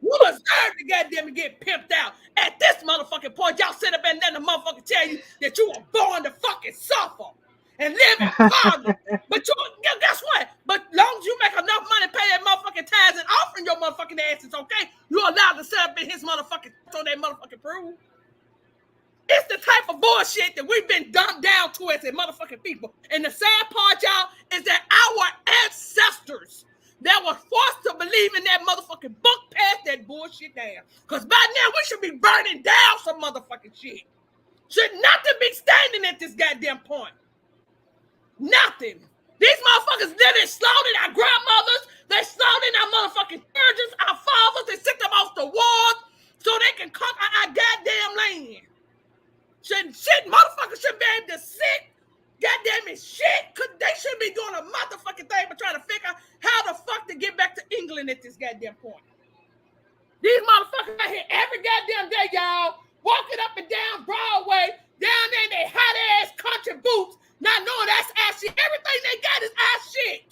You deserve to goddamn get pimped out. At this motherfucking point, y'all sit up and let the motherfucker tell you that you were born to fucking suffer and live in poverty. But guess what? But long as you make enough money to pay that motherfucking tithes and offering your motherfucking asses, okay? You're allowed to sit up in his motherfucking on that motherfucking prove. It's the type of bullshit that we've been dumped down to as a motherfucking people. And the sad part, y'all, is that our ancestors that were forced to believe in that motherfucking book passed that bullshit down. Because by now we should be burning down some motherfucking shit. Should nothing be standing at this goddamn point. Nothing. These motherfuckers literally slaughtered our grandmothers. They slaughtered our motherfucking children, our fathers. They sent them off the wars so they can conquer our goddamn land. Motherfuckers shouldn't be able to sit. Goddamn it, shit. They should be doing a motherfucking thing but trying to figure out how the fuck to get back to England at this goddamn point. These motherfuckers out here every goddamn day, y'all, walking up and down Broadway, down there in their hot ass country boots, not knowing that's our shit. Everything they got is our shit.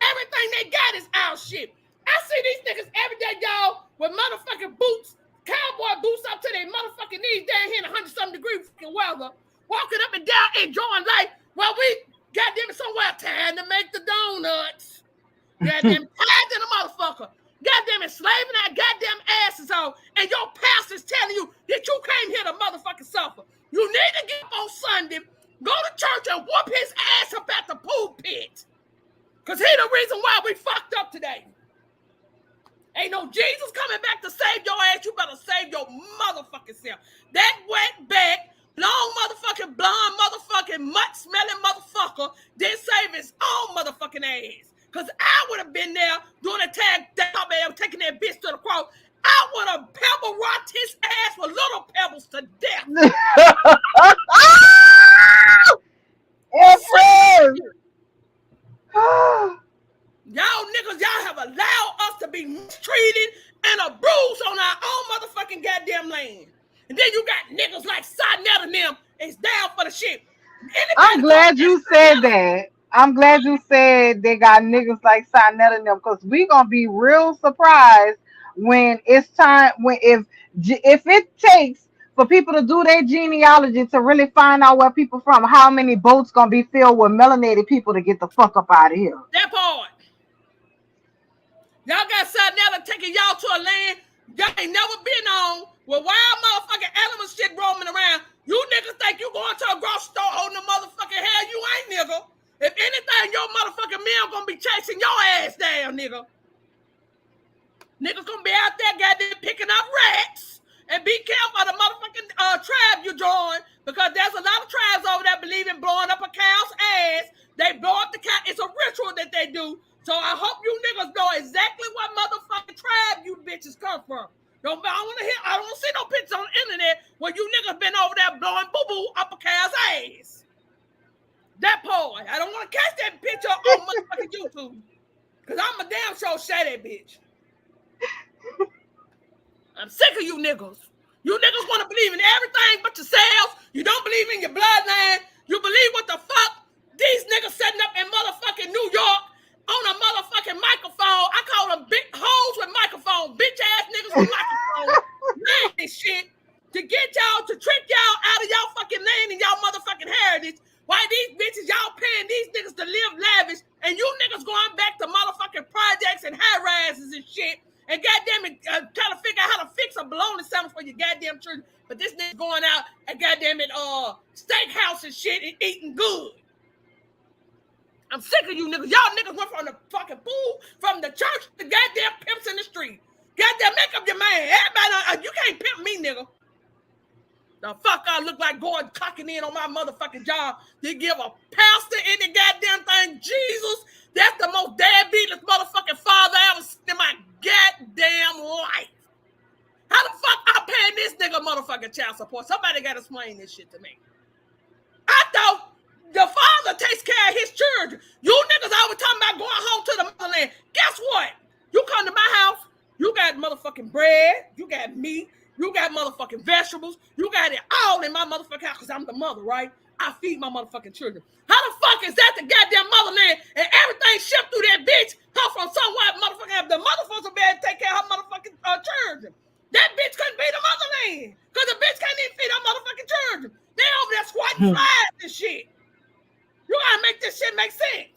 Everything they got is our shit. I see these niggas every day, y'all, with motherfucking boots, cowboy boots up to their motherfucking knees down here in 100-something degree fucking weather, walking up and down enjoying life while we goddamn it somewhere time to make the donuts. Goddamn tired than a motherfucker. Goddamn enslaving our goddamn asses on, and your pastor's telling you that you came here to motherfucking suffer. You need to get up on Sunday, go to church and whoop his ass up at the pulpit. Because he the reason why we fucked up today. Ain't no Jesus coming back to save your ass. You better save your motherfucking self. That wet back, long motherfucking blonde motherfucking mutt-smelling motherfucker didn't save his own motherfucking ass. Because I would have been there doing a tag down, taking that bitch to the cross. I would have pebble rocked his ass with little pebbles to death. Y'all niggas, y'all have allowed us to be mistreated and abused on our own motherfucking goddamn land. And then you got niggas like Sonnet and them is down for the shit. I'm glad you said that. I'm glad you said they got niggas like Sonnet and them, because we gonna be real surprised when it's time, when if it takes for people to do their genealogy to really find out where people from, how many boats gonna be filled with melanated people to get the fuck up out of here. That part. Y'all got Sonnet taking y'all to a land y'all ain't never been on with wild motherfucking animal shit roaming around. You niggas think you going to a grocery store holding a motherfucking hair. You ain't, nigga. If anything, your motherfucking meal gonna be chasing your ass down, nigga. Niggas gonna be out there goddamn picking up rats. And be careful of the motherfucking tribe you join, because there's a lot of tribes over there believe in blowing up a cow's ass. They blow up the cow. It's a ritual that they do. So I hope you niggas know exactly what motherfucking tribe you bitches come from. I don't want to see no pictures on the internet where you niggas been over there blowing boo-boo up a cow's ass. That part. I don't want to catch that picture on motherfucking YouTube. Because I'm a damn sure say that bitch. I'm sick of you niggas. You niggas want to believe in everything but yourselves. You don't believe in your bloodline. You believe what the fuck these niggas setting up in motherfucking New York on a motherfucking microphone. I call them big hoes with microphones. Bitch ass niggas with microphones. Man, this shit. To get y'all, to trick y'all out of y'all fucking land and y'all motherfucking heritage. Why these bitches, y'all paying these niggas to live lavish and you niggas going back to motherfucking projects and high rises and shit. And goddamn it, trying to figure out how to fix a bologna sandwich for your goddamn children. But this nigga going out and goddamn it, steakhouse and shit and eating good. I'm sick of you niggas. Y'all niggas went from the fucking pool, from the church to goddamn pimps in the street. Goddamn, make up your mind. Everybody, you can't pimp me, nigga. The fuck I look like going cocking in on my motherfucking job to give a pastor any goddamn thing. Jesus, that's the most deadbeatest motherfucking father I ever seen in my goddamn life. How the fuck I paying this nigga motherfucking child support? Somebody gotta explain this shit to me. I thought the father takes care of his children. You niggas always talking about going home to the motherland. Guess what? You come to my house, you got motherfucking bread, you got meat, you got motherfucking vegetables. You got it all in my motherfucking house because I'm the mother, right? I feed my motherfucking children. How the fuck is that the goddamn motherland and everything shipped through that bitch come from somewhere motherfucking the motherfuckers will be able to take care of her motherfucking children. That bitch couldn't be the motherland because the bitch can't even feed her motherfucking children. They over there squatting flies and shit. You gotta make this shit make sense.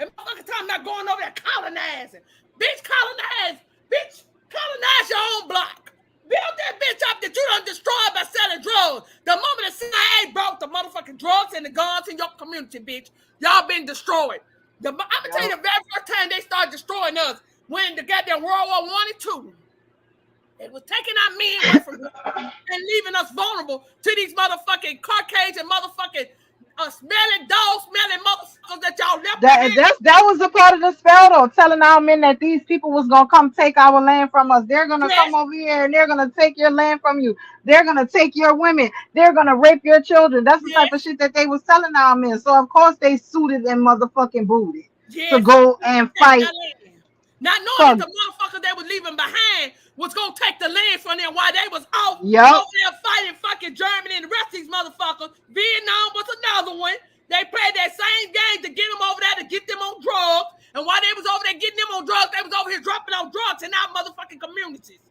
And motherfucking time not going over there colonizing. Bitch, colonize. Bitch, colonize your own block. Build that bitch up that you done destroyed by selling drugs. The moment the CIA brought the motherfucking drugs and the guns in your community, bitch, y'all been destroyed. I'm gonna tell you the very first time they started destroying us when the goddamn World War I and II. It was taking our men away from us and leaving us vulnerable to these motherfucking Caucasian motherfucking smelling dog smelling motherfuckers that y'all left behind. That was a part of the spell though, telling our men that these people was gonna come take our land from us. They're gonna come over here and they're gonna take your land from you. They're gonna take your women. They're gonna rape your children. That's the type of shit that they was telling our men. So of course they suited and motherfucking booted to go and fight. Not knowing that the motherfucker they was leaving behind was gonna take the land from them while they was out over there fighting fucking Germany and the rest of these motherfuckers. Vietnam was another one. They played that same game to get them over there to get them on drugs. And while they was over there getting them on drugs, they was over here dropping on drugs in our motherfucking communities.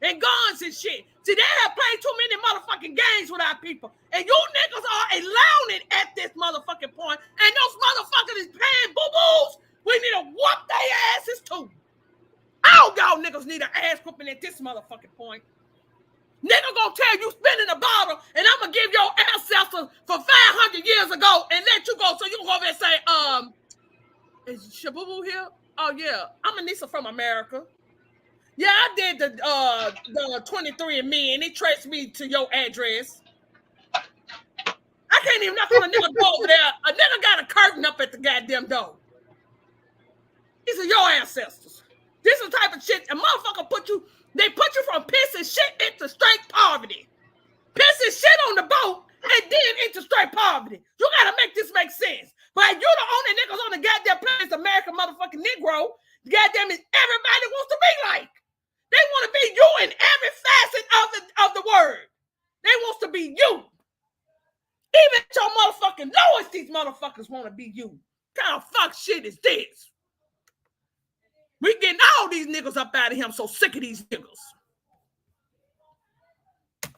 And guns and shit. See, they have played too many motherfucking games with our people. And you niggas are allowing it at this motherfucking point. And those motherfuckers is paying boo-boos. We need to whoop their asses too. All y'all niggas need an ass whooping at this motherfucking point. Nigga gonna tell you spinning a bottle and I'm gonna give your ancestors for 500 years ago and let you go so you can go over and say, is Shabubu here? Oh yeah, I'm Anissa from America. Yeah, I did the 23andMe and it traced me to your address. I can't even knock on a nigga door over there. A nigga got a curtain up at the goddamn door. These are your ancestors. This is the type of shit a motherfucker they put you from pissing shit into straight poverty. Pissing shit on the boat and then into straight poverty. You gotta make this make sense. But you the only niggas on the goddamn place, American motherfucking Negro, goddamn it, everybody wants to be like. They want to be you in every facet of the word. They want to be you. Even at your motherfucking lowest, these motherfuckers want to be you. What kind of fuck shit is this? We getting all these niggas up out of here. I'm so sick of these niggas.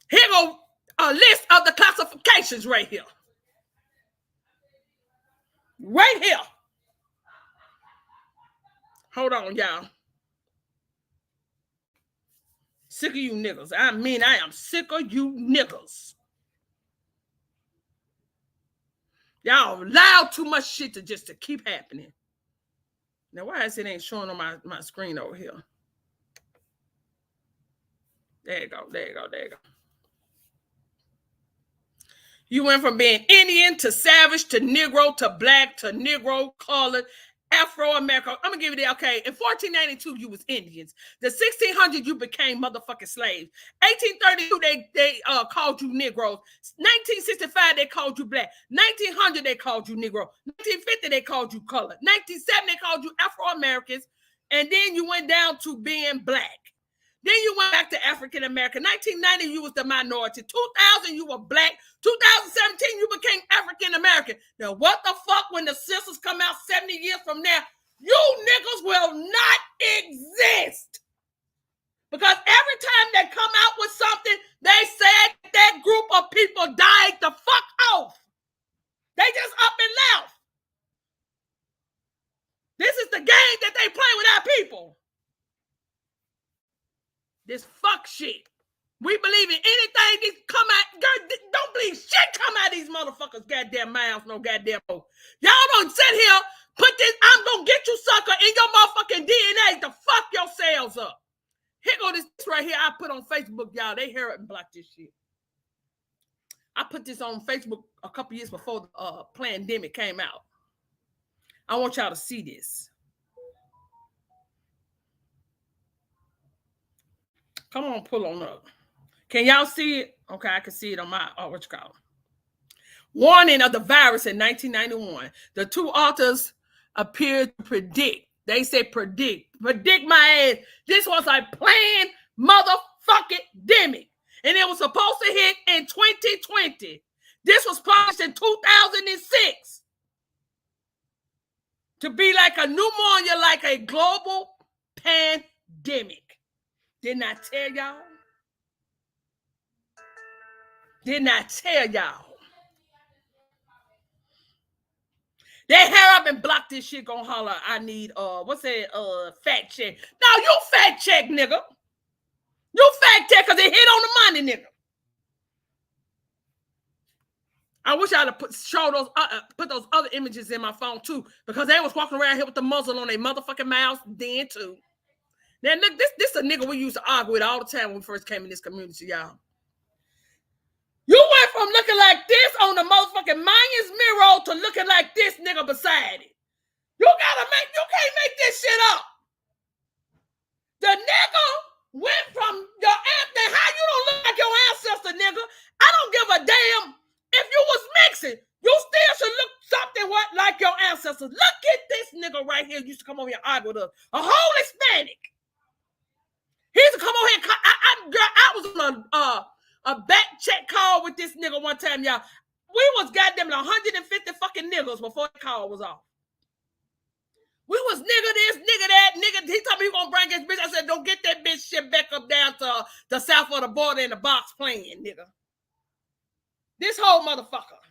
Here go a list of the classifications right here. Right here. Hold on, y'all. Sick of you niggas. I mean, I am sick of you niggas. Y'all allow too much shit to keep happening. Now, why is it ain't showing on my screen over here? There you go. You went from being Indian to savage to Negro to black to Negro, colored, Afro-American. I'm going to give you that. Okay, in 1492, you was Indians. The 1600s, you became motherfucking slaves. 1832, they called you Negroes. 1965, they called you black. 1900, they called you Negro. 1950, they called you colored. 1970, they called you Afro-Americans. And then you went down to being black. Then you went back to African American. 1990, you was the minority. 2000, you were black. 2017, you became African American. Now, what the fuck when the census come out 70 years from now? You niggas will not exist. Because every time they come out with something, they said that group of people died the fuck off. They just up and left. This is the game that they play with our people. This fuck shit. We believe in anything that come out. Girl, don't believe shit come out of these motherfuckers' goddamn mouths, no goddamn more. Y'all don't sit here, put this, I'm gonna get you sucker in your motherfucking DNA to fuck yourselves up. Here go this right here I put on Facebook, y'all. They hear it and block this shit. I put this on Facebook a couple years before the pandemic came out. I want y'all to see this. Come on, pull on up. Can y'all see it? Okay, I can see it on my, what you call it? Warning of the virus in 1991. The two authors appeared to predict. They say predict my ass. This was a planned motherfucking demic. And it was supposed to hit in 2020. This was published in 2006. To be like a pneumonia, like a global pandemic. Didn't I tell y'all? Didn't I tell y'all? They hair up and block this shit, gonna holler, I need, what's that, fact check. No, you fact check, nigga. You fact check because it hit on the money, nigga. I wish I'd have put those other images in my phone too, because they was walking around here with the muzzle on their motherfucking mouths then too. Now, look, this a nigga we used to argue with all the time when we first came in this community, y'all. You went from looking like this on the motherfucking Mayan's mirror to looking like this nigga beside it. You can't make this shit up. The nigga went from your ancestor. How you don't look like your ancestor, nigga? I don't give a damn if you was mixing. You still should look something like your ancestors. Look at this nigga right here. Used to come over here and argue with us. A whole Hispanic. He used to come over here. I was on a back check call with this nigga one time, y'all. We was goddamn 150 fucking niggas before the call was off. We was nigga this, nigga that, nigga. He told me he gonna bring his bitch. I said, don't get that bitch shit back up down to the south of the border in the box playing, nigga. This whole motherfucker.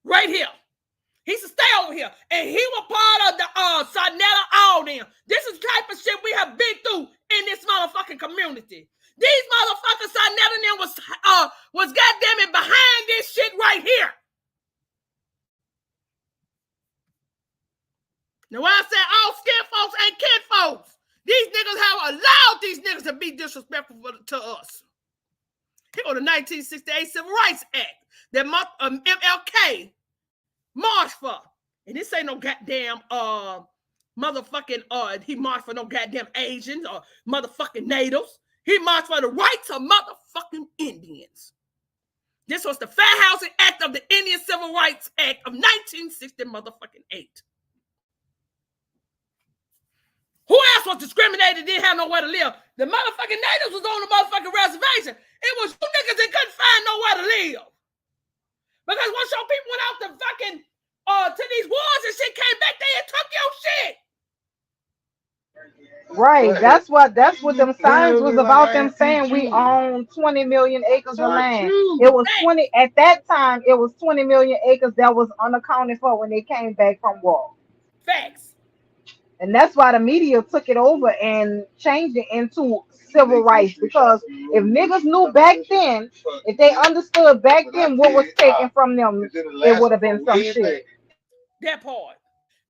Right here. He used to stay over here. And he was part of the Sonetta, all them. This is the type of shit we have been through in this motherfucking community. These motherfuckers, Sonetta and them was goddamn it behind this shit right here. Now, when I say all skin folks ain't kin folks, these niggas have allowed these niggas to be disrespectful to us. Here go the 1968 Civil Rights Act that MLK marched for. And this ain't no goddamn motherfucking he marched for no goddamn Asians or motherfucking natives. He marched for the rights of motherfucking Indians. This was the Fair Housing Act of the Indian Civil Rights Act of 1960 motherfucking 8. Who else was discriminated, didn't have nowhere to live? The motherfucking natives was on the motherfucking reservation. It was you niggas that couldn't find nowhere to live. Because once your people went out to fucking, to these wars and shit came back, they had took your shit. Right. That's what them signs was about, them saying we own 20 million acres of land. It was 20 at that time, it was 20 million acres that was unaccounted for when they came back from war. Facts. And that's why the media took it over and changed it into civil rights. Because if niggas knew back then, if they understood back then what was taken from them, it would have been some shit. That part.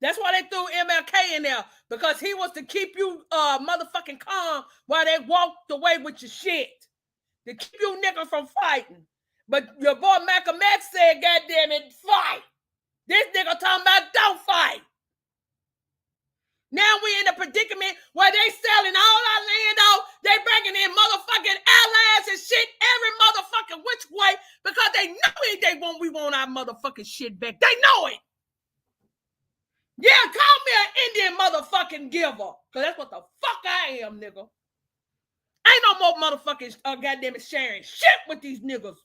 That's why they threw MLK in there. Because he was to keep you motherfucking calm while they walked away with your shit. To keep you niggas from fighting. But your boy Malcolm X said, goddamn it, fight. This nigga talking about don't fight. Now we in a predicament where they selling all our land out. They bringing in motherfucking allies and shit every motherfucking which way because they know we want our motherfucking shit back. They know it. Yeah, call me an Indian motherfucking giver. Because that's what the fuck I am, nigga. Ain't no more motherfucking goddamn sharing shit with these niggas.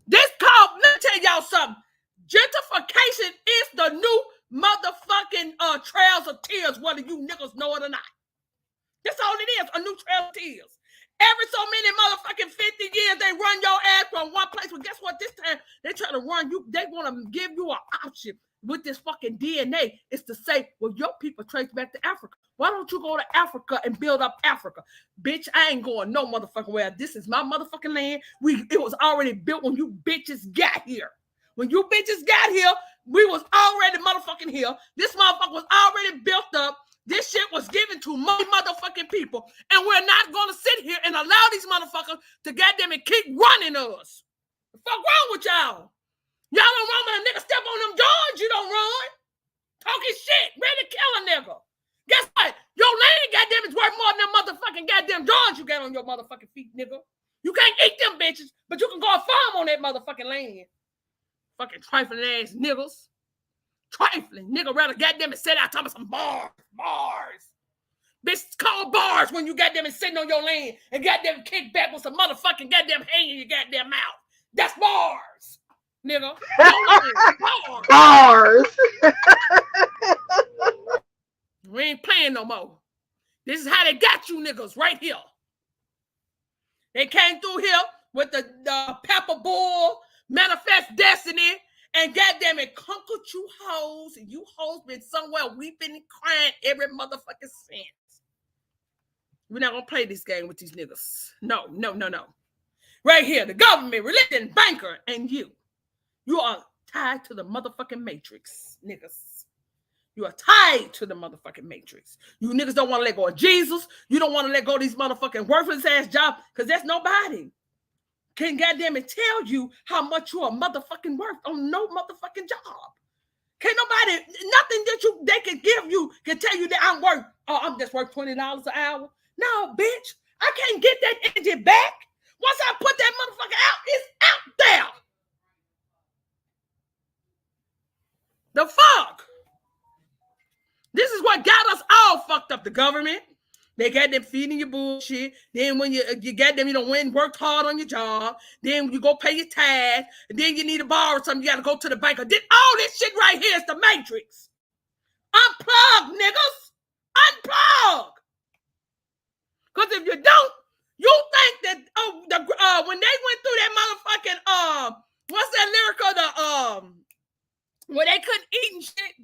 This called, let me tell y'all something. Gentrification is the new motherfucking trails of tears, whether you niggas know it or not. That's all it is, a new trail of tears. Every so many motherfucking 50 years, they run your ass from one place. Well, guess what? This time, they try to run you. They want to give you an option with this fucking DNA. Is to say, well, your people trace back to Africa. Why don't you go to Africa and build up Africa? Bitch, I ain't going no motherfucking where. This is my motherfucking land. It was already built when you bitches got here. When you bitches got here, we was already motherfucking here. This motherfucker was already built up. This shit was given to my motherfucking people. And we're not going to sit here and allow these motherfuckers to goddamn it keep running us. The fuck wrong with y'all? Y'all don't run when a nigga step on them doors. You don't run. Talking shit. Ready to kill a nigga. Guess what? Your land, goddamn, is worth more than them motherfucking goddamn doors you got on your motherfucking feet, nigga. You can't eat them bitches, but you can go and farm on that motherfucking land. Fucking trifling ass niggas. Trifling. Nigga rather goddamn it sit out talking about some bars. Bars. Bitch, call bars when you goddamn it sitting on your land and goddamn kick back with some motherfucking goddamn hang in your goddamn mouth. That's bars. Nigga. Bars. Bars. We ain't playing no more. This is how they got you niggas right here. They came through here with the pepper bull, manifest destiny, and goddamn it, conquered you hoes, and you hoes been somewhere weeping and crying every motherfucking since. We're not gonna play this game with these niggas. No. Right here, the government, religion, banker, and you. You are tied to the motherfucking matrix, niggas. You are tied to the motherfucking matrix. You niggas don't want to let go of Jesus. You don't want to let go of these motherfucking worthless ass jobs, because there's nobody can goddamn it tell you how much you are motherfucking worth on no motherfucking job. Can't nobody, nothing that they can give you can tell you that I'm just worth $20 an hour. No, bitch, I can't get that energy back. Once I put that motherfucker out, it's out there. The fuck? This is what got us all fucked up. The government. They got them feeding you bullshit. Then when you got them, you know, went and worked hard on your job. Then you go pay your tithe. And then you need to borrow something. You got to go to the bank. All this shit right here is the matrix. Unplug, niggas. Unplug. Because if you don't, you think that when they went through that motherfucking what's that lyrical? Where they couldn't eat and shit.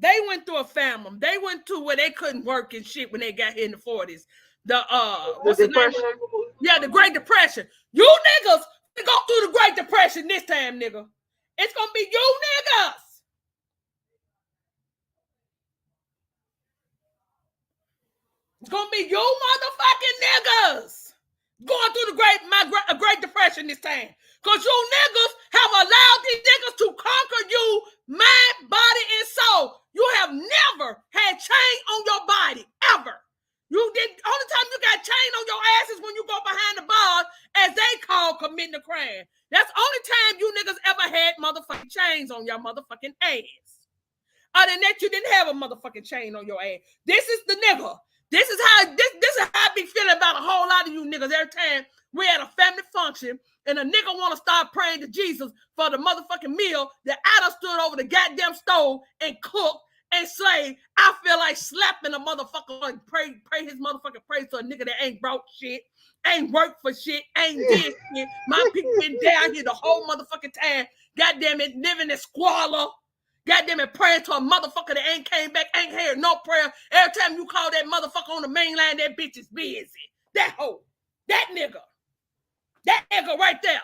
They went through a famine. They went to where they couldn't work and shit when they got here in the 40s. What's the Depression? Yeah, the Great Depression. You niggas go through the Great Depression this time, nigga. It's gonna be you niggas. It's gonna be you motherfucking niggas going through the Great Depression this time. Because you niggas have allowed these niggas to conquer you, mind, body, and soul. You have never had chain on your body, ever. Only time you got chain on your ass is when you go behind the bars, as they call committing a crime. That's the only time you niggas ever had motherfucking chains on your motherfucking ass. Other than that, you didn't have a motherfucking chain on your ass. This is the nigga. This is how I be feeling about a whole lot of you niggas every time we're at a family function and a nigga want to start praying to Jesus for the motherfucking meal that I done stood over the goddamn stove and cooked and slaved. I feel like slapping a motherfucker and pray his motherfucking praise to a nigga that ain't brought shit, ain't worked for shit, ain't did shit. My people been down here the whole motherfucking time. Goddamn it, living in squalor. Goddamn it, praying to a motherfucker that ain't came back, ain't heard no prayer. Every time you call that motherfucker on the main line, that bitch is busy. That hoe. That nigga. That nigga right there.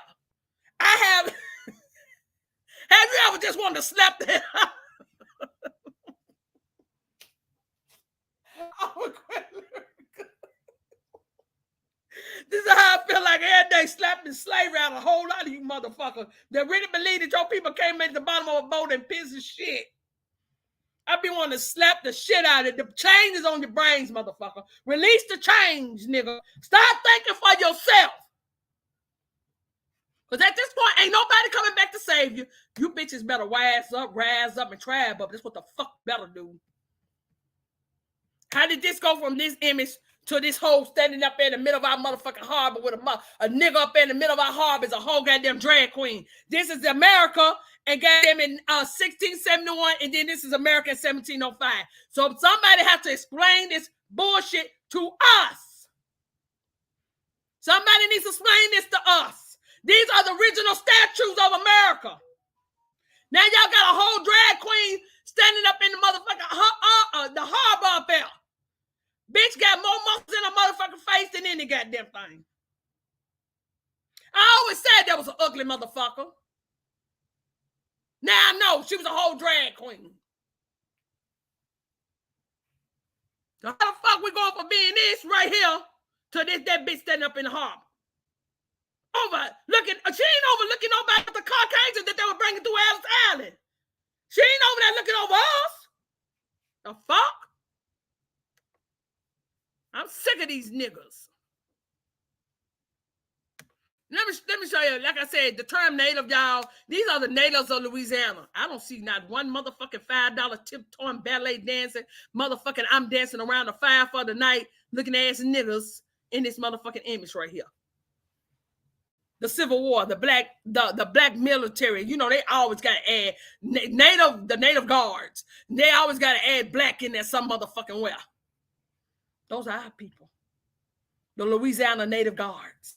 Have you ever just wanted to slap the This is how I feel like every thing slapping slavery out of a whole lot of you motherfuckers that really believe that your people came at the bottom of a boat and pissed of shit. I be wanting to slap the shit out of it. The change is on your brains, motherfucker. Release the change, nigga. Stop thinking for yourself. Because at this point, ain't nobody coming back to save you. You bitches better rise up, and tribe up. That's what the fuck better do. How did this go from this image to this hoe standing up in the middle of our motherfucking harbor with a nigga up in the middle of our harbor is a whole goddamn drag queen? This is America and goddamn in 1671, and then this is America in 1705. So somebody has to explain this bullshit to us. Somebody needs to explain this to us. These are the original statues of America. Now y'all got a whole drag queen standing up in the motherfucking the harbor up there. Bitch got more muscles in her motherfucking face than any goddamn thing. I always said that was an ugly motherfucker. Now I know she was a whole drag queen. So how the fuck we going from being this right here to this that bitch standing up in the harbor? She ain't overlooking nobody but the Caucasians that they were bringing through Ellis Island. She ain't over there looking over us. The fuck? I'm sick of these niggas. Let me show you. Like I said, the term native, y'all, these are the natives of Louisiana. I don't see not one motherfucking $5 tiptoeing ballet dancing, motherfucking I'm dancing around the fire for the night looking ass niggas in this motherfucking image right here. The Civil War, the black military, you know, they always got to add the native guards. They always got to add black in there some motherfucking way. Those are our people. The Louisiana Native Guards.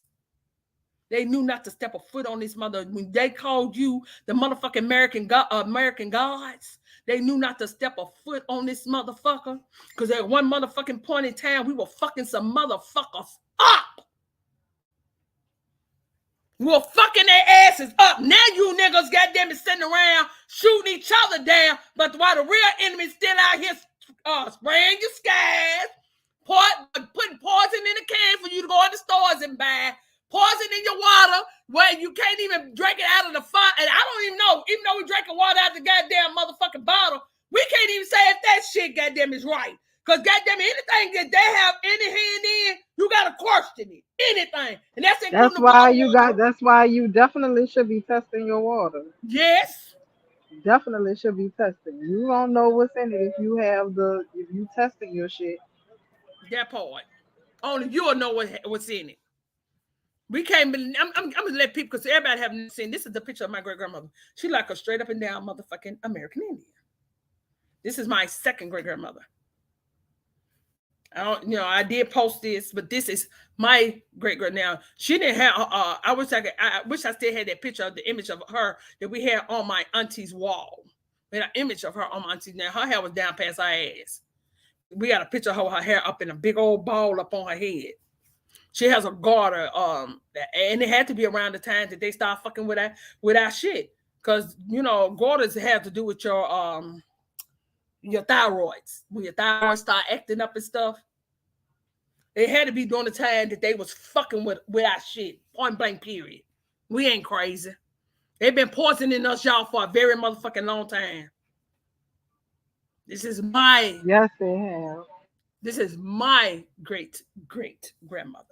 They knew not to step a foot on this mother. When they called you the motherfucking American Guards, they knew not to step a foot on this motherfucker. Because at one motherfucking point in time, we were fucking some motherfuckers up. We were fucking their asses up. Now you niggas goddamn it sitting around shooting each other down. But while the real enemy's still out here spraying your skies, putting poison in the can for you to go in the stores and buy, poison in your water where you can't even drink it out of the fire. And I don't even know, even though we drinking water out the goddamn motherfucking bottle, we can't even say if that shit goddamn is right. Because goddamn anything that they have any hand in, you gotta question it. Anything. And that's why you definitely should be testing your water. Yes. Definitely should be testing. You don't know what's in it if you testing your shit. That part. Only you'll know what's in it. We can't believe. I'm gonna let people, because everybody haven't seen. This is the picture of my great grandmother. She like a straight up and down motherfucking American Indian. This is my second great grandmother. I did post this, but this is my great grand. Now she didn't have. I wish I still had that picture of the image of her that we had on my auntie's wall. We had an image of her on my auntie. Now her hair was down past her ass. We got a picture of her hair up in a big old ball up on her head. She has a garter, and it had to be around the time that they start fucking with our shit, because garters have to do with your thyroids. When your thyroid start acting up and stuff, it had to be during the time that they was fucking with our shit. Point blank, period. We ain't crazy. They've been poisoning us, y'all, for a very motherfucking long time. This is my yes, they have. This is my great grandmother.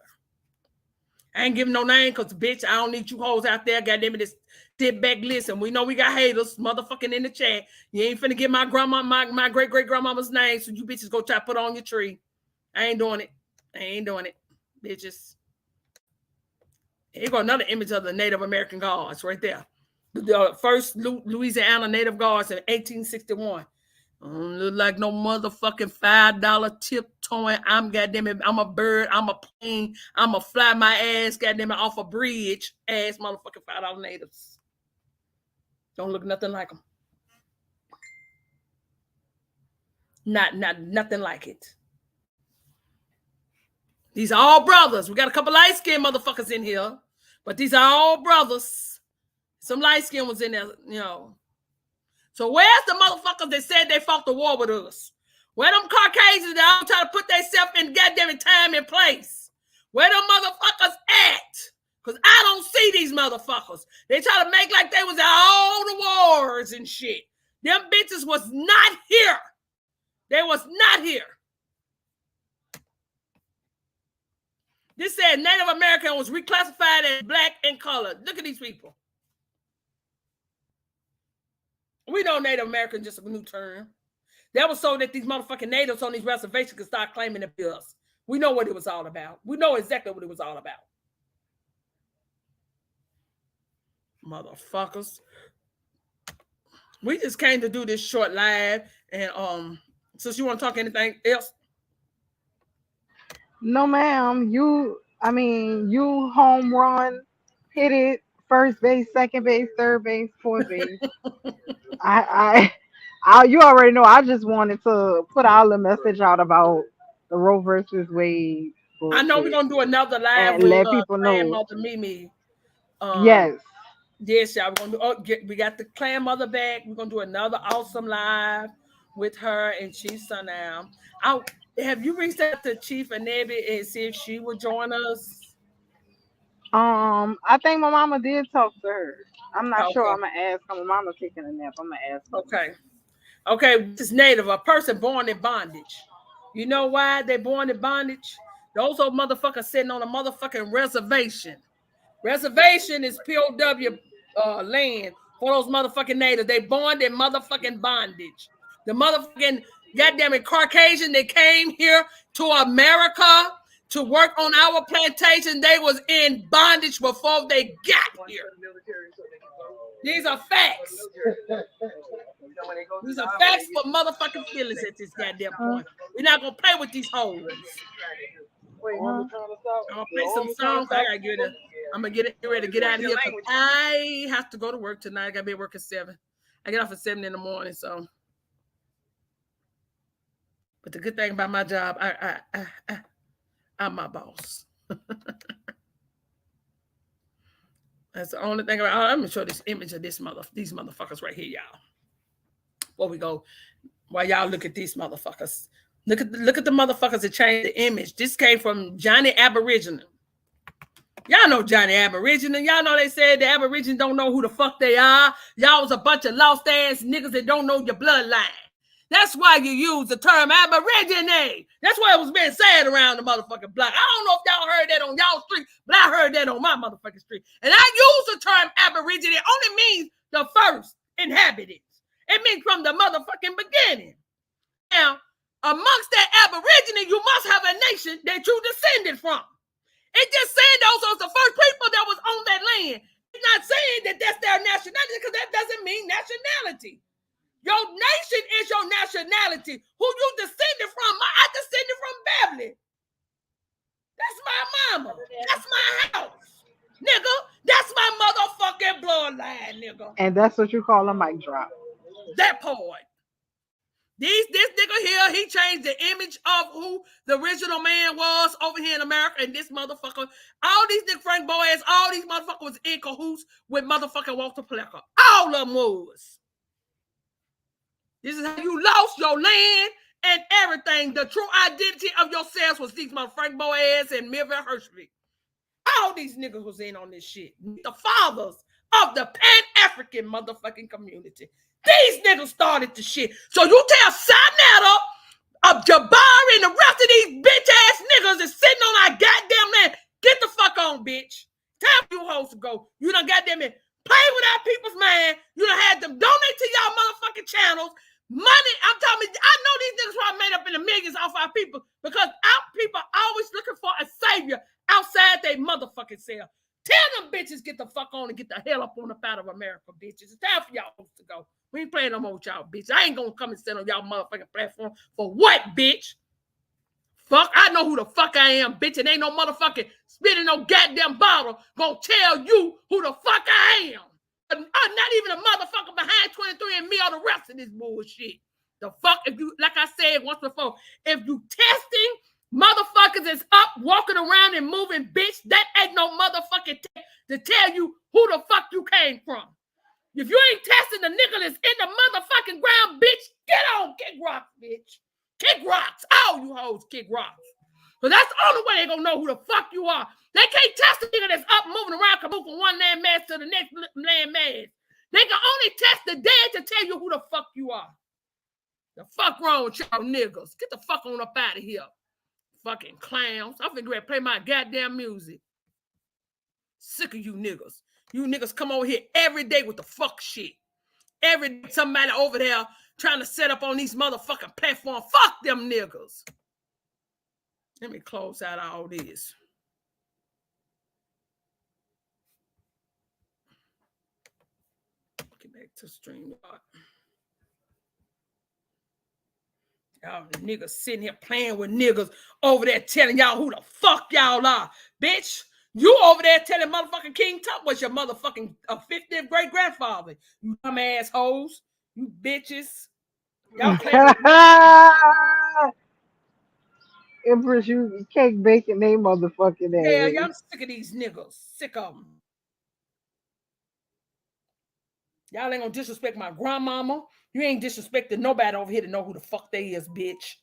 I ain't giving no name because, bitch, I don't need you hoes out there. Goddamn it, just sit back, listen. We know we got haters, motherfucking in the chat. You ain't finna get my grandma, my great grandmama's name, so you bitches go try to put on your tree. I ain't doing it. Bitches. Here go another image of the Native American Guards right there. The first Louisiana Native Guards in 1861. Don't look like no motherfucking $5 tiptoeing. I'm goddamn it. I'm a bird. I'm a plane. I'm a fly my ass goddamn it off a bridge. Ass motherfucking $5 natives. Don't look nothing like them. Nothing like it. These are all brothers. We got a couple light-skinned motherfuckers in here, but these are all brothers. Some light-skinned ones in there, So where's the motherfuckers that said they fought the war with us? Where them Caucasians that all try to put themselves in goddamn time and place? Where them motherfuckers at? Because I don't see these motherfuckers. They try to make like they was at all the wars and shit. Them bitches was not here. They was not here. This said Native American was reclassified as black and colored. Look at these people. We know Native American just a new term. That was so that these motherfucking natives on these reservations could start claiming to be us. We know what it was all about. We know exactly what it was all about. Motherfuckers. We just came to do this short live, and since you want to talk anything else? No, ma'am. You home run, hit it, first base, second base, third base, fourth base. You already know. I just wanted to put all the message out about the Roe versus Wade. I know we're gonna do another live and with let people know. Mother Mimi. Yes. Yes, y'all. We're gonna do. We got the clan mother back. We're gonna do another awesome live with her and Chief Sundown. Have you reached out to Chief Anebi and see if she would join us? I think my mama did talk to her. I'm not sure. Okay. I'm gonna ask her. My mama taking a nap. I'm gonna ask her. Okay. This is Native, a person born in bondage. You know why they born in bondage? Those old motherfuckers sitting on a motherfucking reservation. Reservation is POW land for those motherfucking natives. They born in motherfucking bondage. The motherfucking goddamn it Caucasian, they came here to America to work on our plantation. They was in bondage before they got here. These are facts. These are facts for motherfucking feelings at this goddamn point. We're not gonna play with these hoes. I'm gonna play some songs. I'm gonna get ready to get out of here because I have to go to work tonight. I gotta be at work at 7. I get off at 7 in the morning. So, but the good thing about my job, I'm my boss. That's the only thing about. Let me show this image of these motherfuckers right here, y'all. Before we go, while y'all look at these motherfuckers, look at the motherfuckers that changed the image. This came from Johnny Aboriginal. Y'all know Johnny Aboriginal. Y'all know they said the Aborigines don't know who the fuck they are. Y'all was a bunch of lost ass niggas that don't know your bloodline. That's why you use the term Aborigine. That's why it was being said around the motherfucking block. I don't know if y'all heard that on y'all street, but I heard that on my motherfucking street. And I use the term Aborigine. It only means the first inhabitants. It means from the motherfucking beginning. Now, amongst that Aborigine, you must have a nation that you descended from. It's just saying those are the first people that was on that land. It's not saying that that's their nationality because that doesn't mean nationality. Your nation is your nationality. Who you descended from? I descended from Beverly. That's my mama. That's my house. Nigga, that's my motherfucking bloodline, nigga. And that's what you call a mic drop. That part. This nigga here, he changed the image of who the original man was over here in America, and this motherfucker, all these Nick Frank boys, all these motherfuckers was in cahoots with motherfucking Walter Plecker. All of them was. This is how you lost your land and everything. The true identity of yourselves was these motherfucking boys and Melville Hershey. All these niggas was in on this shit. The fathers of the Pan-African motherfucking community. These niggas started the shit. So you tell Sinetta of Jabari and the rest of these bitch-ass niggas that's sitting on our goddamn land, get the fuck on, bitch. Time you hoes to go. You done goddamn it play with our people's mind. You done had them donate to y'all motherfucking channels. Money, I'm telling you, I know these niggas probably made up in the millions off our people because our people are always looking for a savior outside they motherfucking self. Tell them bitches get the fuck on and get the hell up on up out of America, bitches. It's time for y'all to go. We ain't playing no more with y'all, bitch. I ain't gonna come and sit on y'all motherfucking platform for what, bitch? Fuck, I know who the fuck I am, bitch. And ain't no motherfucking spitting no goddamn bottle gonna tell you who the fuck I am. Not even a motherfucker behind 23 and me or the rest of this bullshit. The fuck, if you, like I said once before, if you testing motherfuckers is up walking around and moving, bitch, that ain't no motherfucking to tell you who the fuck you came from. If you ain't testing the nigga that's in the motherfucking ground, bitch, get on, kick rocks, bitch. Kick rocks. All you hoes kick rocks. Because that's the only way they're going to know who the fuck you are. They can't test the nigga that's up moving around from one landmass to the next landmass. They can only test the dead to tell you who the fuck you are. The fuck wrong with y'all niggas? Get the fuck on up out of here. Fucking clowns. I'm finna play my goddamn music. Sick of you niggas. You niggas come over here every day with the fuck shit. Every day somebody over there trying to set up on these motherfucking platforms. Fuck them niggas. Let me close out all this. Get back to StreamYard. Y'all niggas sitting here playing with niggas over there telling y'all who the fuck y'all are. Bitch, you over there telling motherfucking King Tut was your motherfucking 50th great grandfather. You dumb assholes. You bitches. Y'all playing with Empress, you cake baking they motherfucking yeah, ass. y'all sick of these niggas. Sick of them. Y'all ain't gonna disrespect my grandmama. You ain't disrespecting nobody over here to know who the fuck they is, bitch.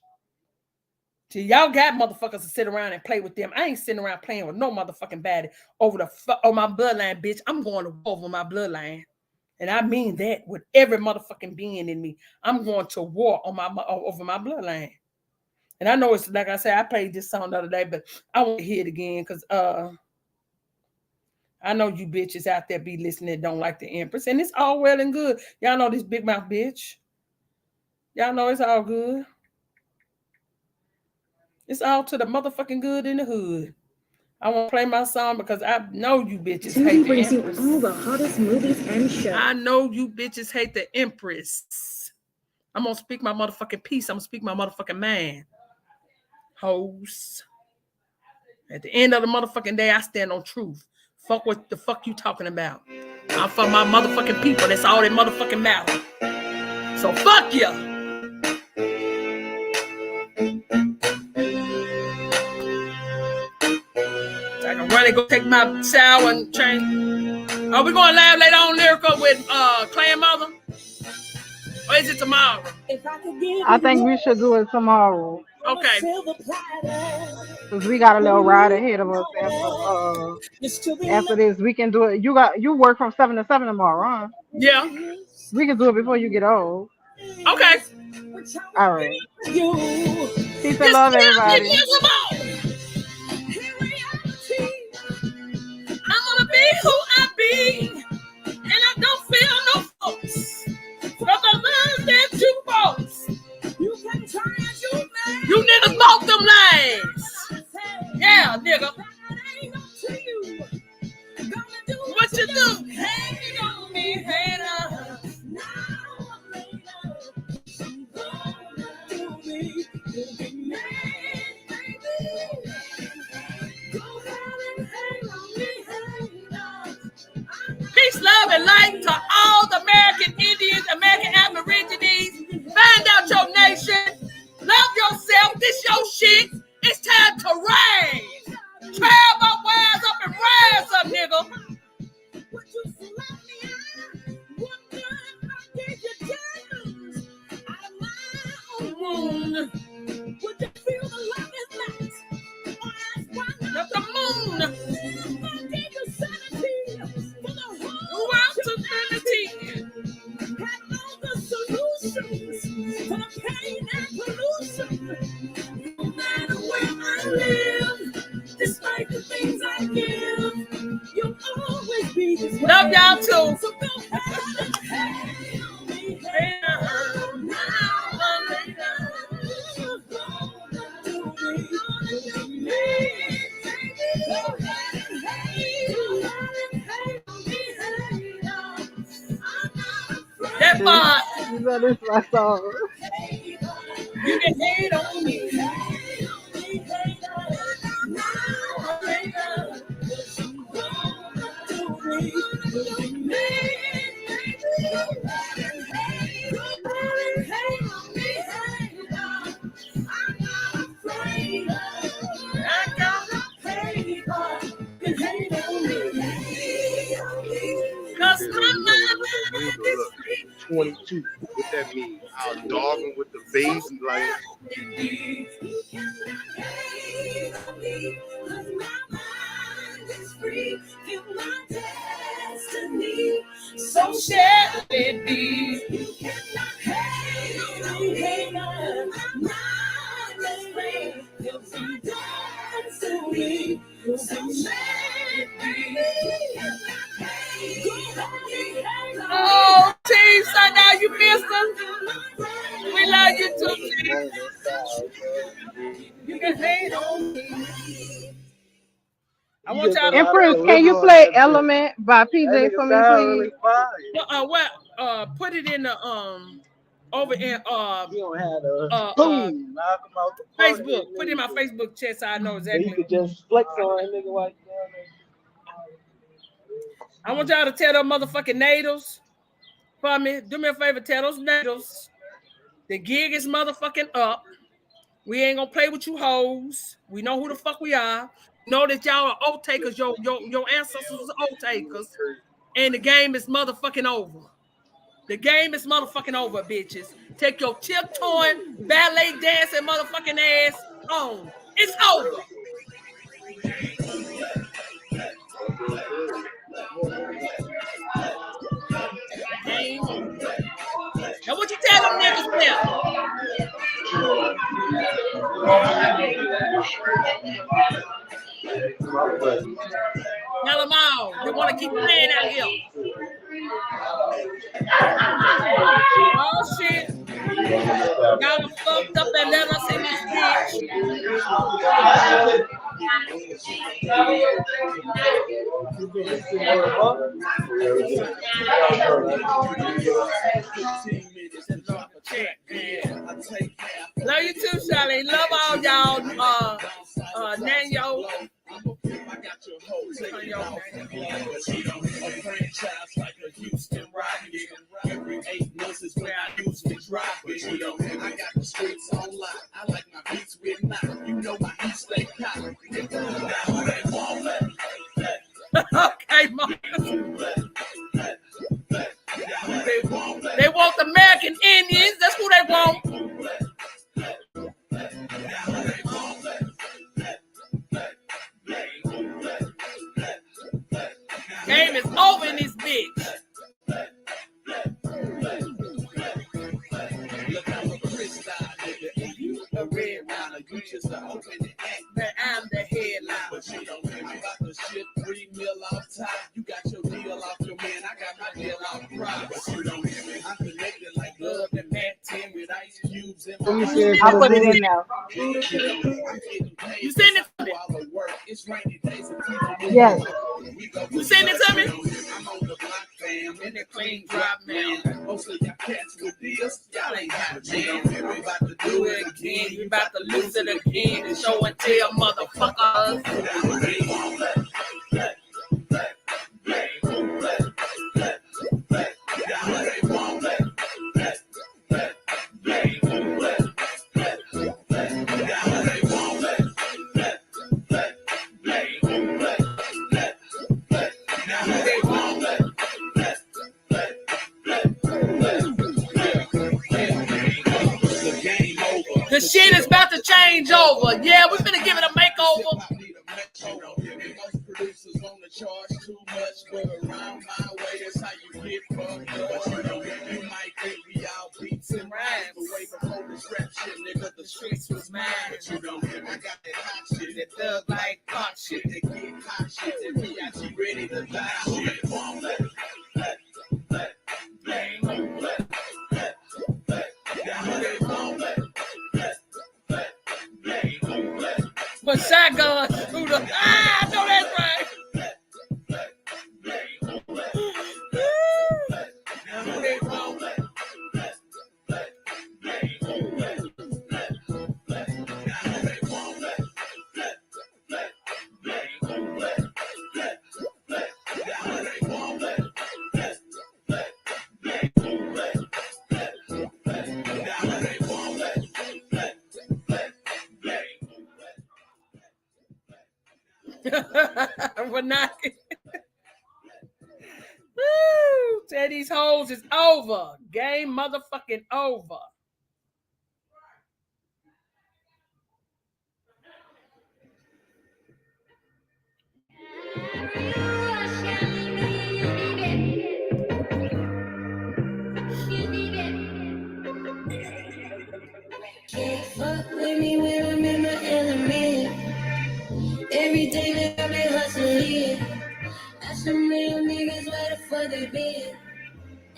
See, y'all got motherfuckers to sit around and play with them. I ain't sitting around playing with no motherfucking baddie over my bloodline, bitch. I'm going to war over my bloodline. And I mean that with every motherfucking being in me. I'm going to war on over my bloodline. And I know it's, like I said, I played this song the other day, but I want to hear it again because I know you bitches out there be listening don't like the Empress. And it's all well and good. Y'all know this big mouth bitch. Y'all know it's all good. It's all to the motherfucking good in the hood. I want to play my song because I know you bitches hate the Empress. All the hottest movies and shows. I know you bitches hate the Empress. I'm going to speak my motherfucking piece. I'm going to speak my motherfucking mind. Hoes. At the end of the motherfucking day, I stand on truth. Fuck what the fuck you talking about. I'm for my motherfucking people. That's all that motherfucking matter. So fuck you. I can run and go take my shower and change. Are we going live later on Lyrical with Clan Mother? Or is it tomorrow? I think we should do it tomorrow. Okay. Because we got a little ride ahead of us after this. We can do it. You work from 7 to 7 tomorrow, huh? Yeah. We can do it before you get old. Okay. All right. Peace and love, everybody. I'm gonna be who I be, and I don't feel no folks. From the love that you folks. You can try as you may. You niggas bought them lanes. Yeah, nigga. What you do? Hate on me, hater. Peace, love, and light to all the American Indians, American Aborigines. Find out your nation. Love yourself. This your shit. It's time to rise. Tear my wires up and rise up, nigga. Would you feel the love is light? Not the moon. I gave you sanity for the whole world humanity. Have all the solutions for the pain and pollution. No matter where I live, despite the things I give, you'll always be this way. Love y'all too. So go ahead that part. That is my song. You can hate on me. Cause my 22. What that mean? I'll dog him with the baby like. cannot hate on me, 'cause my mind is free. Feel my destiny, so shall it be. You cannot hate on me, 'cause my mind is free. Feel my destiny, so shall it be. Oh, Team Sundown, you missed us. We love you too, Team. You can hate on me. I want y'all to Empress, can you play Element by PJ for me, please? Put it in the over in You don't have to boom, knock him out the Facebook. Put it in my Facebook chat so I know exactly. You could just flex on that nigga while you down there. I want y'all to tell them motherfucking natives for me. Do me a favor, tell those natives the gig is motherfucking up. We ain't gonna play with you hoes. We know who the fuck we are. Know that y'all are oath takers. Your ancestors was oath takers, and the game is motherfucking over. The game is motherfucking over, bitches. Take your tiptoeing, ballet dancing motherfucking ass on. It's over. Game over. Now what you tell them niggas now? Tell them all. They want to keep playing out here. Oh shit. Y'all fucked up and let us in this bitch. Love you too, Charlie. Love all y'all. Nanyo. Every 8 months is where I usually drop it. I got the streets on lock. I like my beats with knock. You know my beats stay cocked. Okay, Mom. They want American Indians. That's who they want. Game is over in this bitch. Look how a crystal, nigga. You a red liner. You just an open act. But I'm the headline. But you don't hear me about the shit. 3 mil off top. You got your deal off your man. I got my deal off pride. But you don't hear me. I'm connected like Love and Matt 10 with ice cubes in my I put it in now. You send it to me? Yes. You send it to me? I'm on the block, fam, and they clean drop now. Most of y'all cats with this, y'all ain't got a chance. We about to do it again. You about to lose it again. And show and tell motherfuckers. The shit is about to change over. Yeah, we're gonna give it a makeover. Most producers want to charge too much, but around my way, that's how you get fucked up. You might think we all beats and rhymes. Away from all this rap shit, nigga, the streets was mine. But you don't hear me. I got that hot shit, that thug like pop shit, that get hot shit, that B.I.G. ready to die shit. But shotgun shooter. I know that's right. We're not. Woo! Tell these hoes it's over. Game motherfucking over. Every day that I've been hustling. Ask some real niggas where the fuck they been.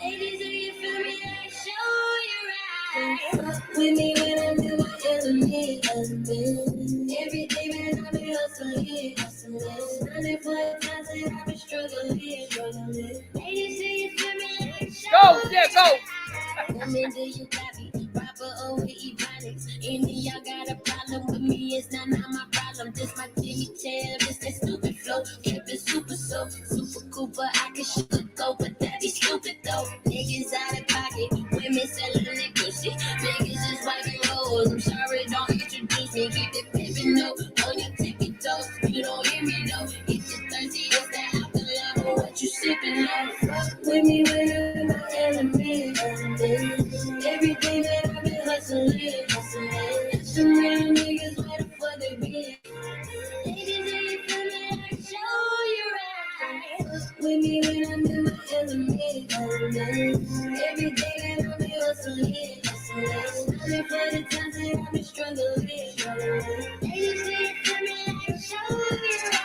Ladies, do you feel me? I show you right. Fuck with me when I'm in my element. Every day man I've been hustling. Running for the times that I've been struggling. Ladies, do you feel me? I show Go, yeah, go. Woman, do you copy? Proper or with ebonics? Any y'all got a problem with me? It's not my problem. This my Jimmy Jam. This that stupid flow. Trippin' super so super cool, but I can shoot a go, but that be stupid though. Niggas out of pocket, women selling their pussy. Niggas just wiping hoes. I'm sorry, don't introduce me. Keep it pimpin' up on your tippy toes. You don't hear me though. If you're thirsty, it's that alkaline. But what you sippin' on? Fuck with me when I'm in my element. Every day that I've been hustling. Some real niggas where the fuck they been. Ladies, do you feel me? I show you right. Fuck with me when I'm in my element. Every day that I've been hustling. Running for the times that I've been struggling. Ladies, do you feel me? I show you right.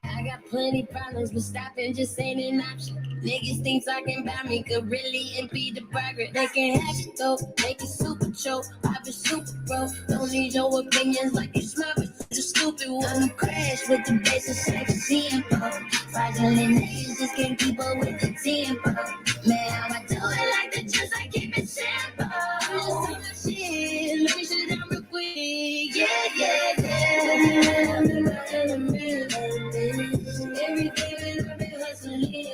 I got plenty problems, but stopping just ain't an option. Niggas think talking about me could really impede the progress. They can have it though, make it super choke. I've been super bro, don't need your opinions like you smart, but you're stupid one. I'm crash with the bass and sex tempo. Fraudulent niggas just can't keep up with the tempo. Man, how I do it like the just I keep it simple. Just talk my shit, let me shut down real quick. Yeah. I'm in my element. Every day when I've been hustling.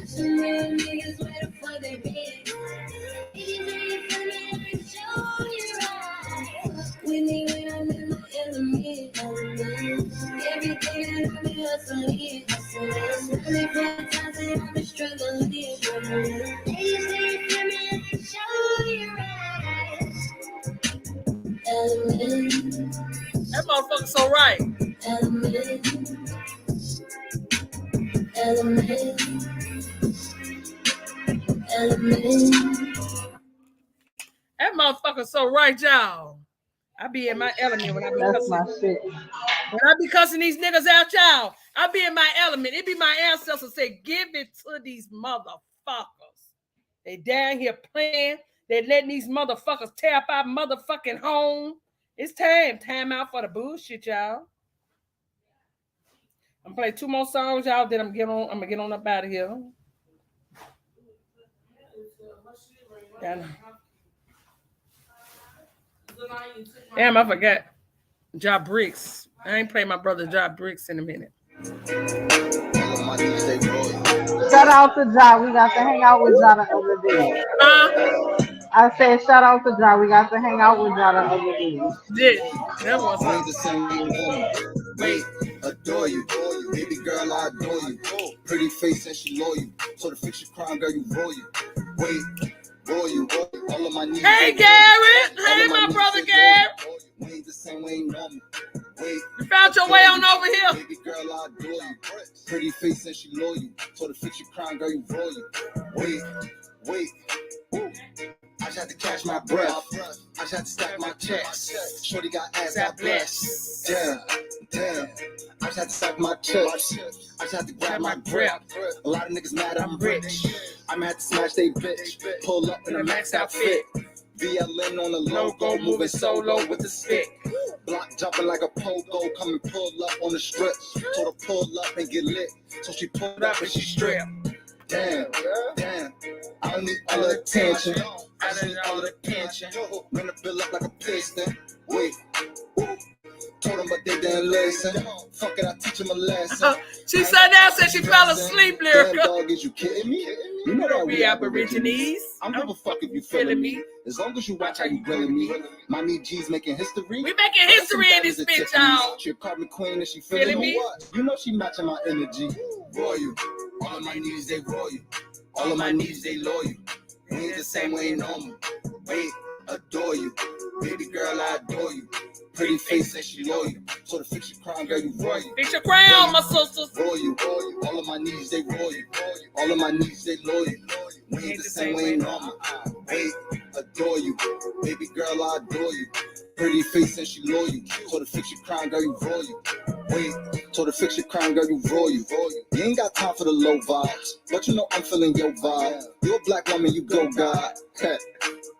Some real niggas where the fuck they been. Ladies, do you feel me? I show you right. Fuck with me when I'm in my element. Every day that I've been hustling. Running for the times that I've been struggling. Ladies, do you feel me? I show you right. Element. That motherfucker's so right. Element. That motherfucker's so right, y'all. I be in my element when I be That's cussing. my shit. When I be cussing these niggas out, y'all, I be in my element. It be my ancestors say, give it to these motherfuckers. They down here playing. They letting these motherfuckers tear up our motherfucking home. It's time out for the bullshit, y'all. I'm gonna play 2 more songs, y'all. Then I'm gonna get on up out of here. Damn, I forgot. Job Bricks. I ain't playing my brother Job Bricks in a minute. Shout out to Ja. We got to hang out with Ja the other day. I said shout out to Ja. We got to hang out with Ja the other day. That was Wait, adore you. Baby girl, I adore you. Pretty face and she loyal. So the fiction crime girl, you roll you. Wait, roll you. All of my needs. Hey, Garrett. Hey, my brother Garrett. We ain't the same, we ain't normal. Wait, you found your way on over here. Baby girl, I adore you. Pretty face and she loyal. So the fiction crime girl, you roll you. Wait. I just had to catch my breath. I just had to stack my checks. Shorty got ass, I bless. Damn. I just had to stack my chips. I just had to grab my grip. A lot of niggas mad I'm rich. I'm had to smash they bitch. Pull up in a max outfit. VLN on the logo, moving solo with the stick. Block jumping like a pogo, come and pull up on the strip. Told her pull up and get lit. So she pulled up and she stripped. Damn. I don't need all the attention. I don't need all the attention. Run the bill up like a piston. Wait. Told them, but they didn't listen. Fuck it, I teach them a lesson. She sat down, said she fell asleep, Lyrica. Damn dog, is you kidding me? You know that we Aborigines. I don't give a fuck if you feeling me. As long as you watch how you grilling me. My knee G's making history. We making history in this bitch, y'all. She a carbon queen and she feeling me. You know she matching my energy. Royal. All of my needs, they royal. All of my needs, they loyal. We ain't the same, we ain't normal. Wait, adore you. Baby girl, I adore you. Pretty face and she loyal. So the fiction crown girl, you royal. Fix your crown, my sisters. Royal. All of my needs, they royal. All of my needs, they loyal. We ain't the same, we ain't normal. Wait, adore you. Baby girl, I adore you. Pretty face and she loyal. Told her fix your crown, girl, you royal. Wait, told her fix your crown, girl, you royal. You ain't got time for the low vibes, but you know I'm feeling your vibe. You're a black woman, you go God. Heh,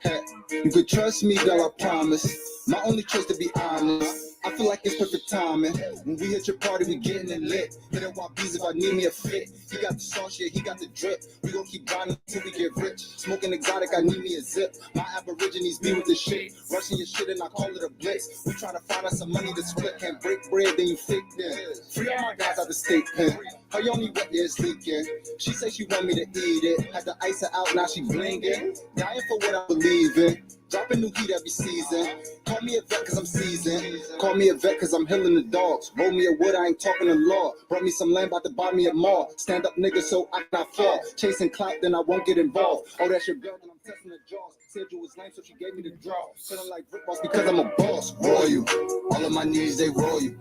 heh. You could trust me, girl, I promise. My only choice to be honest. I feel like it's perfect timing. When we hit your party, we getting it lit. Hit it YBs if I need me a fit. He got the sauce, yeah, he got the drip. We gon' keep grinding till we get rich. Smoking exotic, I need me a zip. My aborigines be with the shit. Rushing your shit and I call it a blitz. We tryna find us some money to split. Can't break bread, then you fake them. Free all my guys out the state pen. Her only wet is leaking. She say she want me to eat it. Had to ice her out, now she blinging. Dying for what I believe in. Dropping new heat every season. Call me a vet cause I'm seasoned. Call me a vet cause I'm healing the dogs. Roll me a wood, I ain't talking the law. Brought me some land, about to buy me a mall. Stand up nigga so I cannot fall. Chasing clout, then I won't get involved. Oh, that's your girl, then I'm testing the jaws. Said you was lame, so she gave me the draw. Feeling like Rick Ross because I'm a boss. Royal. All of my needs, they royal.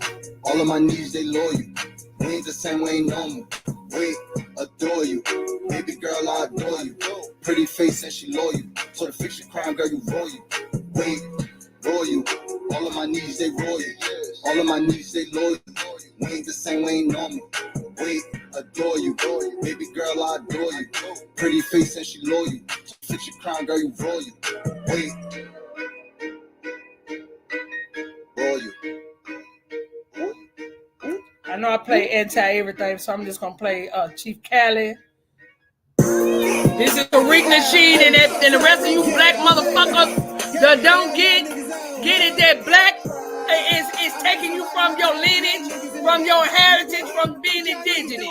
All of my needs, they loyal. We ain't the same, we ain't normal. Wait, adore you. Baby girl, I adore you. Pretty face and she loyal. So the fix your crime, girl, you royal. Wait, royal. All of my needs, they royal. All of my needs, they loyal. We ain't the same, we ain't normal. Wait, adore you. Baby girl, I adore you. Pretty face and she loyal. So fix your crime, girl, you royal. Wait, royal. I know I play anti-everything, so I'm just going to play Chief Cali. This is Tariq Nasheed and the rest of you black motherfuckers that don't get it, that black is taking you from your lineage, from your heritage, from being indigenous.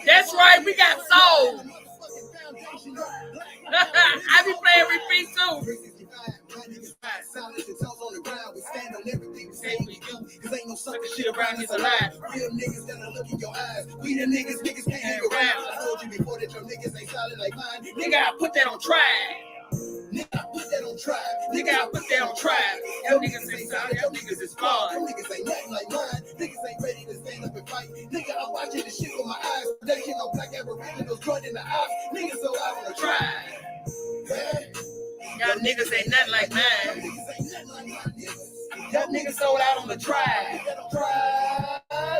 That's right, we got soul. I be playing repeat too. Silence and toes on the ground. We stand on everything we say we do. Cause ain't no sucker shit around here alive. Real niggas gotta look in your eyes. We the niggas can't hang around. I told you before that your niggas ain't solid like mine. Nigga, I put that on trial. Nigga, I put that on trial. Nigga, I put that on trial. Your niggas ain't solid, your niggas is flawed. Your niggas ain't nothing like mine. Niggas ain't ready to stand up and fight. Nigga, I'm watching this shit with my eyes. That shit on black aboriginals joining the ops. Niggas so out on the trial. Y'all niggas ain't nothing like mine. Y'all niggas sold out on the tribe.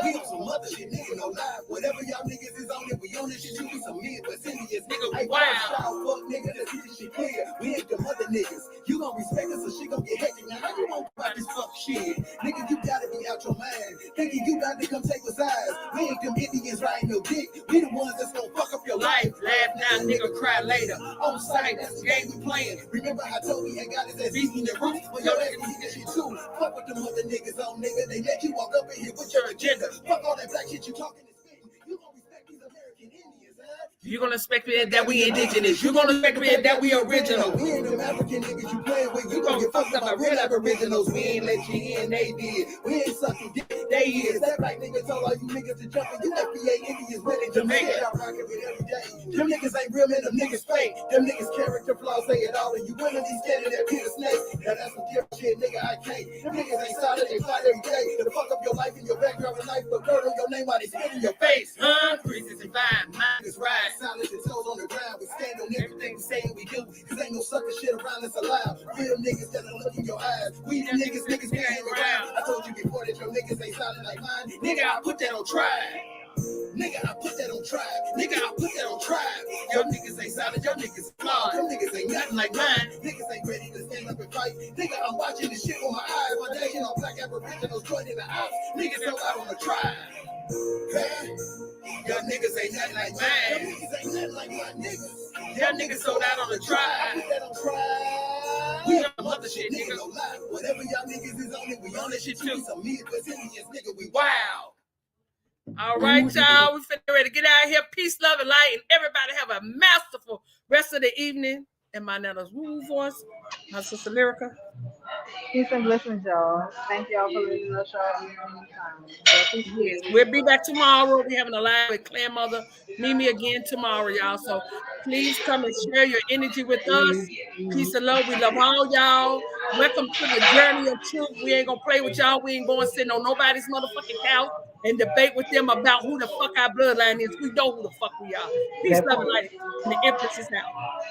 We on some other shit, nigga, no lie. Whatever y'all niggas is on it, we on this shit too. We some Midwest Indians, nigga. We wild. Fuck, nigga, let's get this shit clear. We ain't them other niggas. You gon' respect us, so shit gon' get hectic. Now, how you won't about this fuck shit? Nigga, you gotta be out your mind. Thinking you got to come take us eyes. We ain't them Indians riding no dick. We the ones that's gon' fuck up your life. Laugh now, nigga, cry later. On sight, that's the game we playing. Remember I told me I got his ass beating the roof? Well, yo, that eat that shit too. Fuck with them other niggas on, nigga. They let you walk up in here with your agenda. Fuck all that black shit you talking and spitting. You gon' respect these American Indians, huh? You gonna expect me that we indigenous. You gonna expect me that we original. We ain't them African niggas you playing with. You gon' get fucked up by real aboriginals. We ain't let you in, they did. We ain't sucking dick, they is. That black nigga told all you niggas to jump in. You FBA Indians ready to make it. I'm rocking with every day. Them niggas ain't real, man. Them niggas fake. Them niggas character flaws, say it all. And you women be scared of that Peter Snake. Now that's some different shit, nigga. I can't. Them niggas ain't solid, they fight every day. Gonna fuck up your life and your background with life, but murder your name while they spit in your face. Huh? Creases and fine, mine is right. Silence and toes on the ground. We stand on everything we say and we do. Cause ain't no sucker shit around us allowed. Real niggas gotta look in your eyes. We the niggas can't hang around. I told you before that your niggas ain't solid like mine. Nigga, I put that on trial. Nigga, I put that on trial. Nigga, I put that on trial. Your niggas ain't solid, your niggas flawed. Your niggas ain't nothing like mine. Niggas ain't ready to stand up and fight. Nigga, I'm watching this shit with my eyes. My day, you know, black aboriginals joining the ops. Niggas so out on the trial. Y'all niggas ain't nothing like mine. Y'all niggas ain't nothing like my niggas. Y'all niggas sold out on the trial. We on other shit, nigga. No lie. Whatever y'all niggas is on it, we on that shit too. Some Midwest Indians, nigga, we wow. All right, y'all. We finna ready to get out of here. Peace, love, and light. And everybody have a masterful rest of the evening. And my Nana's woo voice. My sister Lyrica. Peace and blessings, y'all. Thank y'all for listening to the show. Yes, we'll be back tomorrow. We're having a live with Clan Mother Mimi again tomorrow, y'all. So please come and share your energy with us. Peace and love. We love all y'all. Welcome to the journey of truth. We ain't gonna play with y'all. We ain't going to sit on nobody's motherfucking couch and debate with them about who the fuck our bloodline is. We know who the fuck we are. Peace, love, and light. And the Empress is out.